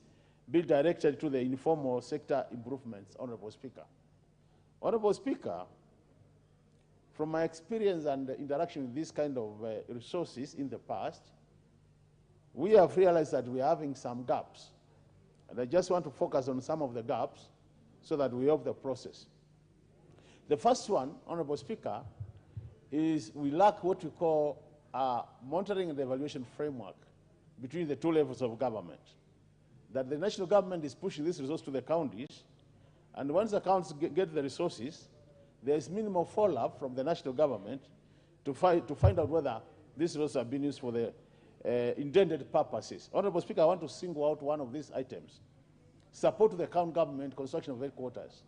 being directed to the informal sector improvements, Honorable Speaker. Honorable Speaker, from my experience and interaction with this kind of resources in the past, we have realized that we are having some gaps. And I just want to focus on some of the gaps so that we help the process. The first one, Honorable Speaker, is we lack what we call a monitoring and evaluation framework between the two levels of government. That the national government is pushing this resource to the counties, and once the counties get the resources, there is minimal follow-up from the national government to find out whether these resources are being used for the intended purposes. Honorable Speaker, I want to single out one of these items. Support to the county government construction of headquarters.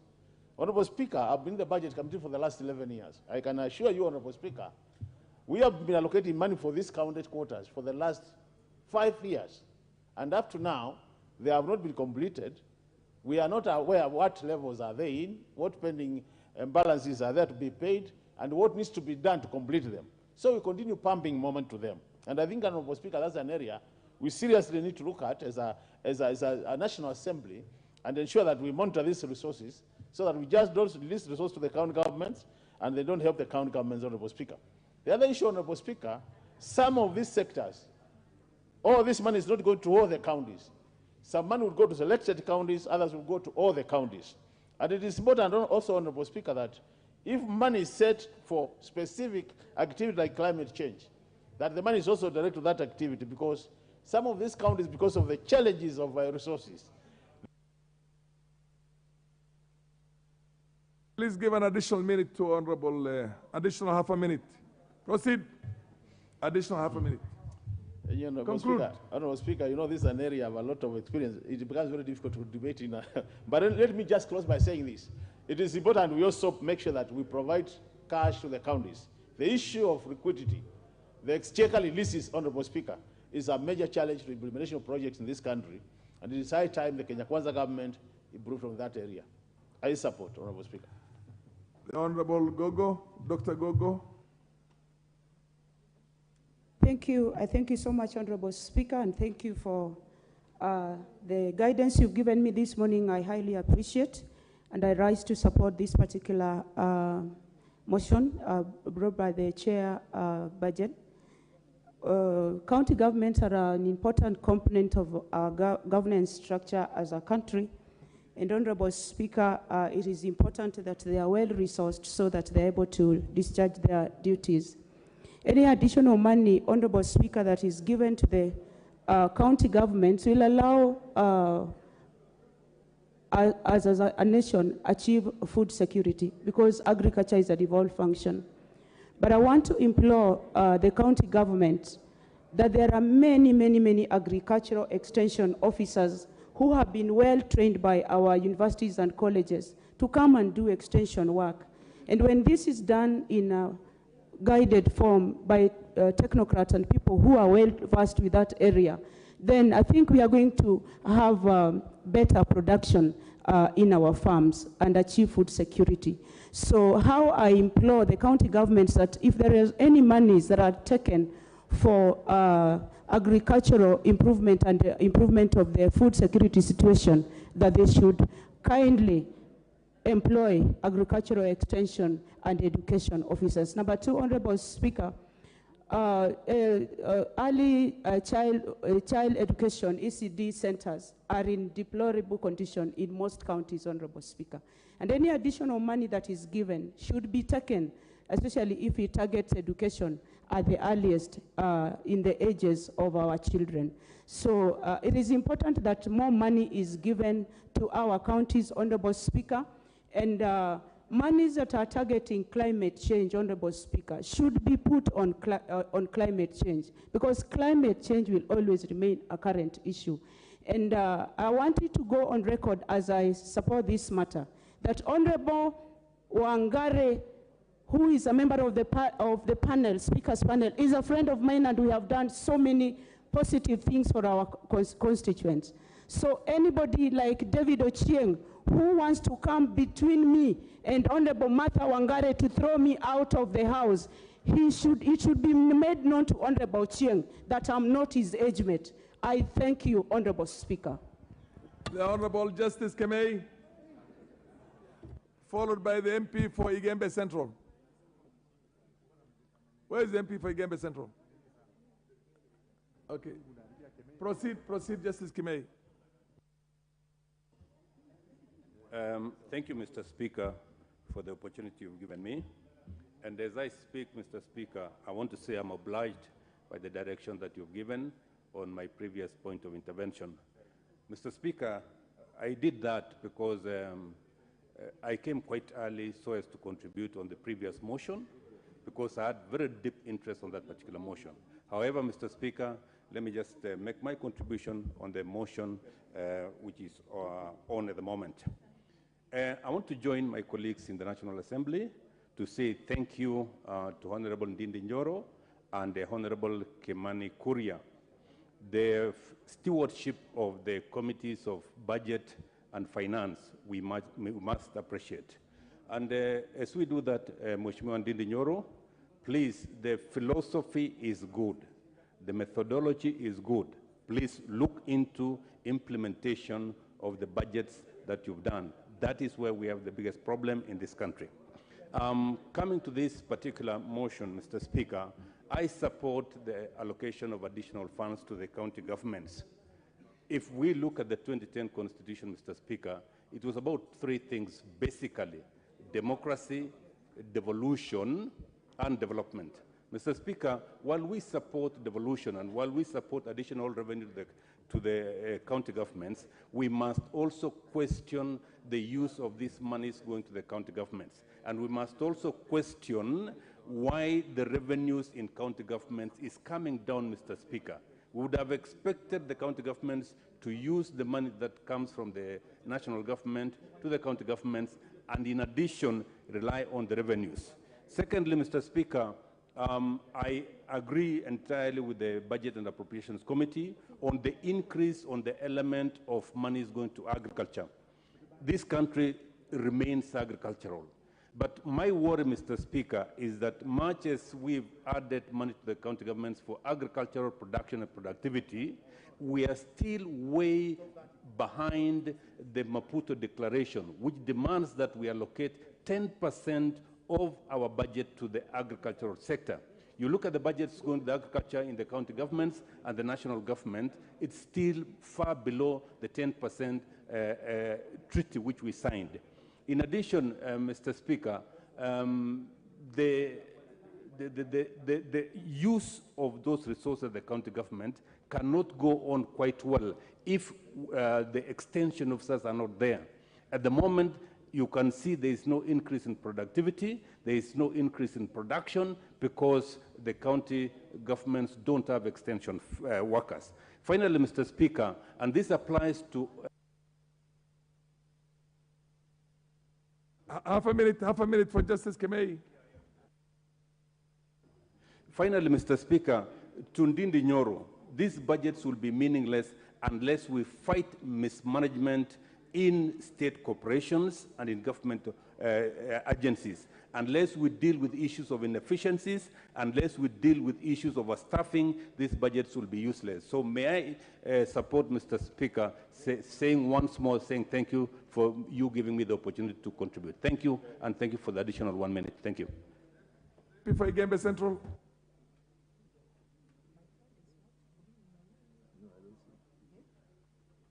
Honorable Speaker, I've been in the budget committee for the last 11 years. I can assure you, Honorable Speaker, we have been allocating money for this county headquarters for the last 5 years. And up to now, they have not been completed. We are not aware of what levels are they in, what pending balances are there to be paid, and what needs to be done to complete them. So we continue pumping money to them. And I think, Honorable Speaker, that's an area we seriously need to look at as a National Assembly and ensure that we monitor these resources so that we just don't release resources to the county governments and they don't help the county governments, Honorable Speaker. The other issue, Honorable Speaker, some of these sectors, all this money is not going to all the counties. Some money will go to selected counties, others will go to all the counties. And it is important also, Honorable Speaker, that if money is set for specific activity like climate change, that the money is also directed to that activity, because some of these counties, because of the challenges of resources. Please give an additional minute to Honorable, additional half a minute. Proceed. Additional half a minute. Honorable Speaker, you know this is an area of a lot of experience. It becomes very difficult to debate in but let me just close by saying this. It is important we also make sure that we provide cash to the counties. The issue of liquidity, the exchequer releases, Honorable Speaker, is a major challenge to implementation of projects in this country, and it is high time the Kenya Kwanza government improved from that area. I support, Honorable Speaker. The Honorable Gogo, Dr. Gogo. Thank you. I thank you so much, Honorable Speaker, and thank you for the guidance you've given me this morning. I highly appreciate, and I rise to support this particular motion brought by the Chair budget. county governments are an important component of our governance structure as a country. And Honorable Speaker, it is important that they are well resourced so that they're able to discharge their duties. Any additional money, Honorable Speaker, that is given to the county governments will allow us as a nation achieve food security, because agriculture is a devolved function. But I want to implore the county government that there are many agricultural extension officers who have been well trained by our universities and colleges to come and do extension work. And when this is done in a guided form by technocrats and people who are well versed with that area, then I think we are going to have better production in our farms and achieve food security. So how I implore the county governments that if there is any monies that are taken for agricultural improvement and improvement of the food security situation, that they should kindly employ agricultural extension and education officers. Number two, Honorable Speaker, early child education, ECD centers are in deplorable condition in most counties, Honorable Speaker. And any additional money that is given should be taken, especially if it targets education at the earliest in the ages of our children. So it is important that more money is given to our counties, Honorable Speaker, and monies that are targeting climate change, Honorable Speaker, should be put on climate change, because climate change will always remain a current issue. And I wanted to go on record as I support this matter, that Honorable Wangare, who is a member of the panel, speakers panel, is a friend of mine, and we have done so many positive things for our constituents. So anybody like David Ochieng, who wants to come between me and Honorable Martha Wangare to throw me out of the house, it should be made known to Honorable Ochieng that I'm not his age mate. I thank you, Honorable Speaker. The Honorable Justice Kemei, followed by the MP for Igembe Central. Where is the MP for Igembe Central? Okay. Proceed, Justice Kemei. Thank you, Mr. Speaker, for the opportunity you've given me. And as I speak, Mr. Speaker, I want to say I'm obliged by the direction that you've given on my previous point of intervention. Mr. Speaker, I did that because I came quite early so as to contribute on the previous motion, because I had very deep interest on that particular motion. However, Mr. Speaker, let me just make my contribution on the motion which is on at the moment. I want to join my colleagues in the National Assembly to say thank you to Honorable Ndindi Njoro and the Honorable Kimani Kuria. The stewardship of the committees of budget and finance we must appreciate. And as we do that, Mheshimiwa Ndindi Njoro, please, the philosophy is good. The methodology is good. Please look into implementation of the budgets that you've done. That is where we have the biggest problem in this country. Coming to this particular motion, Mr. Speaker, I support the allocation of additional funds to the county governments. If we look at the 2010 Constitution, Mr. Speaker, it was about three things, basically: democracy, devolution, and development. Mr. Speaker, while we support devolution and while we support additional revenue to the county governments, we must also question the use of these monies going to the county governments. And we must also question why the revenues in county governments is coming down, Mr. Speaker. We would have expected the county governments to use the money that comes from the national government to the county governments, and in addition, rely on the revenues. Secondly, Mr. Speaker, I agree entirely with the Budget and Appropriations Committee on the increase on the element of monies going to agriculture. This country remains agricultural. But my worry, Mr. Speaker, is that much as we've added money to the county governments for agricultural production and productivity, we are still way behind the Maputo Declaration, which demands that we allocate 10% of our budget to the agricultural sector. You look at the budgets going to the agriculture in the county governments and the national government, it's still far below the 10% treaty which we signed. In addition, Mr. Speaker, the use of those resources of the county government cannot go on quite well if the extension officers are not there. At the moment, you can see there is no increase in productivity, there is no increase in production because the county governments don't have extension workers. Finally, Mr. Speaker, and this applies to half a minute for Justice Kemei. Finally, Mr. Speaker, to Ndindi Nyoro, these budgets will be meaningless unless we fight mismanagement in state corporations and in government agencies, unless we deal with issues of inefficiencies, unless we deal with issues of overstaffing, these budgets will be useless. So may I support Mr. Speaker saying once more, saying thank you for you giving me the opportunity to contribute. Thank you, and thank you for the additional 1 minute. Thank you. Before Igembe Central.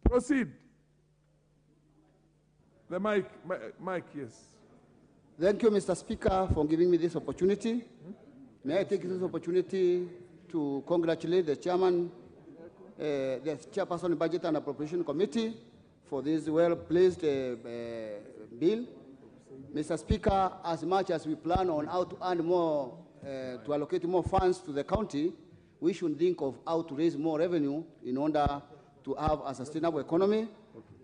Proceed. The mic, yes. Thank you, Mr. Speaker, for giving me this opportunity. May I take this opportunity to congratulate the chairman, the chairperson of Budget and Appropriation Committee for this well-placed bill. Mr. Speaker, as much as we plan on how to earn more, to allocate more funds to the county, we should think of how to raise more revenue in order to have a sustainable economy.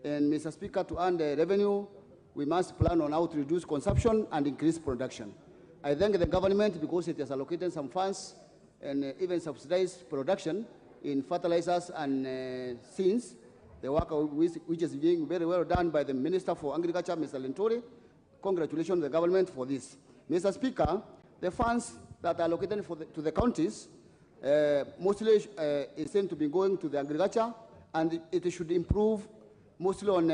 And Mr. Speaker, to earn the revenue, we must plan on how to reduce consumption and increase production. I thank the government because it has allocated some funds and even subsidized production in fertilizers and seeds, the work which is being very well done by the Minister for Agriculture, Mr. Lentori. Congratulations to the government for this. Mr. Speaker, the funds that are allocated to the counties mostly is sent to be going to the agriculture, and it should improve mostly on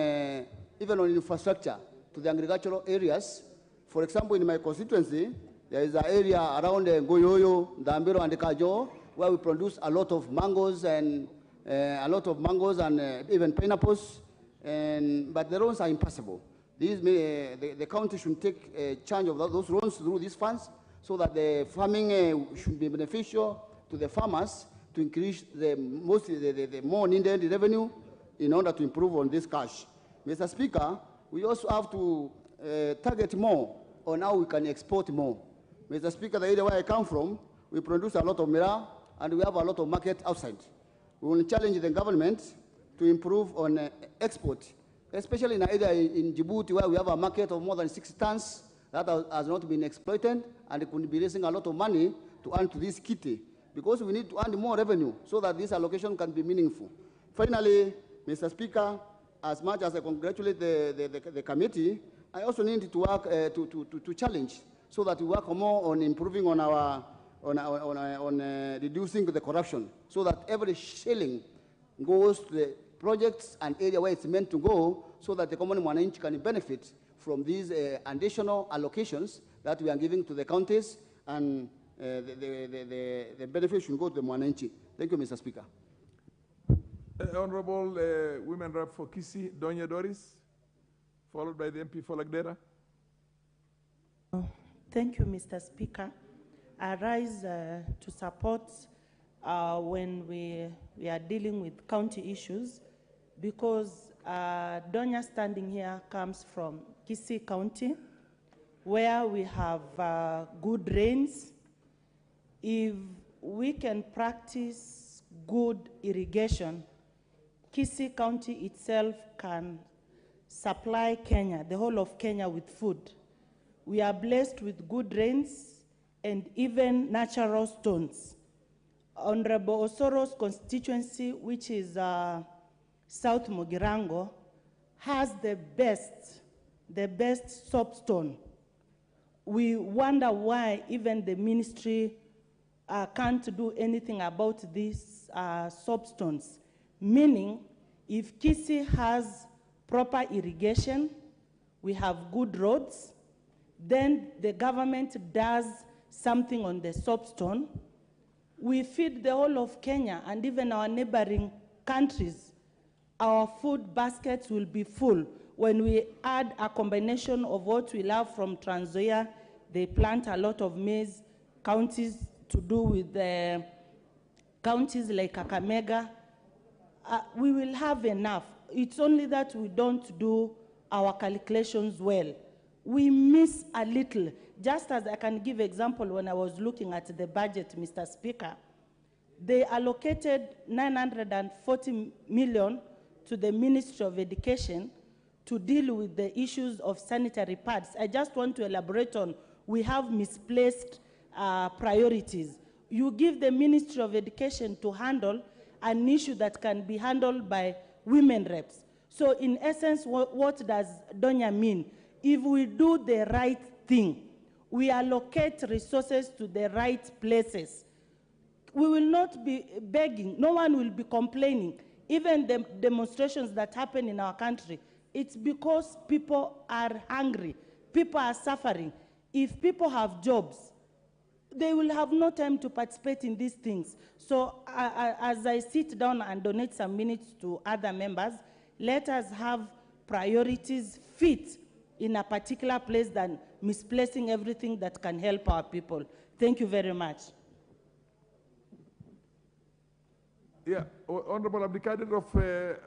even on infrastructure to the agricultural areas. For example, in my constituency, there is an area around Goyoyo, Dambiro, and Kajo, where we produce a lot of mangoes and even pineapples, but the roads are impassable. The county should take charge of those roads through these funds so that the farming should be beneficial to the farmers to increase the more needed revenue in order to improve on this cash. Mr. Speaker, we also have to target more on how we can export more. Mr. Speaker, the area where I come from, we produce a lot of miraa and we have a lot of market outside. We will challenge the government to improve on export, especially in an area in Djibouti where we have a market of more than 6 tons that has not been exploited, and it could be raising a lot of money to earn to this kitty, because we need to earn more revenue so that this allocation can be meaningful. Finally, Mr. Speaker, as much as I congratulate the committee, I also need to work to challenge so that we work more on improving on our reducing the corruption, so that every shilling goes to the projects and area where it's meant to go, so that the common mwananchi can benefit from these additional allocations that we are giving to the counties, and the benefit should go to the mwananchi. Thank you, Mr. Speaker. Honorable Women Rep for Kisii, Donya Doris, followed by the MP for Lagdera. Thank you, Mr. Speaker. I rise to support when we are dealing with county issues, because Donya standing here comes from Kisii County, where we have good rains. If we can practice good irrigation, Kisii County itself can supply Kenya, the whole of Kenya, with food. We are blessed with good rains and even natural stones. Honorable Osoro's constituency, which is South Mugirango, has the best soapstone. We wonder why even the ministry can't do anything about these soapstones. Meaning, if Kisii has proper irrigation, we have good roads, then the government does something on the soapstone, we feed the whole of Kenya and even our neighboring countries. Our food baskets will be full. When we add a combination of what we have from Trans Nzoia, they plant a lot of maize, counties to do with the counties like Kakamega, we will have enough. It's only that we don't do our calculations well. We miss a little. Just as I can give example, when I was looking at the budget, Mr. Speaker, they allocated 940 million to the Ministry of Education to deal with the issues of sanitary pads. I just want to elaborate on, we have misplaced priorities. You give the Ministry of Education to handle an issue that can be handled by women reps. So in essence, what does Donya mean? If we do the right thing, we allocate resources to the right places, we will not be begging, no one will be complaining. Even the demonstrations that happen in our country, it's because people are hungry, people are suffering. If people have jobs, they will have no time to participate in these things. So as I sit down and donate some minutes to other members, let us have priorities fit in a particular place than misplacing everything that can help our people. Thank you very much. Yeah, Honorable Abdikadir of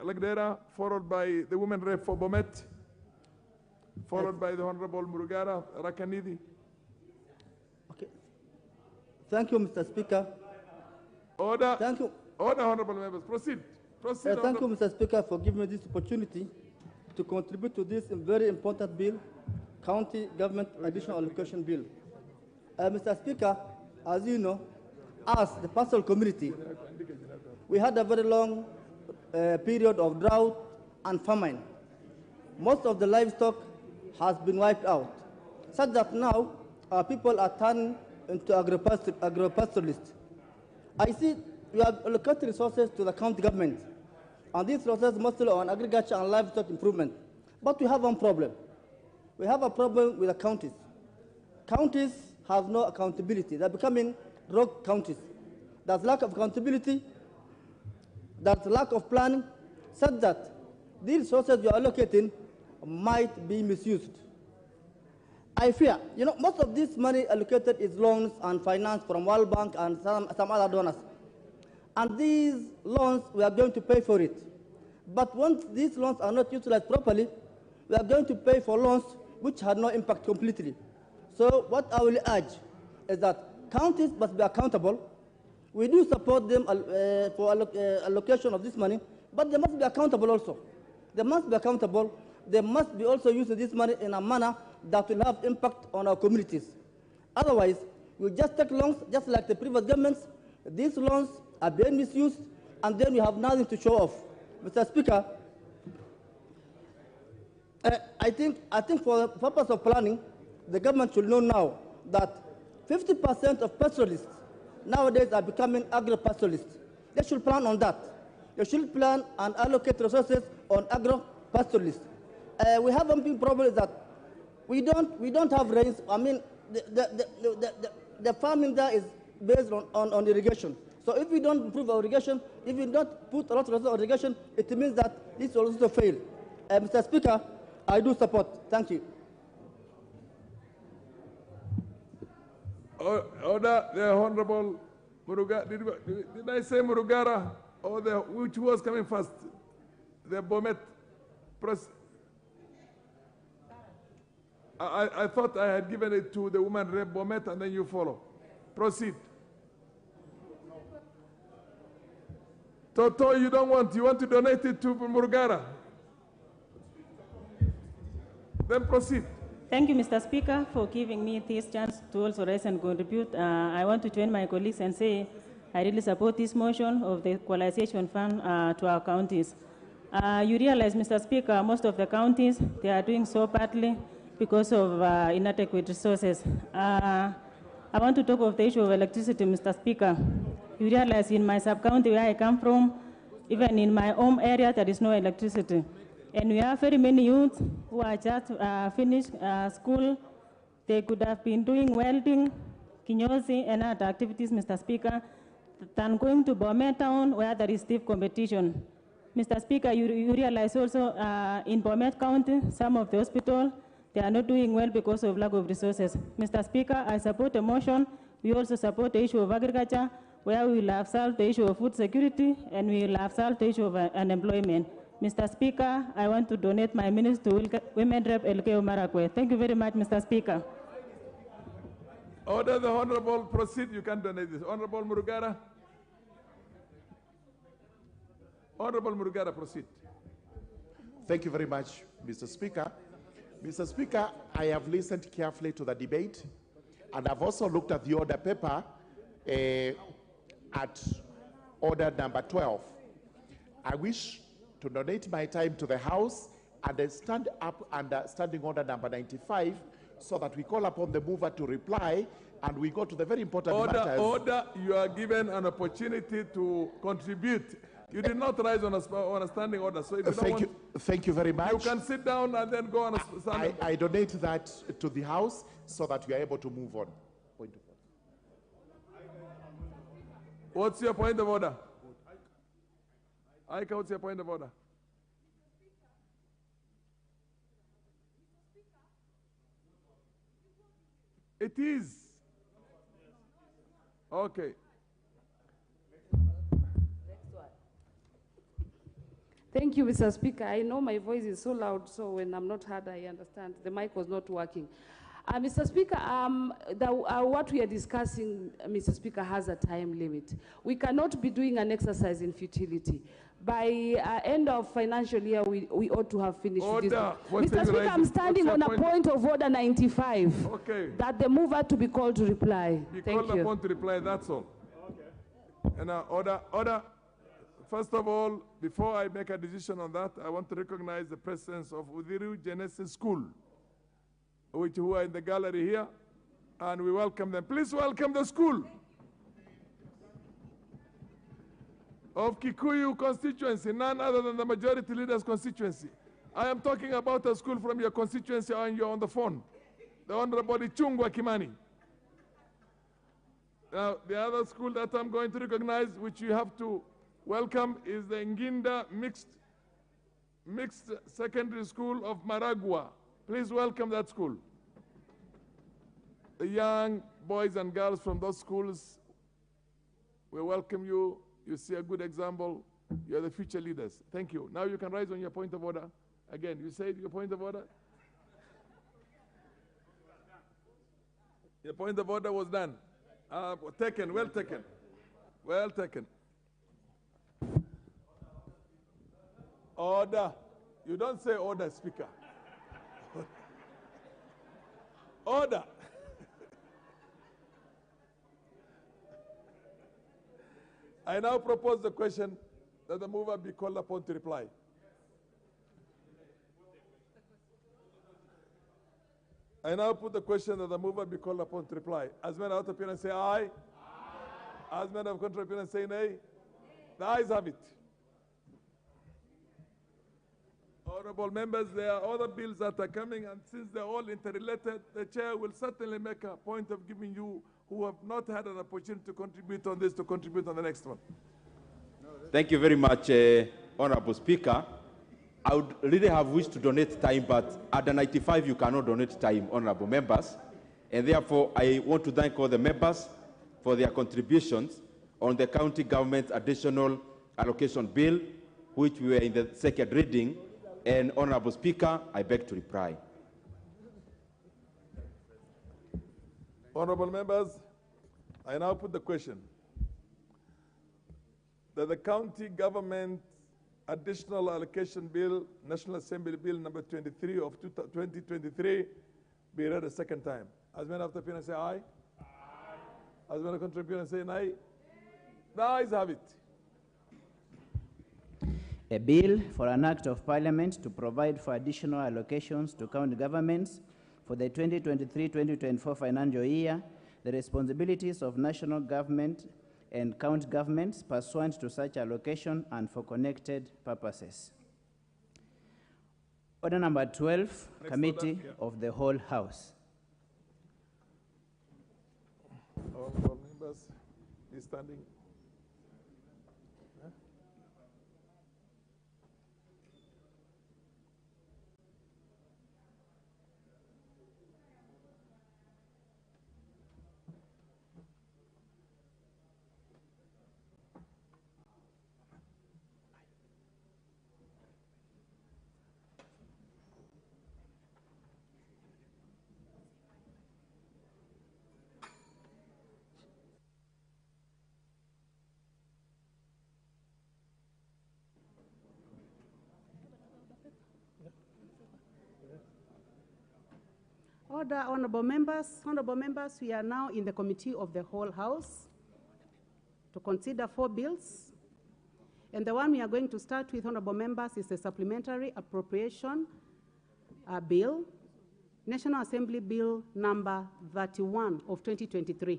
Lagdera, followed by the women rep for Bomet, followed by the Honorable Murugara Rakanidi. Okay. Thank you, Mr. Speaker. Order. Thank you. Order, Honorable members. Proceed. Proceed. Thank you, Mr. Speaker, for giving me this opportunity to contribute to this very important bill, County Government Additional Allocation Bill. Mr. Speaker, as you know, as the pastoral community, we had a very long period of drought and famine. Most of the livestock has been wiped out, such that now our people are turning into agropastoralists. I see we have allocated resources to the county government, and these resources mostly on agriculture and livestock improvement. But we have one problem. We have a problem with the counties. Counties have no accountability. They're becoming rogue counties. There's lack of accountability, there's lack of planning, such that these resources you are allocating might be misused. I fear, most of this money allocated is loans and finance from World Bank and some other donors. And these loans, we are going to pay for it. But once these loans are not utilized properly, we are going to pay for loans which had no impact completely. So what I will urge is that counties must be accountable. We do support them for allocation of this money, but they must be accountable also. They must be accountable. They must be also using this money in a manner that will have impact on our communities. Otherwise, we just take loans, just like the previous governments. These loans are being misused, and then we have nothing to show off. Mr. Speaker, I think for the purpose of planning, the government should know now that 50% of pastoralists nowadays are becoming agro-pastoralists. They should plan on that. They should plan and allocate resources on agro-pastoralists. We have one big problem is that we don't have rains. I mean, the farming there is based on irrigation. So if we don't improve our irrigation, if we don't put a lot of resources on irrigation, it means that this will also fail. Mr. Speaker, I do support. Thank you. Order, the Honorable Murugara. Did I say Murugara or which was coming first? The Bomet press. I thought I had given it to the woman Rep Bomet and then you follow. Proceed. Toto, you don't want, you want to donate it to Murugara? Then proceed. Thank you, Mr. Speaker, for giving me this chance to also raise and contribute. I want to join my colleagues and say I really support this motion of the equalization fund to our counties. You realize, Mr. Speaker, most of the counties, they are doing so badly because of inadequate resources. I want to talk of the issue of electricity, Mr. Speaker. You realize in my sub-county where I come from, even in my home area, there is no electricity. And we have very many youths who are just finished school. They could have been doing welding, Kinyozi, and other activities, Mr. Speaker, than going to Bomet Town where there is stiff competition. Mr. Speaker, you realize also in Bomet County, some of the hospitals, they are not doing well because of lack of resources. Mr. Speaker, I support a motion. We also support the issue of agriculture, where we will have solved the issue of food security and we will have solved the issue of unemployment. Mr. Speaker, I want to donate my minutes to Women Rep Elkeo Marakwe. Thank you very much, Mr. Speaker. Order the Honorable proceed. You can donate this. Honorable Murugara. Honorable Murugara, proceed. Thank you very much, Mr. Speaker. Mr. Speaker, I have listened carefully to the debate, and I've also looked at the order paper at order number 12. I wish to donate my time to the House and then stand up under standing order number 95 so that we call upon the mover to reply and we go to the very important matters. Order, you are given an opportunity to contribute. You did not rise on a standing order, so if you don't want, thank you very much. You can sit down and then go on a standing. I donate that to the House so that we are able to move on. Point of order. What's your point of order? Aika, what's your point of order? It is. Okay. Thank you, Mr. Speaker. I know my voice is so loud, so when I'm not heard, I understand. The mic was not working. Mr. Speaker, what we are discussing, Mr. Speaker, has a time limit. We cannot be doing an exercise in futility. By end of financial year, we ought to have finished this. Mr. Speaker, I'm standing on a point of order 95. Okay. That the mover to be called to reply. Be Thank called you. upon to reply, that's all. Okay. And order. First of all, before I make a decision on that, I want to recognize the presence of Udhiru Genesis School, who are in the gallery here, and we welcome them. Please welcome the school of Kikuyu constituency, none other than the majority leader's constituency. I am talking about a school from your constituency and you're on the phone. The Honorable Ichungwa Kimani. Now, the other school that I'm going to recognize, which you have to welcome, is the Nginda Mixed Secondary School of Maragua. Please welcome that school. The young boys and girls from those schools, we welcome you. You see a good example. You're the future leaders. Thank you. Now you can rise on your point of order. Again, you said your point of order? Your point of order was done. Taken, well taken. Well taken. Order. You don't say order, Speaker. Order. I now propose the question that the mover be called upon to reply. I now put the question that the mover be called upon to reply. As men out of appearance say aye. Aye. As men of contrary appearance say nay. The ayes have it. Honorable members, there are other bills that are coming, and since they're all interrelated, the chair will certainly make a point of giving you who have not had an opportunity to contribute on this to contribute on the next one. Thank you very much, Honorable Speaker. I would really have wished to donate time, but at the 95 you cannot donate time, honorable members. And therefore, I want to thank all the members for their contributions on the county government additional allocation bill, which we were in the second reading. And Honorable Speaker, I beg to reply. Honorable members, I now put the question that the county government additional allocation bill, National Assembly Bill number 23 of 2023, be read a second time. As men after appearance say aye. Aye. As men of contrary appearance say nay. The ayes have it. A bill for an act of parliament to provide for additional allocations to county governments for the 2023-2024 financial year, the responsibilities of national government and county governments pursuant to such allocation and for connected purposes. Order number 12, Next Committee order, of the Whole House. members be standing? Huh? Order, honorable members. Honorable members, we are now in the committee of the whole house to consider 4 bills. And the one we are going to start with, honorable members, is the supplementary appropriation bill, National Assembly Bill number 31 of 2023.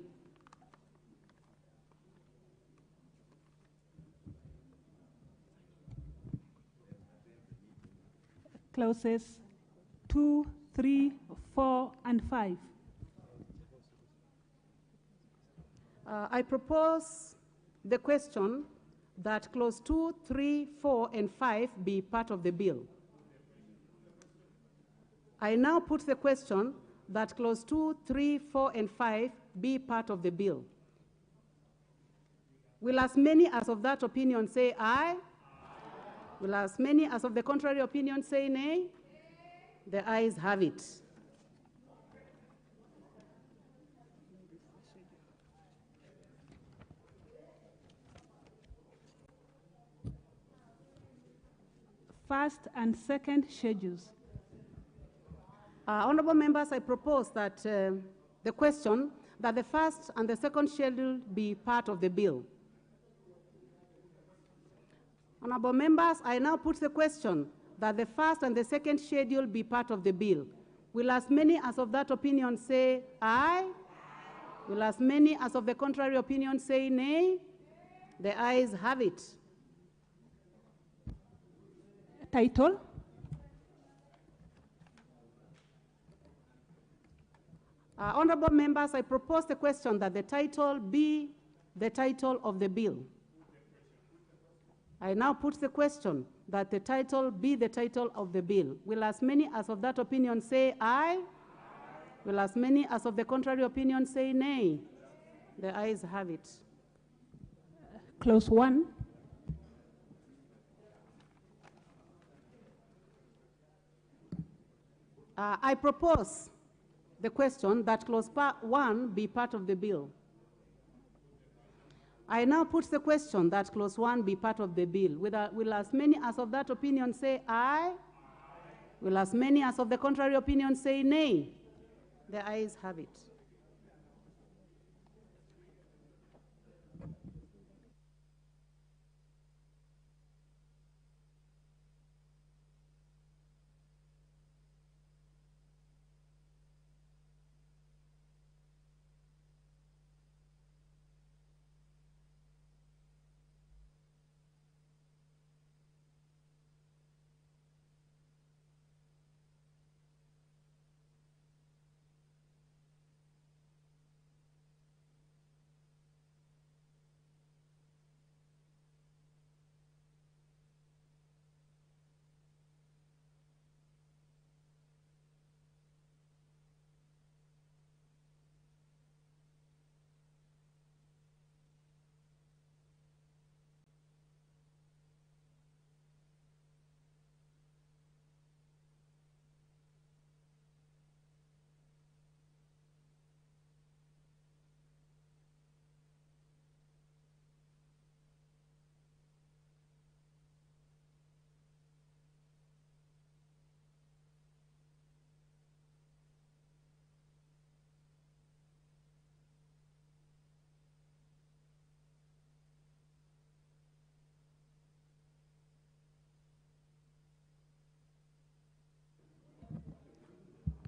Clauses 2, 3, 4, and 5. I propose the question that clause 2, 3, 4, and 5 be part of the bill. I now put the question that clause 2, 3, 4, and 5 be part of the bill. Will as many as of that opinion say aye? Will as many as of the contrary opinion say nay? The ayes have it. First and second schedules. Honorable members, I propose that the question that the first and the second schedule be part of the bill. Honorable members, I now put the question that the first and the second schedule be part of the bill. Will as many as of that opinion say aye? Will as many as of the contrary opinion say nay? The ayes have it. Title. Honorable members, I propose the question that the title be the title of the bill. I now put the question that the title be the title of the bill. Will as many as of that opinion say aye? Will as many as of the contrary opinion say nay? The ayes have it. Clause 1. I propose the question that clause 1 be part of the bill. I now put the question that clause 1 be part of the bill. Will as many as of that opinion say aye? Will as many as of the contrary opinion say nay? The ayes have it.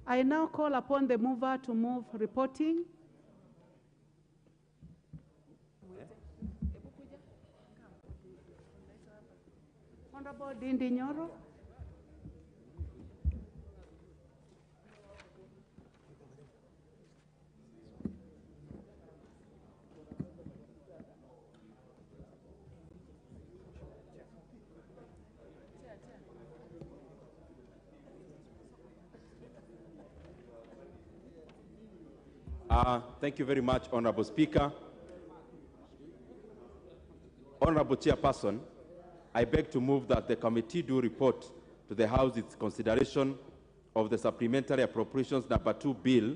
I now call upon the mover to move reporting. Honorable Dindi Nyoro. Thank you very much, Honorable Speaker. Honorable Chairperson, I beg to move that the committee do report to the House its consideration of the Supplementary Appropriations Number 2 Bill,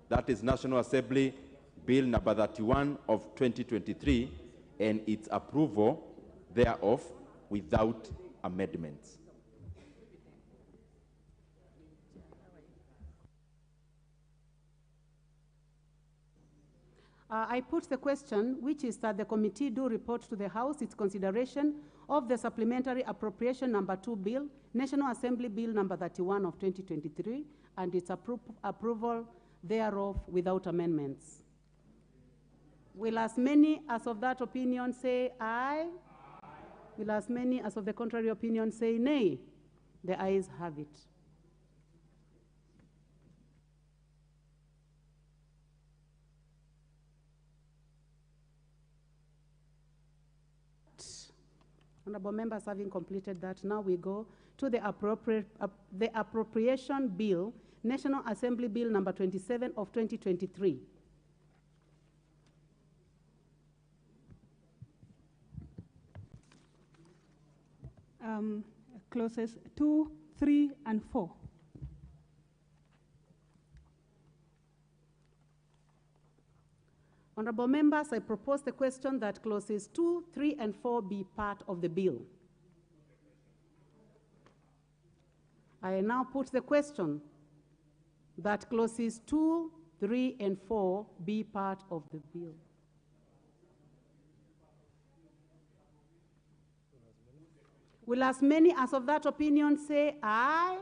that is National Assembly Bill Number 31 of 2023, and its approval thereof without amendments. I put the question, which is that the committee do report to the House its consideration of the Supplementary Appropriation Number 2 Bill, National Assembly Bill Number 31 of 2023, and its approval thereof without amendments. Will as many as of that opinion say aye? Will as many as of the contrary opinion say nay? The ayes have it. Honorable members, having completed that, now we go to the Appropriation Bill, National Assembly Bill Number 27 of 2023. Clauses 2, 3, and 4. Honorable members, I propose the question that clauses 2, 3, and 4 be part of the bill. I now put the question that clauses 2, 3, and 4 be part of the bill. Will as many as of that opinion say aye?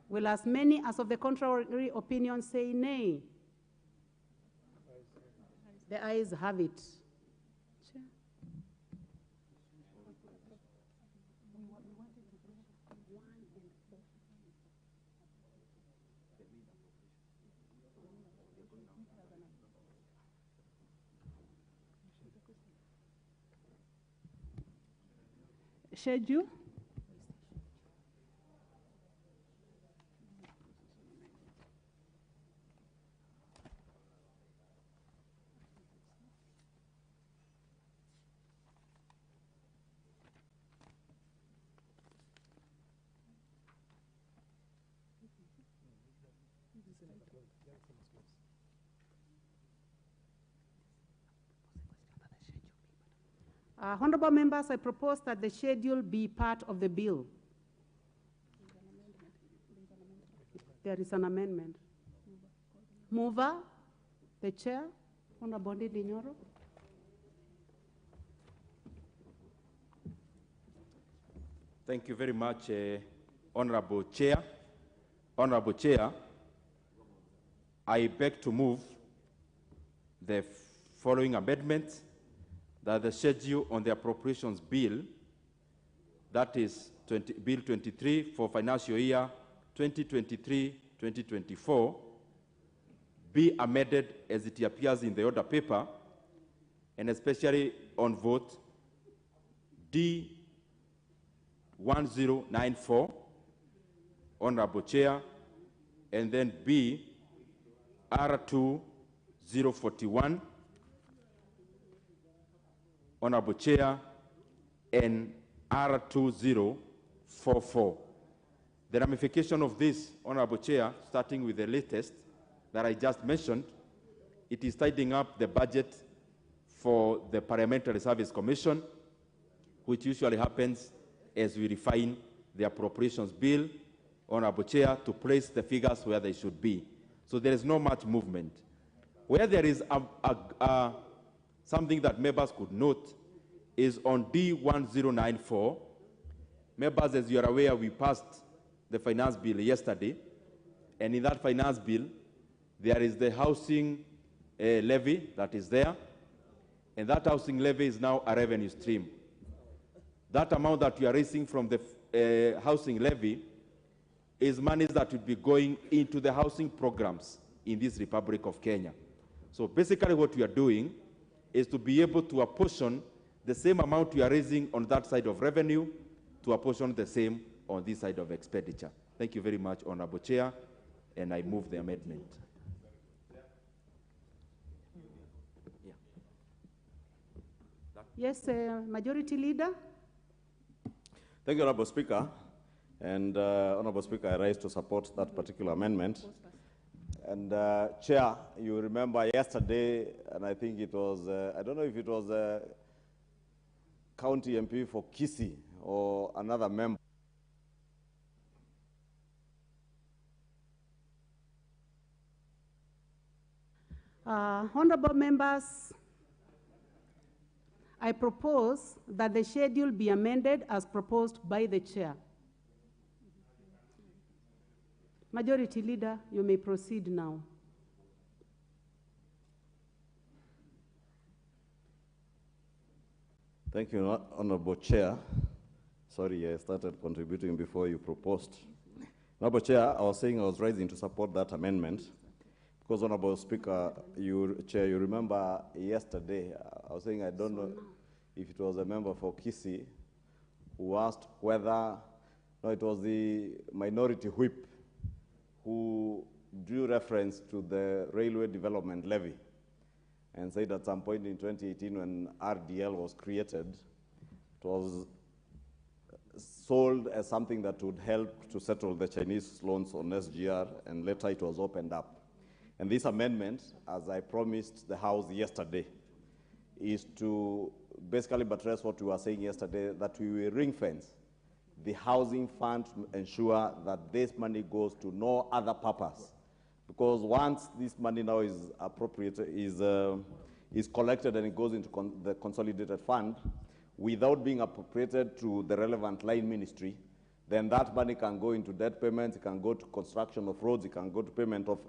Will as many as of the contrary opinion say nay? The ayes have it. Schedule. Honorable members, I propose that the schedule be part of the bill. There is an amendment. Mover, the chair, Honorable Linyoro. Thank you very much, Honorable Chair. Honorable Chair, I beg to move the following amendments: that the schedule on the appropriations bill, that is Bill 23 for financial year 2023-2024, be amended as it appears in the order paper, and especially on vote D1094, Honorable Chair, and then B R2041, Honorable Chair, and R2044. The ramification of this, Honorable Chair, starting with the latest that I just mentioned, it is tidying up the budget for the Parliamentary Service Commission, which usually happens as we refine the appropriations bill, Honorable Chair, to place the figures where they should be. So there is not much movement. Where there is something that members could note is on D1094. Members, as you are aware, we passed the finance bill yesterday, and in that finance bill, there is the housing levy that is there, and that housing levy is now a revenue stream. That amount that we are raising from the housing levy is money that will be going into the housing programs in this Republic of Kenya. So basically what we are doing is to be able to apportion the same amount we are raising on that side of revenue to apportion the same on this side of expenditure. Thank you very much, Honorable Chair, and I move the amendment. Yes, Majority Leader. Thank you, Honorable Speaker. And Honorable Speaker, I rise to support that particular amendment. And Chair, you remember yesterday, and I think it was, I don't know if it was a county MP for Kisii or another member. Honorable members, I propose that the schedule be amended as proposed by the chair. Majority Leader, you may proceed now. Thank you, Honorable Chair. Sorry, I started contributing before you proposed. Honorable Chair, I was saying I was rising to support that amendment because, Honorable Speaker, Chair, you remember yesterday, I was saying I don't know if it was a member for Kisii who asked whether, no, it was the minority whip who drew reference to the railway development levy and said at some point in 2018 when RDL was created, it was sold as something that would help to settle the Chinese loans on SGR, and later it was opened up. And this amendment, as I promised the House yesterday, is to basically buttress what we were saying yesterday, that we will ring fence the housing fund to ensure that this money goes to no other purpose. Because once this money now is appropriated, is collected and it goes into the consolidated fund, without being appropriated to the relevant line ministry, then that money can go into debt payments, it can go to construction of roads, it can go to payment of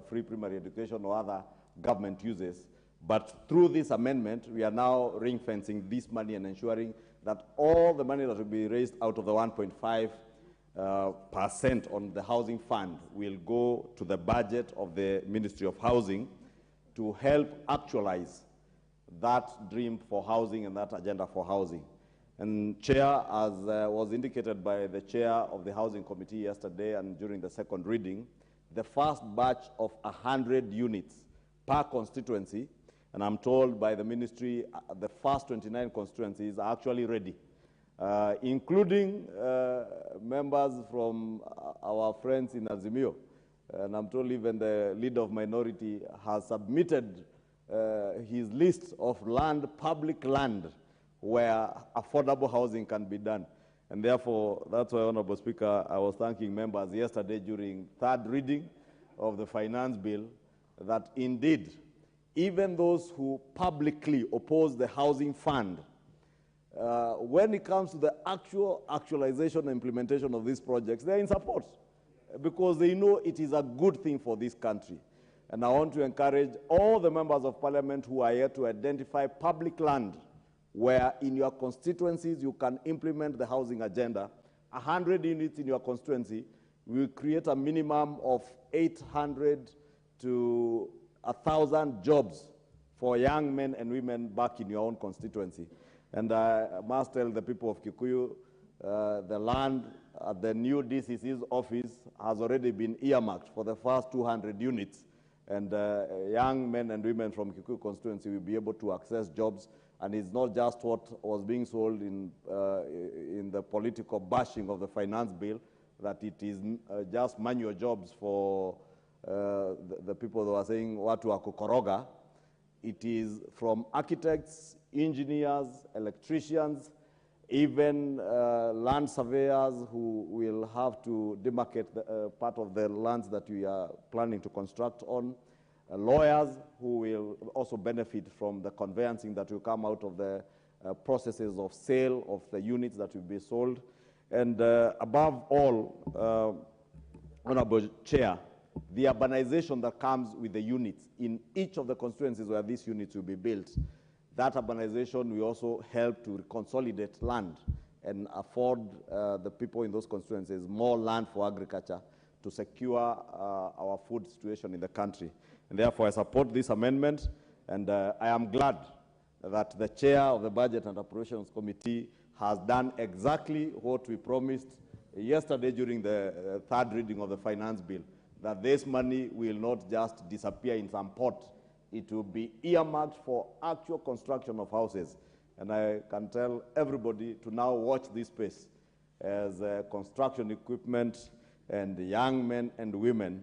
free primary education or other government uses. But through this amendment, we are now ring-fencing this money and ensuring that all the money that will be raised out of the 1.5% on the housing fund will go to the budget of the Ministry of Housing to help actualize that dream for housing and that agenda for housing. And Chair, as was indicated by the Chair of the Housing Committee yesterday and during the second reading, the first batch of 100 units per constituency, and I'm told by the ministry the first 29 constituencies are actually ready, including members from our friends in Azimio. And I'm told even the leader of minority has submitted his list of land, public land, where affordable housing can be done. And therefore, that's why, Honorable Speaker, I was thanking members yesterday during third reading of the finance bill that indeed, even those who publicly oppose the housing fund, when it comes to the actualization and implementation of these projects, they're in support because they know it is a good thing for this country. And I want to encourage all the members of parliament who are here to identify public land where in your constituencies you can implement the housing agenda. 100 units in your constituency will create a minimum of 800 to 1,000 jobs for young men and women back in your own constituency. And I must tell the people of Kikuyu, the land at the new DCC's office has already been earmarked for the first 200 units. And young men and women from Kikuyu constituency will be able to access jobs. And it's not just what was being sold in the political bashing of the finance bill, that it is just manual jobs for the people who are saying watu wa kukoroga. It is from architects, engineers, electricians, even land surveyors who will have to demarcate part of the lands that we are planning to construct on, lawyers who will also benefit from the conveyancing that will come out of the processes of sale of the units that will be sold. And above all, Honorable Chair, the urbanization that comes with the units in each of the constituencies where these units will be built, that urbanization will also help to consolidate land and afford the people in those constituencies more land for agriculture to secure our food situation in the country. And therefore, I support this amendment, and I am glad that the chair of the Budget and Appropriations Committee has done exactly what we promised yesterday during the third reading of the finance bill, that this money will not just disappear in some pot. It will be earmarked for actual construction of houses. And I can tell everybody to now watch this space as construction equipment and young men and women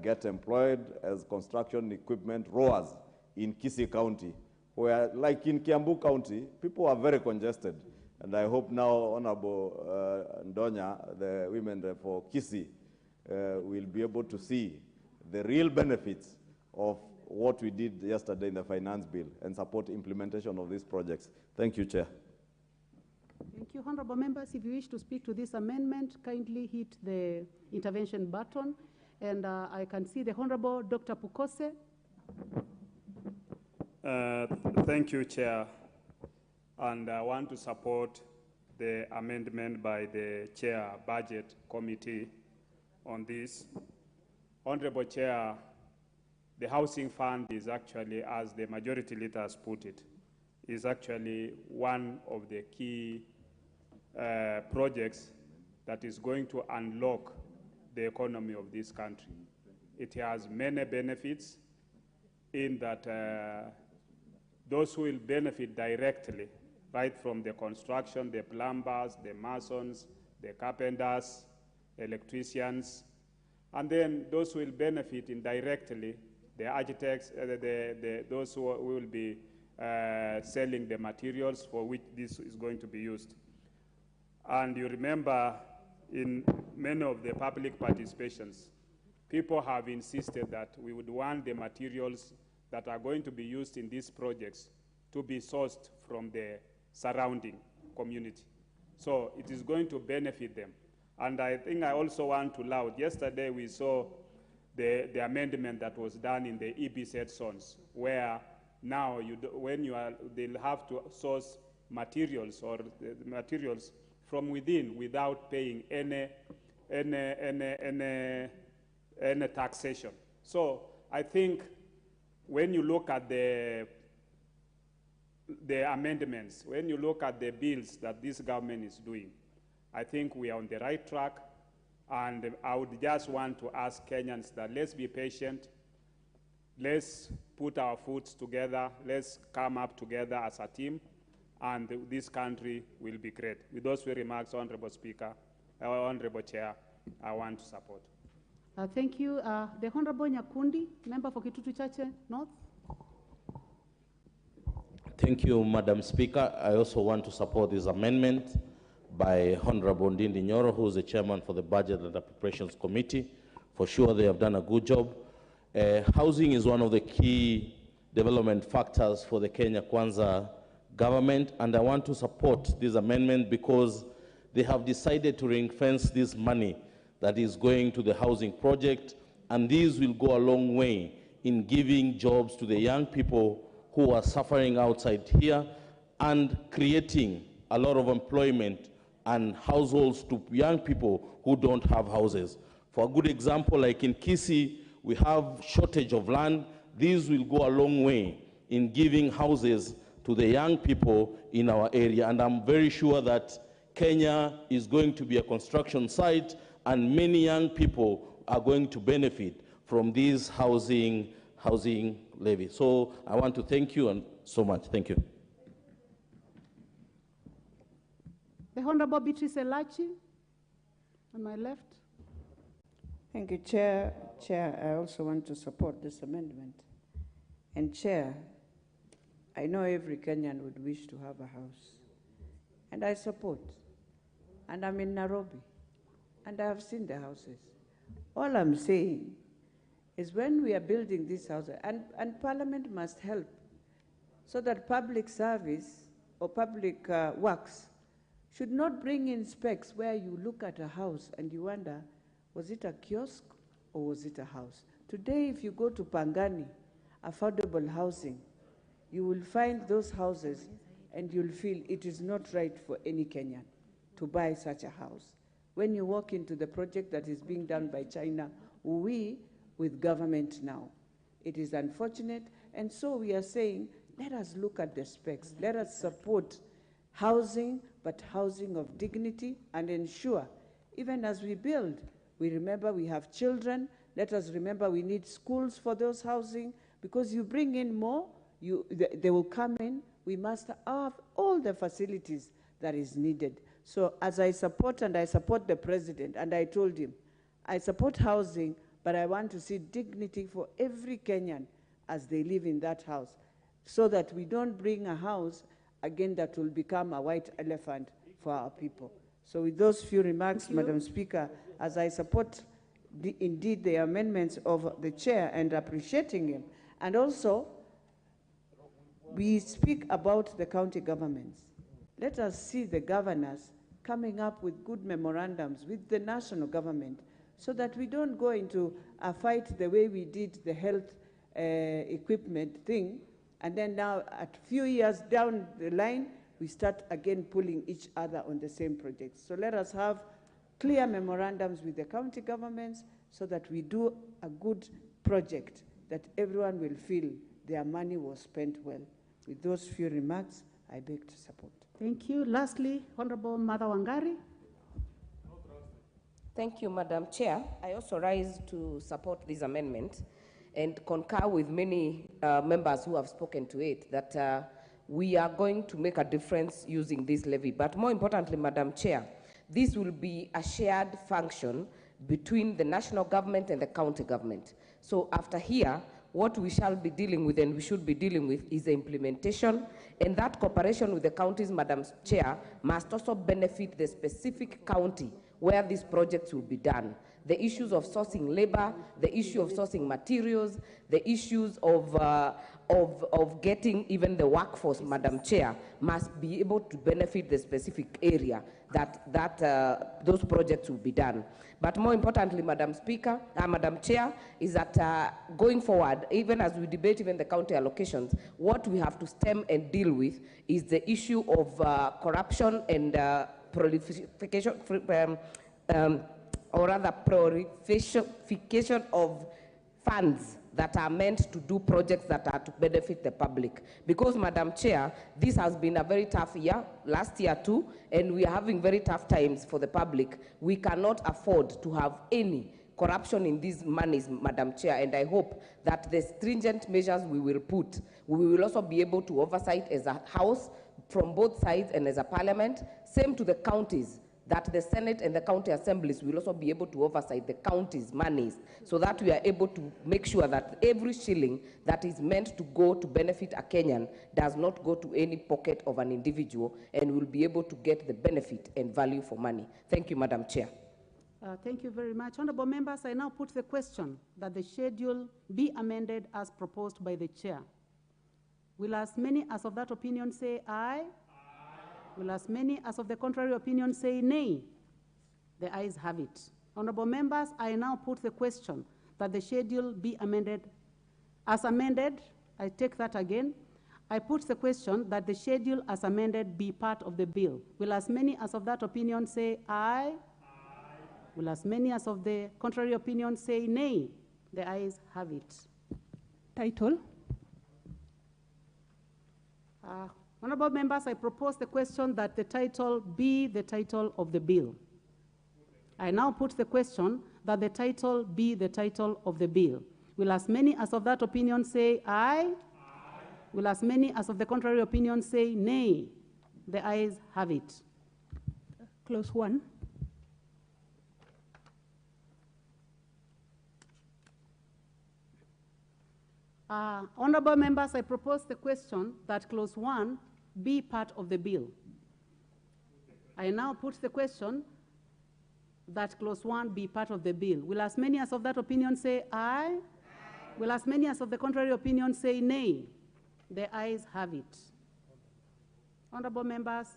get employed as construction equipment rowers in Kisii County, where, like in Kiambu County, people are very congested. And I hope now Honorable Ndonya, the women for Kisii, will be able to see the real benefits of what we did yesterday in the finance bill and support implementation of these projects. Thank you, Chair. Thank you. Honorable members, if you wish to speak to this amendment, kindly hit the intervention button. And I can see the Honorable Dr. Pukose. Thank you, Chair. And I want to support the amendment by the Chair Budget Committee on this. Honorable Chair, the housing fund is actually, as the majority leader has put it, is actually one of the key projects that is going to unlock the economy of this country. It has many benefits in that those who will benefit directly, right from the construction, the plumbers, the masons, the carpenters, electricians, and then those who will benefit indirectly, the architects, those who will be selling the materials for which this is going to be used. And you remember in many of the public participations, people have insisted that we would want the materials that are going to be used in these projects to be sourced from the surrounding community. So it is going to benefit them. And I think I also want to laud, yesterday we saw the amendment that was done in the EBZ zones, where now they'll have to source materials or the materials from within without paying any taxation. So I think when you look at the amendments, when you look at the bills that this government is doing, I think we are on the right track. And I would just want to ask Kenyans that let's be patient. Let's put our foots together. Let's come up together as a team, and this country will be great. With those few remarks, Honorable Speaker, Honorable Chair, I want to support. Thank you. The Honorable Nyakundi, member for Kitutu Chache North. Thank you, Madam Speaker. I also want to support this amendment by Honorable Ndindi Nyoro, who is the chairman for the Budget and Appropriations Committee. For sure, they have done a good job. Housing is one of the key development factors for the Kenya Kwanza government, and I want to support this amendment because they have decided to ring-fence this money that is going to the housing project, and these will go a long way in giving jobs to the young people who are suffering outside here and creating a lot of employment and households to young people who don't have houses. For a good example, like in Kisii, we have shortage of land. These will go a long way in giving houses to the young people in our area. And I'm very sure that Kenya is going to be a construction site, and many young people are going to benefit from this housing levy. So I want to thank you and so much. Thank you. The Honorable Beatrice Elachi, on my left. Thank you, Chair. Chair, I also want to support this amendment. And Chair, I know every Kenyan would wish to have a house. And I support. And I'm in Nairobi. And I have seen the houses. All I'm saying is when we are building these houses, and Parliament must help so that public service or public works should not bring in specs where you look at a house and you wonder, was it a kiosk or was it a house? Today, if you go to Pangani, affordable housing, you will find those houses and you'll feel it is not right for any Kenyan to buy such a house. When you walk into the project that is being done by China, we with government now, it is unfortunate. And so we are saying, let us look at the specs. Let us support housing, but housing of dignity, and ensure, even as we build, we remember we have children. Let us remember we need schools for those housing, because you bring in more, they will come in. We must have all the facilities that is needed. So as I support, and I support the president, and I told him, I support housing, but I want to see dignity for every Kenyan as they live in that house, so that we don't bring a house again that will become a white elephant for our people. So with those few remarks, Madam Speaker, as I support indeed the amendments of the chair and appreciating him, and also we speak about the county governments. Let us see the governors coming up with good memorandums with the national government, so that we don't go into a fight the way we did the health equipment thing, and then now a few years down the line, we start again pulling each other on the same projects. So let us have clear memorandums with the county governments, so that we do a good project that everyone will feel their money was spent well. With those few remarks, I beg to support. Thank you. Lastly, Honorable Mother Wangari. Thank you, Madam Chair. I also rise to support this amendment and concur with many members who have spoken to it, that we are going to make a difference using this levy. But more importantly, Madam Chair, this will be a shared function between the national government and the county government. So after here, what we shall be dealing with and we should be dealing with is the implementation, and that cooperation with the counties, Madam Chair, must also benefit the specific county where these projects will be done. The issues of sourcing labor, the issue of sourcing materials, the issues of getting even the workforce, Madam Chair, must be able to benefit the specific area that those projects will be done. But more importantly, Madam Chair, is that going forward, even as we debate even the county allocations, what we have to stem and deal with is the issue of corruption and proliferation, or rather proliferation of funds that are meant to do projects that are to benefit the public. Because, Madam Chair, this has been a very tough year, last year too, and we are having very tough times for the public. We cannot afford to have any corruption in these monies, Madam Chair, and I hope that the stringent measures we will put, we will also be able to oversight as a house from both sides and as a parliament. Same to the counties, that the Senate and the county assemblies will also be able to oversight the county's monies, so that we are able to make sure that every shilling that is meant to go to benefit a Kenyan does not go to any pocket of an individual, and will be able to get the benefit and value for money. Thank you, Madam Chair. Thank you very much. Honorable members, I now put the question that the schedule be amended as proposed by the chair. Will as many as of that opinion say aye? Will as many as of the contrary opinion say nay? The ayes have it. Honorable members, I now put the question that the schedule be amended. As amended, I take that again. I put the question that the schedule as amended be part of the bill. Will as many as of that opinion say aye? Will as many as of the contrary opinion say nay? The ayes have it. Title. Honorable members, I propose the question that the title be the title of the bill. I now put the question that the title be the title of the bill. Will as many as of that opinion say aye? Will as many as of the contrary opinion say nay? The ayes have it. Clause 1. Honorable members, I propose the question that clause 1 be part of the bill. I now put the question that clause 1 be part of the bill. Will as many as of that opinion say aye? Will as many as of the contrary opinion say nay? The ayes have it. Honorable members,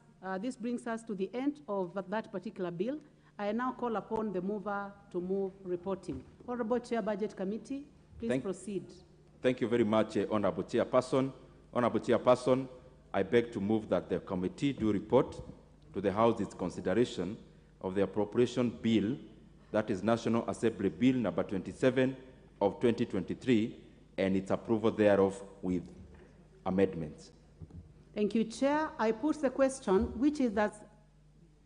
this brings us to the end of that particular bill. I now call upon the mover to move reporting. Honorable Chair, Budget Committee, please proceed. Thank you very much, Honorable Chairperson. Honorable Chairperson, I beg to move that the committee do report to the House its consideration of the appropriation bill, that is National Assembly Bill number 27 of 2023, and its approval thereof with amendments. Thank you, Chair. I put the question, which is that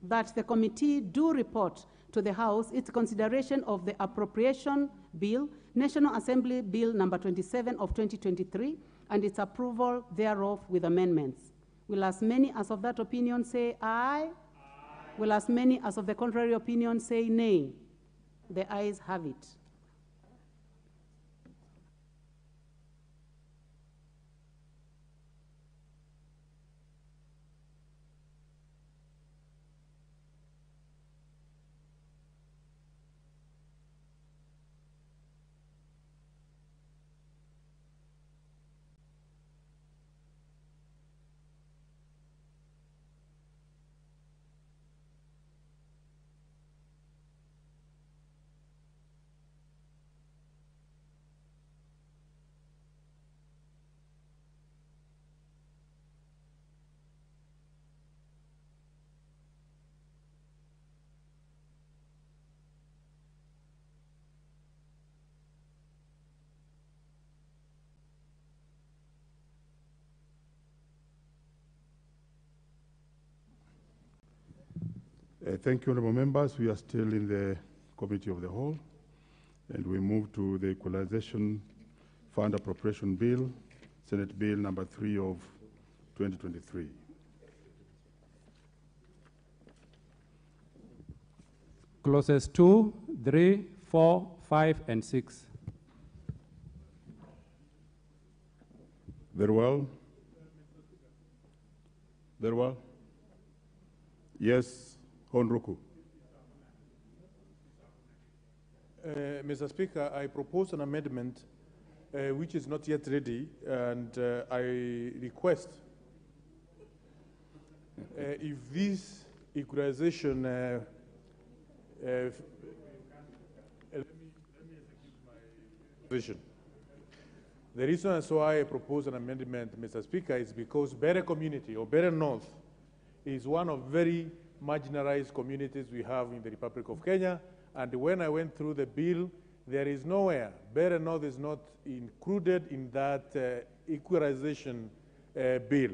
the committee do report to the House its consideration of the appropriation bill, National Assembly Bill number 27 of 2023, and its approval thereof with amendments. Will as many as of that opinion say aye? Aye. Will as many as of the contrary opinion say nay? The ayes have it. Thank you, honorable members. We are still in the Committee of the Whole, and we move to the Equalization Fund Appropriation Bill, Senate Bill number 3 of 2023. Clauses 2, 3, 4, 5, and 6. Very well. Very well. Yes, Honruku. Mr. Speaker, I propose an amendment which is not yet ready, and I request if this equalization let me execute my position. The reason as why I propose an amendment, Mr. Speaker, is because Bere community, or Bere North, is one of very marginalized communities we have in the Republic of Kenya. And when I went through the bill, there is nowhere, Bere North is not included in that equalization bill.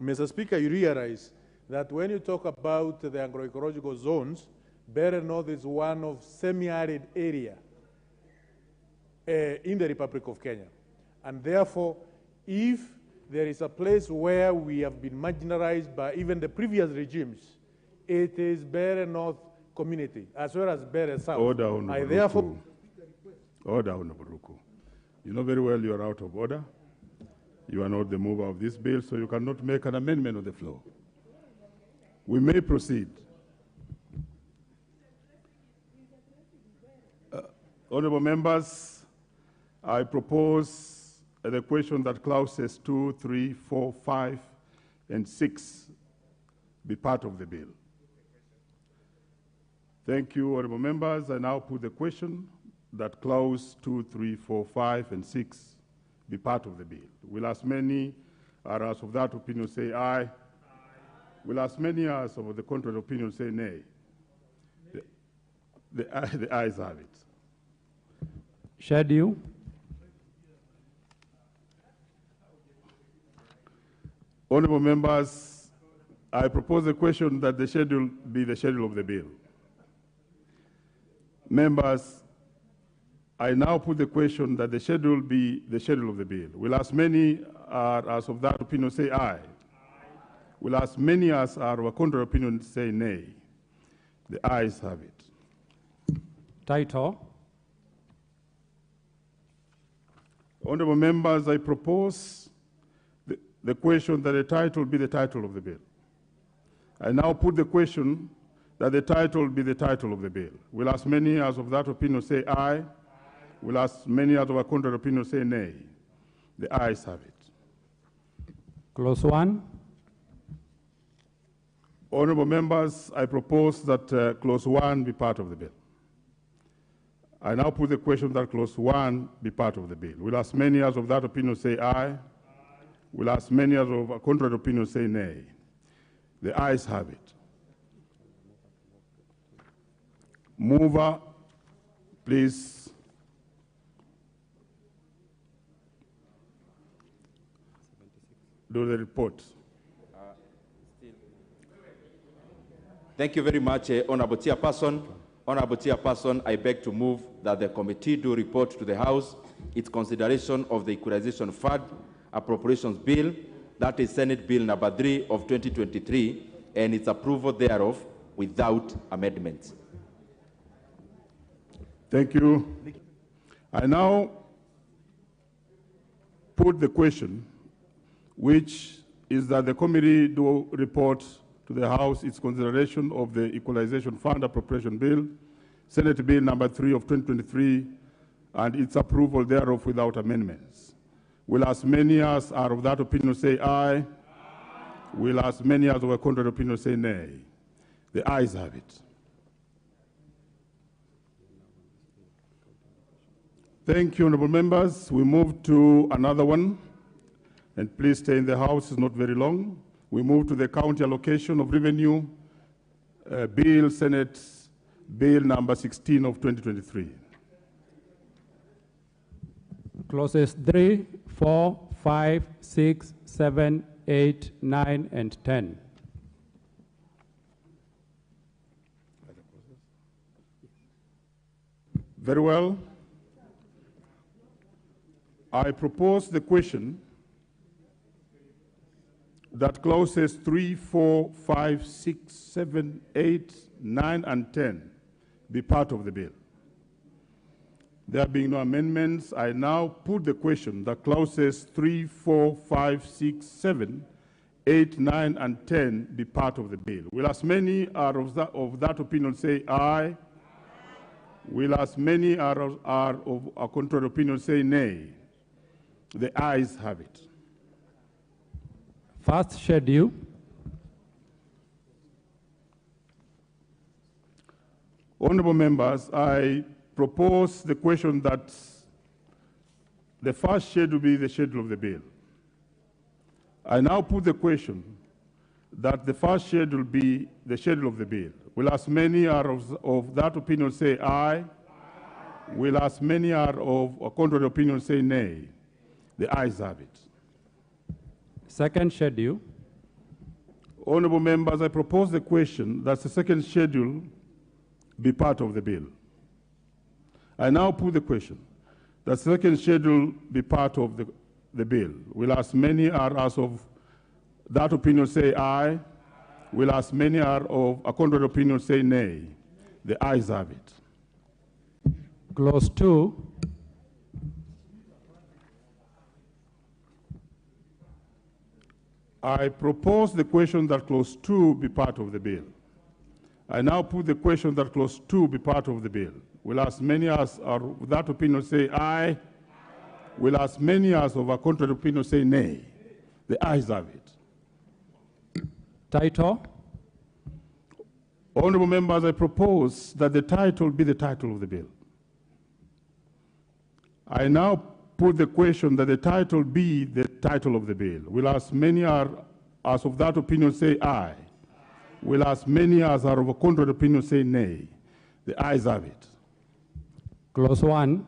Mr. Speaker, you realize that when you talk about the agroecological zones, Bere North is one of semi-arid area in the Republic of Kenya. And therefore, if there is a place where we have been marginalized by even the previous regimes, it is Bere North community, as well as Bere South. Order, Honorable I therefore... Order, Honorable Ruku. You know very well you are out of order. You are not the mover of this bill, so you cannot make an amendment on the floor. We may proceed. Honorable members, I propose the question that clauses 2, 3, 4, 5, and 6 be part of the bill. Thank you, honorable members. I now put the question that clause 2, 3, 4, 5, and 6 be part of the bill. Will as many as of that opinion say aye? Aye. Will as many as of the contrary opinion say nay? The ayes have it. Schedule. Honorable members, I propose a question that the schedule be the schedule of the bill. Members, I now put the question that the schedule be the schedule of the bill. Will as many as of that opinion say aye? Aye. Will as many as are of a contrary opinion say nay? The ayes have it. Title. Honorable members, I propose the question that the title be the title of the bill. I now put the question that the title be the title of the bill. Will as many as of that opinion say aye? Aye. Will as many as of a contrary opinion say nay? The ayes have it. Clause 1. Honorable members, I propose that clause 1 be part of the bill. I now put the question that clause 1 be part of the bill. Will as many as of that opinion say aye? Aye. Will as many as of a contrary opinion say nay? The ayes have it. Mover, please. Do the report. Thank you very much, Honorable Chairperson. Honorable Chairperson, I beg to move that the committee do report to the House its consideration of the Equalization Fund Appropriations Bill, that is Senate Bill number 3 of 2023, and its approval thereof without amendments. Thank you. I now put the question, which is that the committee do report to the House its consideration of the Equalization Fund Appropriation Bill, Senate Bill number 3 of 2023, and its approval thereof without amendments. Will as many as are of that opinion say aye? Will as many as of a contrary opinion say nay? The ayes have it. Thank you, honorable members. We move to another one, and please stay in the House, it's not very long. We move to the County Allocation of Revenue Bill, Senate Bill number 16 of 2023. Clauses 3, 4, 5, 6, 7, 8, 9, and 10. Very well. I propose the question that clauses 3, 4, 5, 6, 7, 8, 9, and 10 be part of the bill. There being no amendments, I now put the question that clauses 3, 4, 5, 6, 7, 8, 9, and 10 be part of the bill. Will as many are of that opinion say aye? Will as many are of a contrary opinion say nay? The ayes have it. First schedule. Honorable members, I propose the question that the first schedule be the schedule of the bill. I now put the question that the first schedule be the schedule of the bill. Will as many are of that opinion say aye? Will as many are of a contrary opinion say nay? The ayes have it. Second schedule. Honorable members, I propose the question that the second schedule be part of the bill. I now put the question that the second schedule be part of the bill. Will as many are as of that opinion say aye? Will as many are of a contrary opinion say nay? The ayes have it. Clause 2. I propose the question that clause 2 be part of the bill. I now put the question that clause 2 be part of the bill. Will as many as are of that opinion say aye? Will as many as of a contrary opinion say nay? The ayes have it. Title. Honorable members, I propose that the title be the title of the bill. I now put the question that the title be the title of the bill. Will as many are as of that opinion say aye? Will as many as are of a contrary opinion say nay? The ayes have it. Clause 1.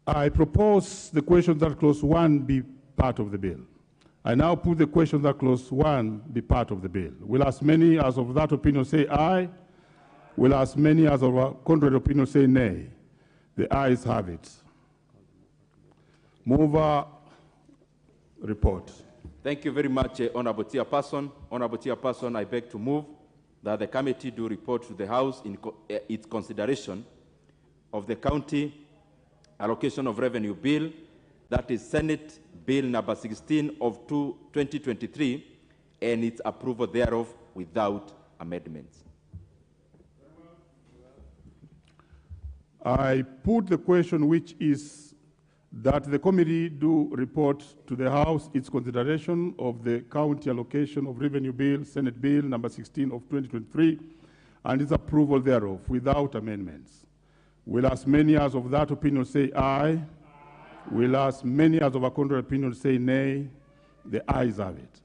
I propose the question that clause 1 be part of the bill. I now put the question that clause 1 be part of the bill. Will as many as of that opinion say aye? Will as many as of a contrary opinion say nay? The ayes have it. Mover, report. Thank you very much, Honorable Chairperson. Honorable Chairperson, I beg to move that the committee do report to the House in its consideration of the County Allocation of Revenue Bill, that is Senate Bill number 16 of 2023, and its approval thereof without amendments. I put the question, which is that the committee do report to the House its consideration of the County Allocation of Revenue Bill, Senate Bill number 16 of 2023, and its approval thereof without amendments. Will as many as of that opinion say aye? Will as many as of a contrary opinion say nay? The ayes have it.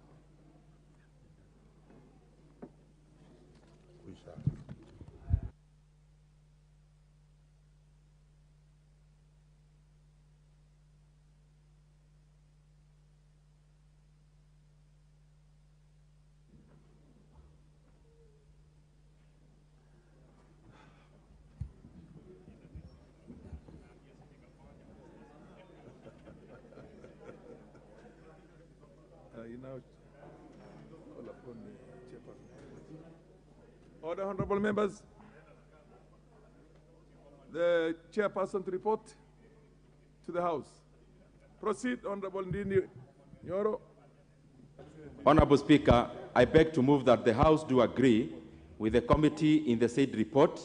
Order, honorable members. The chairperson to report to the House. Proceed, Honorable Ndindi Nyoro. Honorable Speaker, I beg to move that the House do agree with the committee in the said report,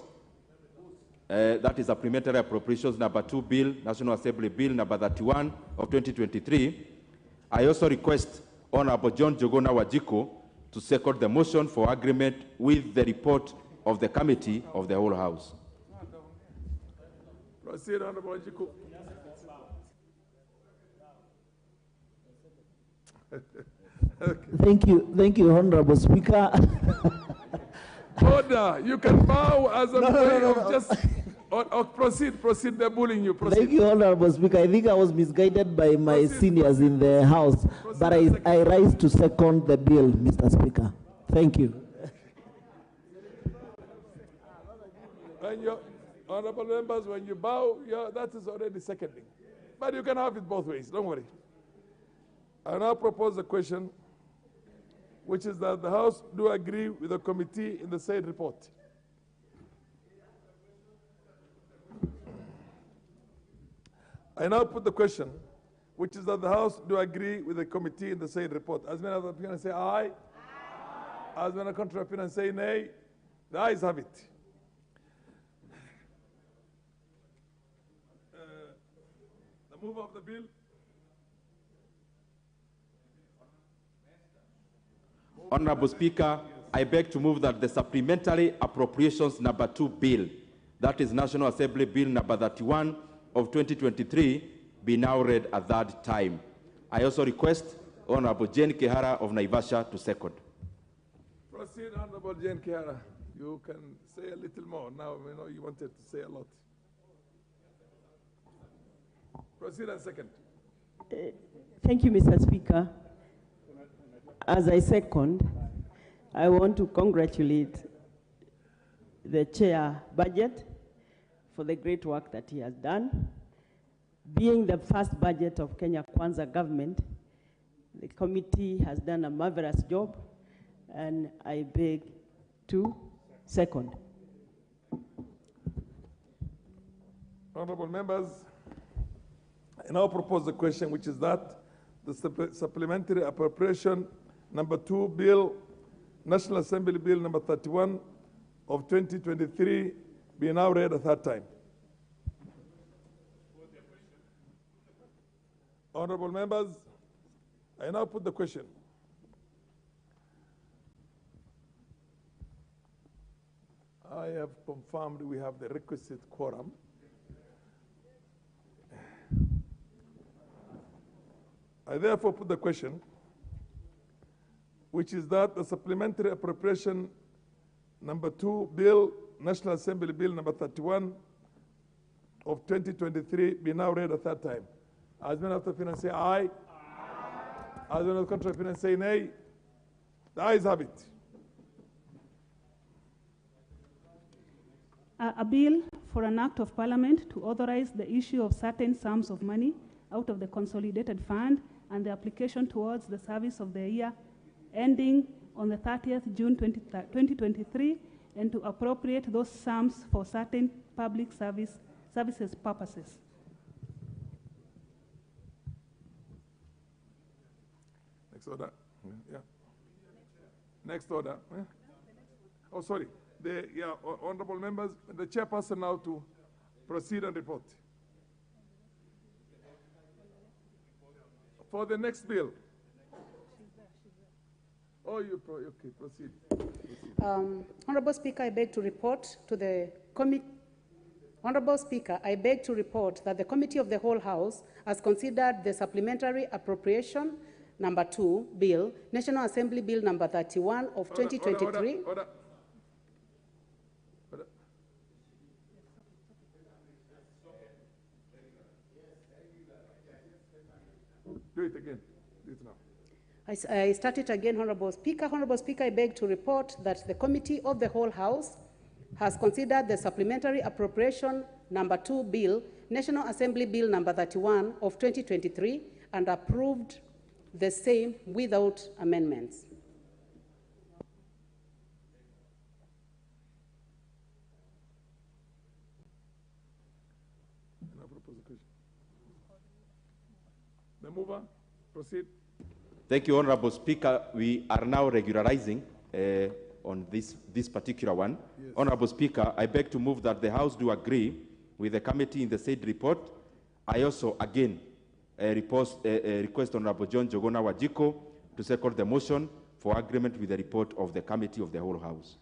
that is Supplementary Appropriations Number 2 Bill, National Assembly Bill Number 31 of 2023. I also request Honorable John Jogona Wajiko to second the motion for agreement with the report of the committee of the whole House. Proceed, Honorable Wajiko. Thank you, Honorable Speaker. Order, you can bow as a way of just... proceed, they're bullying you. Proceed. Thank you, Honorable Speaker. I think I was misguided by my seniors in the House, but I rise to second the bill, Mr. Speaker. Thank you. When you, honorable members, when you bow, that is already seconding. But you can have it both ways, don't worry. I now propose a question, which is that the House do agree with the committee in the said report. I now put the question, which is that the House do agree with the committee in the said report. As many of the opinion say aye. As many contrary opinion say nay. The ayes have it. The mover of the bill. Honorable Speaker, I beg to move that the Supplementary Appropriations Number 2 Bill, that is National Assembly Bill Number 31 of 2023, be now read a third time. I also request Honorable Jane Kihara of Naivasha to second. Proceed, Honorable Jane Kihara. You can say a little more. Now we know you wanted to say a lot. Proceed and second. Thank you, Mr. Speaker. As I second, I want to congratulate the Chair Budget for the great work that he has done. Being the first budget of Kenya Kwanza government, the committee has done a marvelous job, and I beg to second. Honorable members, I now propose the question, which is that the Supplementary Appropriation Number 2 Bill, National Assembly Bill Number 31 of 2023, be now read a third time. Honorable members, I now put the question. I have confirmed we have the requisite quorum. I therefore put the question, which is that the Supplementary Appropriation Number 2 Bill, National Assembly Bill Number 31 of 2023 be now read a third time. As many of the opinion say aye. As many of the contrary opinion say nay. The ayes have it. A bill for an act of parliament to authorize the issue of certain sums of money out of the consolidated fund and the application towards the service of the year ending on the 30th June 2023, and to appropriate those sums for certain public services purposes. Next order. Yeah. Next order. Oh, sorry. Honorable members, the chairperson now to proceed and report. For the next bill. Oh, okay, proceed. Honorable Speaker, I beg to report to the committee. Honorable Speaker, I beg to report that the Committee of the Whole House has considered the Supplementary Appropriation Number 2 Bill, National Assembly Bill Number 31 of 2023. Order. Do it again. Do it now. I start it again, Honorable Speaker. Honorable Speaker, I beg to report that the Committee of the Whole House has considered the Supplementary Appropriation Number 2 Bill, National Assembly Bill Number 31 of 2023, and approved the same without amendments. The mover, proceed. Thank you, Honorable Speaker. We are now regularizing on this particular one. Yes. Honorable Speaker, I beg to move that the House do agree with the committee in the said report. I also, again, request Honorable John Jogona Wajiko to second the motion for agreement with the report of the Committee of the Whole House.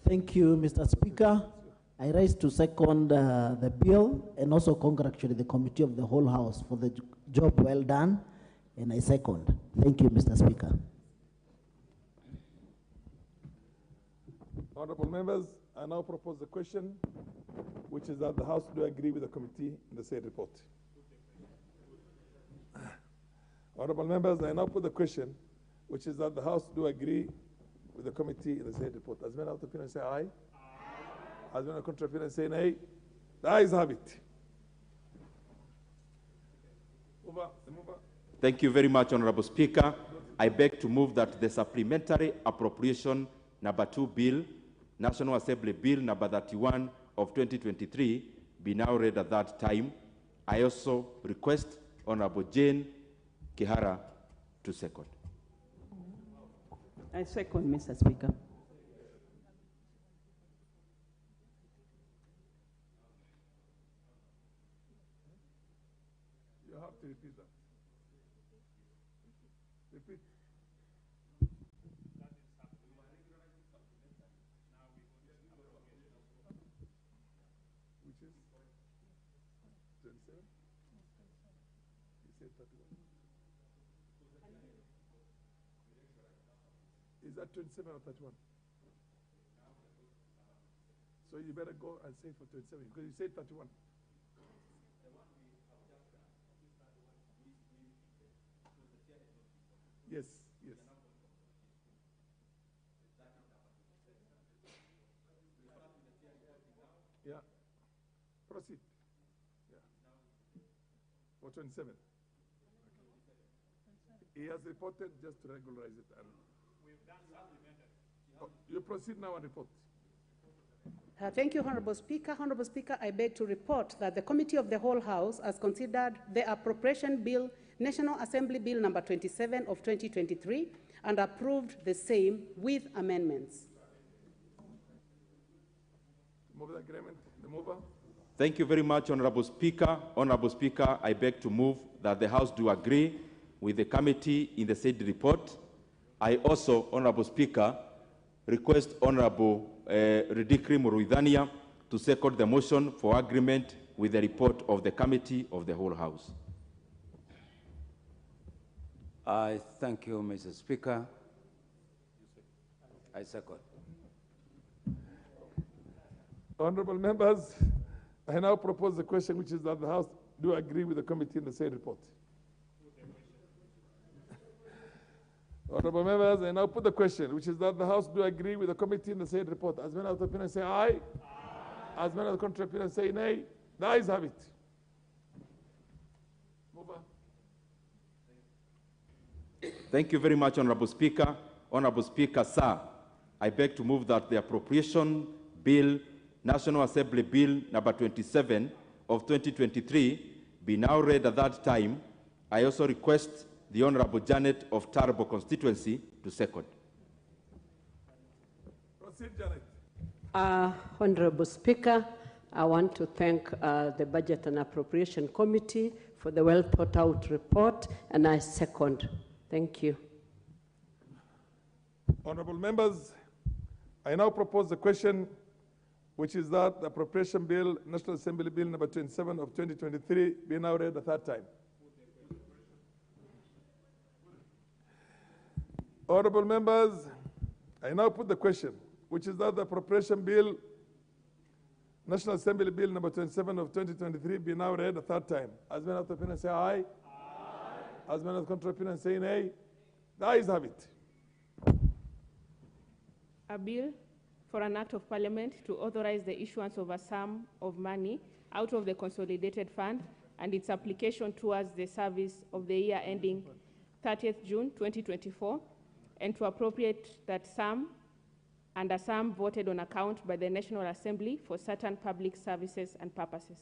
Thank you, Mr. Speaker. I rise to second the bill and also congratulate the Committee of the Whole House for the job well done, and I second. Thank you, Mr. Speaker. Honorable members, I now propose the question, which is that the House do agree with the committee in the said report. Honorable members, I now put the question, which is that the House do agree with the committee in the said report. As many of the opinion say aye. As many of the contrary opinion say nay. The ayes have it. Mover. Thank you very much, Honorable Speaker. I beg to move that the supplementary appropriation number 2 bill, National Assembly Bill number 31 of 2023, be now read at that time. I also request Honorable Jane Kihara to second. I second, Mr. Speaker. You have to repeat that. Repeat. Which is 27? You said 31. Is that 27 or 31? So you better go and say for 27, because you said 31. Yes, yes. Yeah. Proceed. Yeah. For 27. He has reported just to regularize it. And you proceed now and report. Thank you, Honorable Speaker. Honorable Speaker, I beg to report that the Committee of the Whole House has considered the Appropriation Bill, National Assembly Bill number 27 of 2023, and approved the same with amendments. Move the agreement. The mover. Thank you very much, Honorable Speaker. Honorable Speaker, I beg to move that the House do agree with the committee in the said report. I also, Honorable Speaker, request Honorable Ridikri Muruidhania to second the motion for agreement with the report of the Committee of the Whole House. I thank you, Mr. Speaker. I second. Honorable members, I now propose the question, which is that the House do agree with the committee in the said report. Honorable members, I now put the question, which is that the House do agree with the committee in the said report. As many of the opinion say aye. As many of the contrary opinion say nay. The ayes have it. Mover. Thank you very much, Honorable Speaker. Honorable Speaker, sir, I beg to move that the Appropriation Bill, National Assembly Bill number 27 of 2023 be now read at that time. I also request the Honorable Janet of Tarbo constituency to second. Proceed, Janet. Honorable Speaker, I want to thank the Budget and Appropriation Committee for the well thought out report, and I second. Thank you. Honorable members, I now propose the question, which is that the Appropriation Bill, National Assembly Bill number 27 of 2023 be now read a third time. Honorable members, I now put the question, which is that the Appropriation Bill, National Assembly Bill number 27 of 2023 be now read a third time. As many of the opinion say aye. As many of the contrary opinion say nay. The ayes have it. A bill for an act of parliament to authorize the issuance of a sum of money out of the consolidated fund and its application towards the service of the year ending 30th June 2024, and to appropriate that sum and a sum voted on account by the National Assembly for certain public services and purposes.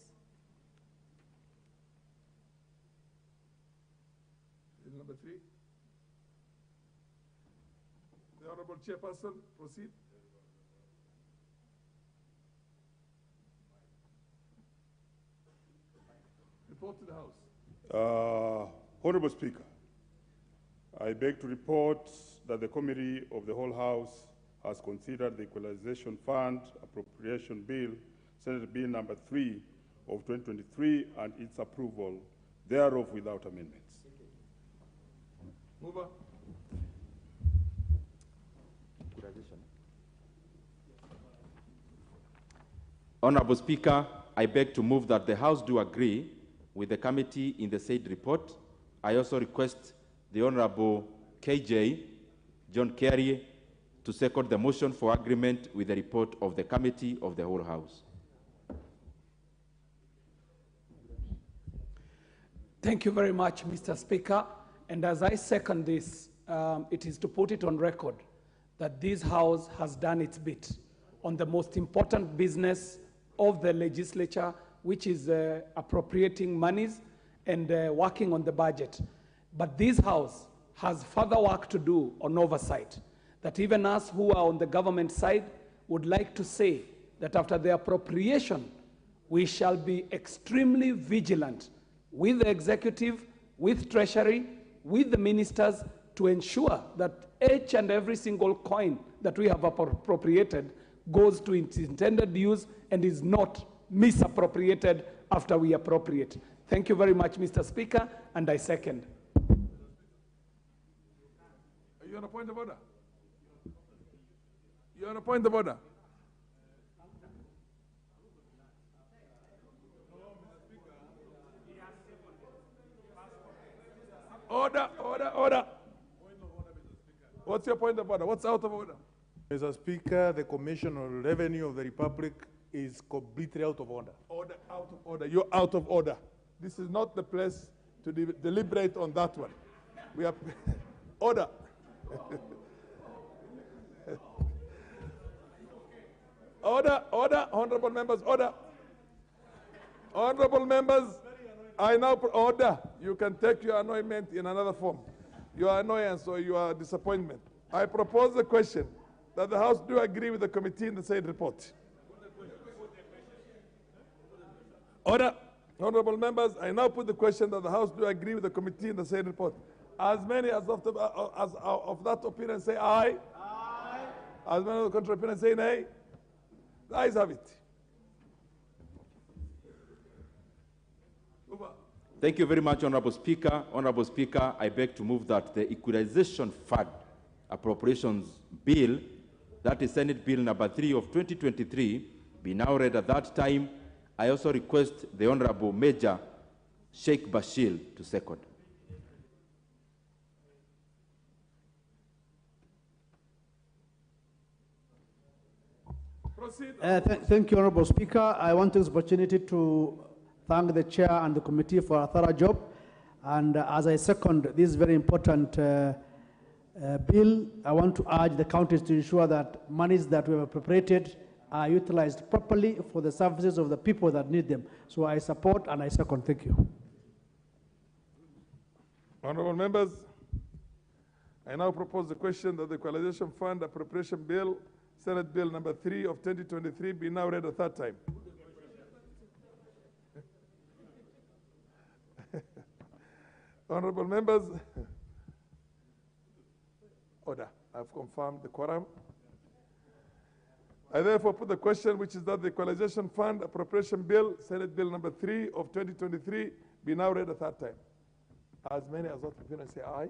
number 3. The Honorable Chairperson, proceed. Report to the House. Honorable Speaker, I beg to report that the Committee of the Whole House has considered the Equalization Fund Appropriation Bill, Senate Bill number 3 of 2023, and its approval thereof without amendments. Mover. Honorable Speaker, I beg to move that the House do agree with the committee in the said report. I also request the Honorable KJ John Kerry to second the motion for agreement with the report of the Committee of the Whole House. Thank you very much, Mr. Speaker. And as I second this, it is to put it on record that this House has done its bit on the most important business of the legislature, which is appropriating monies and working on the budget. But this House has further work to do on oversight, that even us who are on the government side would like to say that after the appropriation, we shall be extremely vigilant with the executive, with Treasury, with the ministers to ensure that each and every single coin that we have appropriated goes to its intended use and is not misappropriated after we appropriate. Thank you very much, Mr. Speaker, and I second. Are you on a point of order? You're on a point of order. Order, order, order. What's your point of order? What's out of order? Mr. Speaker, the Commission on Revenue of the Republic is completely out of order. Order, out of order. You're out of order. This is not the place to deliberate on that one. We are order. Order, order, honorable members, order. Honorable members, I now order. You can take your annoyment in another form. Your annoyance or your disappointment. I propose the question that the House do agree with the committee in the said report. Order. Honorable members, I now put the question that the House do agree with the committee in the said report. As many as of that opinion say aye. Aye. As many of the contrary opinion say nay. The ayes have it. Thank you very much, Honorable Speaker. Honorable Speaker, I beg to move that the Equalization Fund Appropriations Bill, that is Senate Bill number 3 of 2023, be now read at that time. I also request the Honorable Major Sheikh Bashir to second. Thank you, Honorable Speaker. I want this opportunity to thank the Chair and the committee for a thorough job. And as I second this very important bill, I want to urge the counties to ensure that monies that we have appropriated are utilized properly for the services of the people that need them. So I support and I second. Thank you. Honorable members, I now propose the question that the Equalization Fund Appropriation Bill, Senate Bill number 3 of 2023, be now read a third time. Honorable members, order. I've confirmed the quorum. I therefore put the question, which is that the Equalization Fund Appropriation Bill, Senate Bill number 3 of 2023, be now read a third time. As many as of the opinion say aye.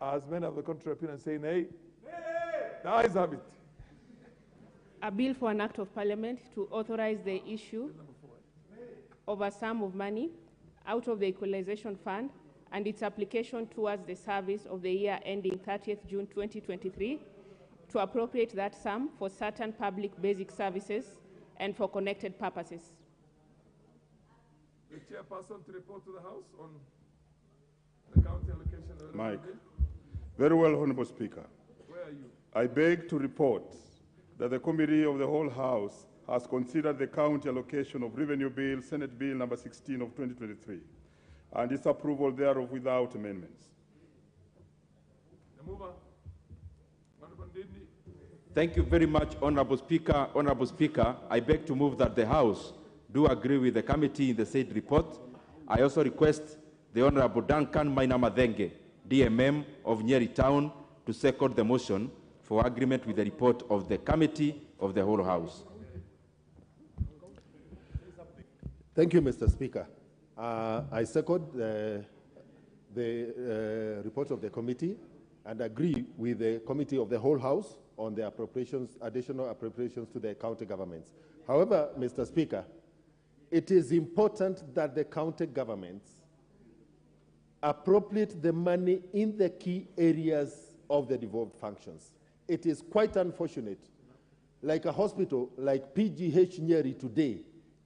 Aye. As many of the contrary opinion say nay. Nay. The ayes have it. A bill for an act of parliament to authorize the issue of a sum of money out of the Equalization Fund and its application towards the service of the year ending 30th June 2023 to appropriate that sum for certain public basic services and for connected purposes. The chairperson to report to the House on the county allocation of Mike. Very well, Honorable Speaker. Where are you? I beg to report that the Committee of the Whole House has considered the county allocation of revenue bill, Senate Bill number 16 of 2023, and its approval thereof without amendments. Thank you very much, Honorable Speaker. Honorable Speaker, I beg to move that the House do agree with the committee in the said report. I also request the Honorable Duncan Mainamadenge, DMM of Nyeri Town, to second the motion for agreement with the report of the committee of the whole House. Thank you, Mr. Speaker. I second the report of the committee and agree with the committee of the whole House on the appropriations, additional appropriations to the county governments. However, Mr. Speaker, it is important that the county governments appropriate the money in the key areas of the devolved functions. It is quite unfortunate, like a hospital like PGH Nyeri today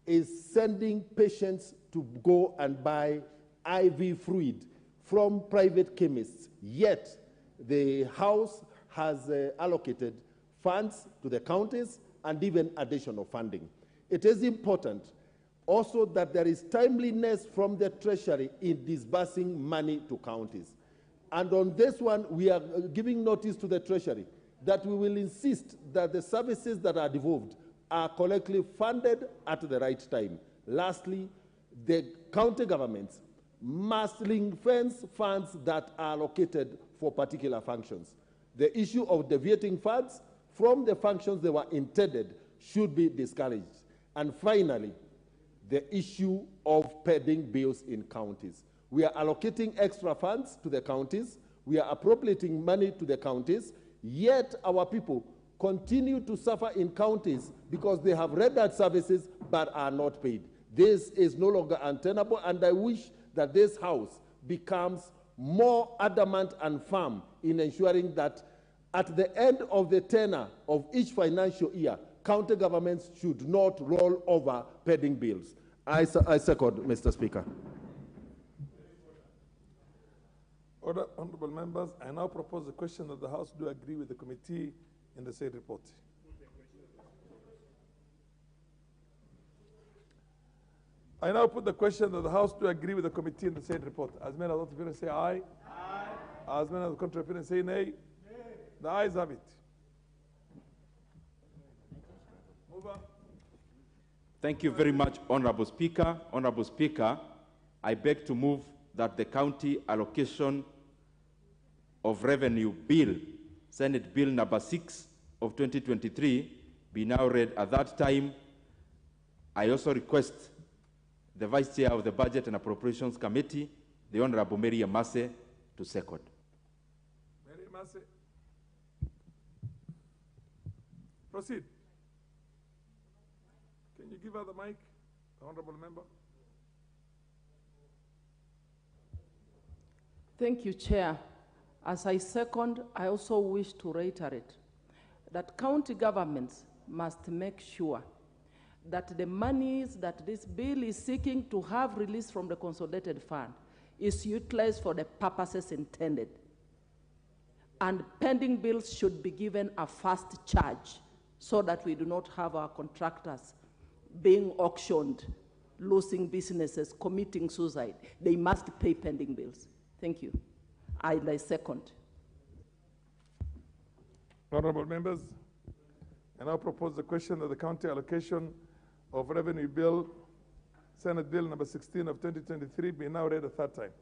is sending patients to go and buy IV fluid from private chemists, yet the House has allocated funds to the counties and even additional funding. It is important also that there is timeliness from the Treasury in disbursing money to counties. And on this one, we are giving notice to the Treasury that we will insist that the services that are devolved are correctly funded at the right time. Lastly, the county governments must ring-fence funds that are allocated for particular functions. The issue of deviating funds from the functions they were intended should be discouraged. And finally, the issue of pending bills in counties. We are allocating extra funds to the counties. We are appropriating money to the counties, yet our people continue to suffer in counties because they have rendered services but are not paid. This is no longer untenable, and I wish that this House becomes more adamant and firm in ensuring that at the end of the tenure of each financial year, county governments should not roll over pending bills. I second, Mr. Speaker. Honorable members, I now propose the question that the House do agree with the committee in the said report. I now put the question that the House do agree with the committee in the said report. As many as the say aye. Aye. As many as the contrary say nay. Nay. The ayes have it. Move on. Thank you very much, Honorable Speaker. Honorable Speaker, I beg to move that the county allocation of revenue bill, Senate Bill number 6 of 2023, be now read at that time. I also request the Vice Chair of the Budget and Appropriations Committee, the Honorable Mary Amase, to second. Mary Amase. Proceed. Can you give her the mic, the honorable member? Thank you, Chair. As I second, I also wish to reiterate that county governments must make sure that the monies that this bill is seeking to have released from the consolidated fund is utilized for the purposes intended. And pending bills should be given a fast charge so that we do not have our contractors being auctioned, losing businesses, committing suicide. They must pay pending bills. Thank you. I second. Honorable members, I now propose the question that the county allocation of revenue bill, Senate Bill number 16 of 2023, be now read a third time.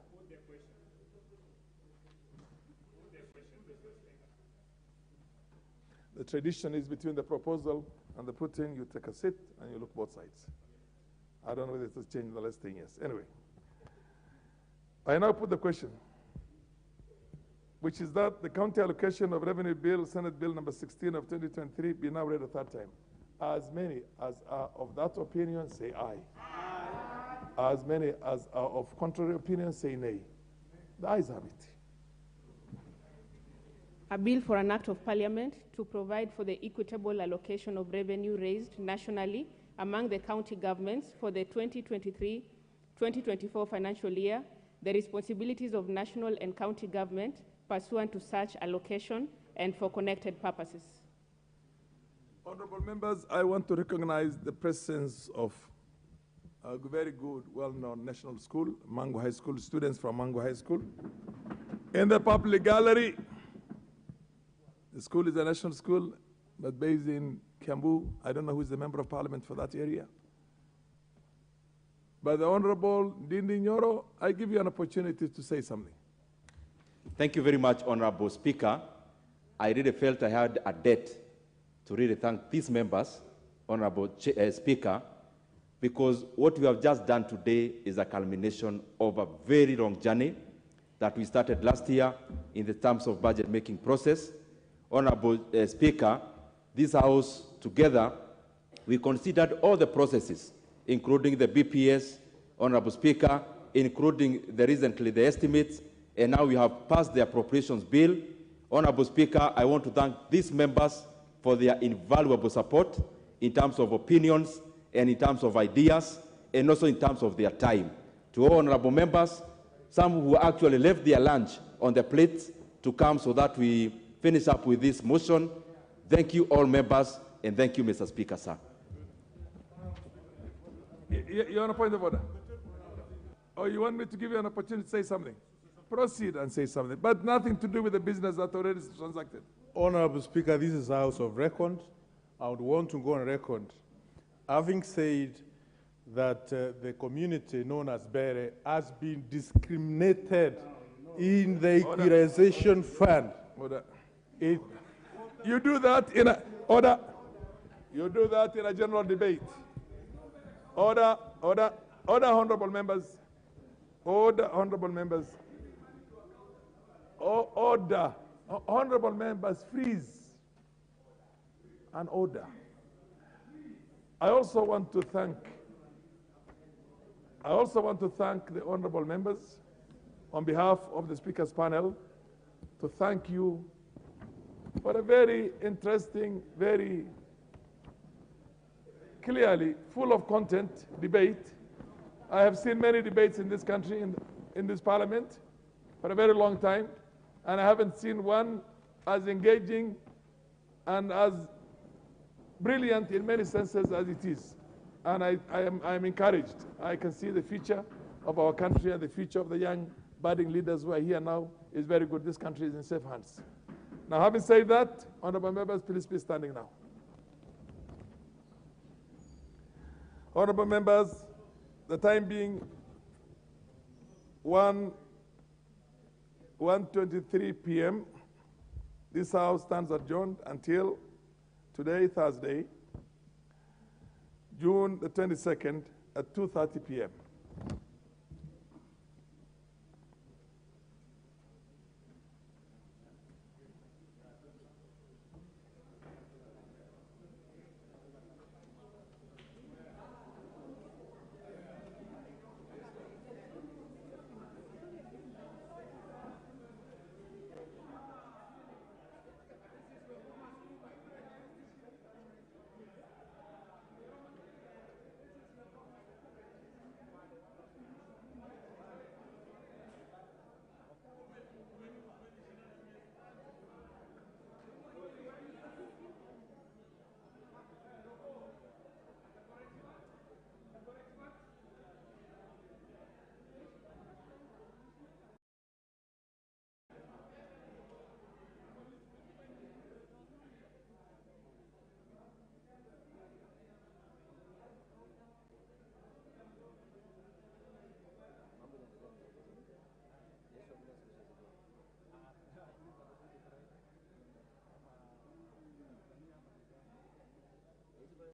The tradition is between the proposal and the put-in, you take a seat and you look both sides. I don't know whether it has changed in the last 10 years. Anyway, I now put the question, which is that the county allocation of revenue bill, Senate Bill number 16 of 2023, be now read a third time. As many as are of that opinion, say aye. Aye. As many as are of contrary opinion, say nay. The ayes have it. A bill for an act of parliament to provide for the equitable allocation of revenue raised nationally among the county governments for the 2023-2024 financial year, the responsibilities of national and county government pursuant to such allocation and for connected purposes. Honorable members, I want to recognize the presence of a very good, well-known national school, Mango High School, students from Mango High School. In the public gallery, the school is a national school, but based in Kiambu. I don't know who is the member of parliament for that area. But the Honorable Ndindi Nyoro, I give you an opportunity to say something. Thank you very much, Honorable Speaker. I really felt I had a debt to really thank these members, Honorable Speaker, because what we have just done today is a culmination of a very long journey that we started last year in the terms of budget making process. Honorable Speaker, this House together, we considered all the processes, including the BPS, Honorable Speaker, including recently the estimates, and now we have passed the appropriations bill. Honorable Speaker, I want to thank these members for their invaluable support in terms of opinions and in terms of ideas and also in terms of their time. To all honorable members, some who actually left their lunch on the plates to come so that we finish up with this motion. Thank you all members and thank you, Mr. Speaker, sir. You're on a point of order. Or you want me to give you an opportunity to say something? Proceed and say something, but nothing to do with the business that already is transacted. Honorable Speaker, this is a House of Record. I would want to go on record having said that the community known as Bere has been discriminated in the equalization fund. Order. You do that in a order. You do that in a general debate. Order, order, order, honorable members. Order, honorable members. Order. Honorable members, freeze. And order. I also want to thank the honorable members on behalf of the Speaker's panel to thank you for a very interesting, very clearly full of content debate. I have seen many debates in this country, in this parliament, for a very long time, and I haven't seen one as engaging and as brilliant in many senses as it is. And I am encouraged. I can see the future of our country and the future of the young budding leaders who are here now is very good. This country is in safe hands. Now, having said that, honorable members, please be standing now. Honorable members, the time being 1:23 p.m., this House stands adjourned until today, Thursday, June the 22nd at 2:30 p.m.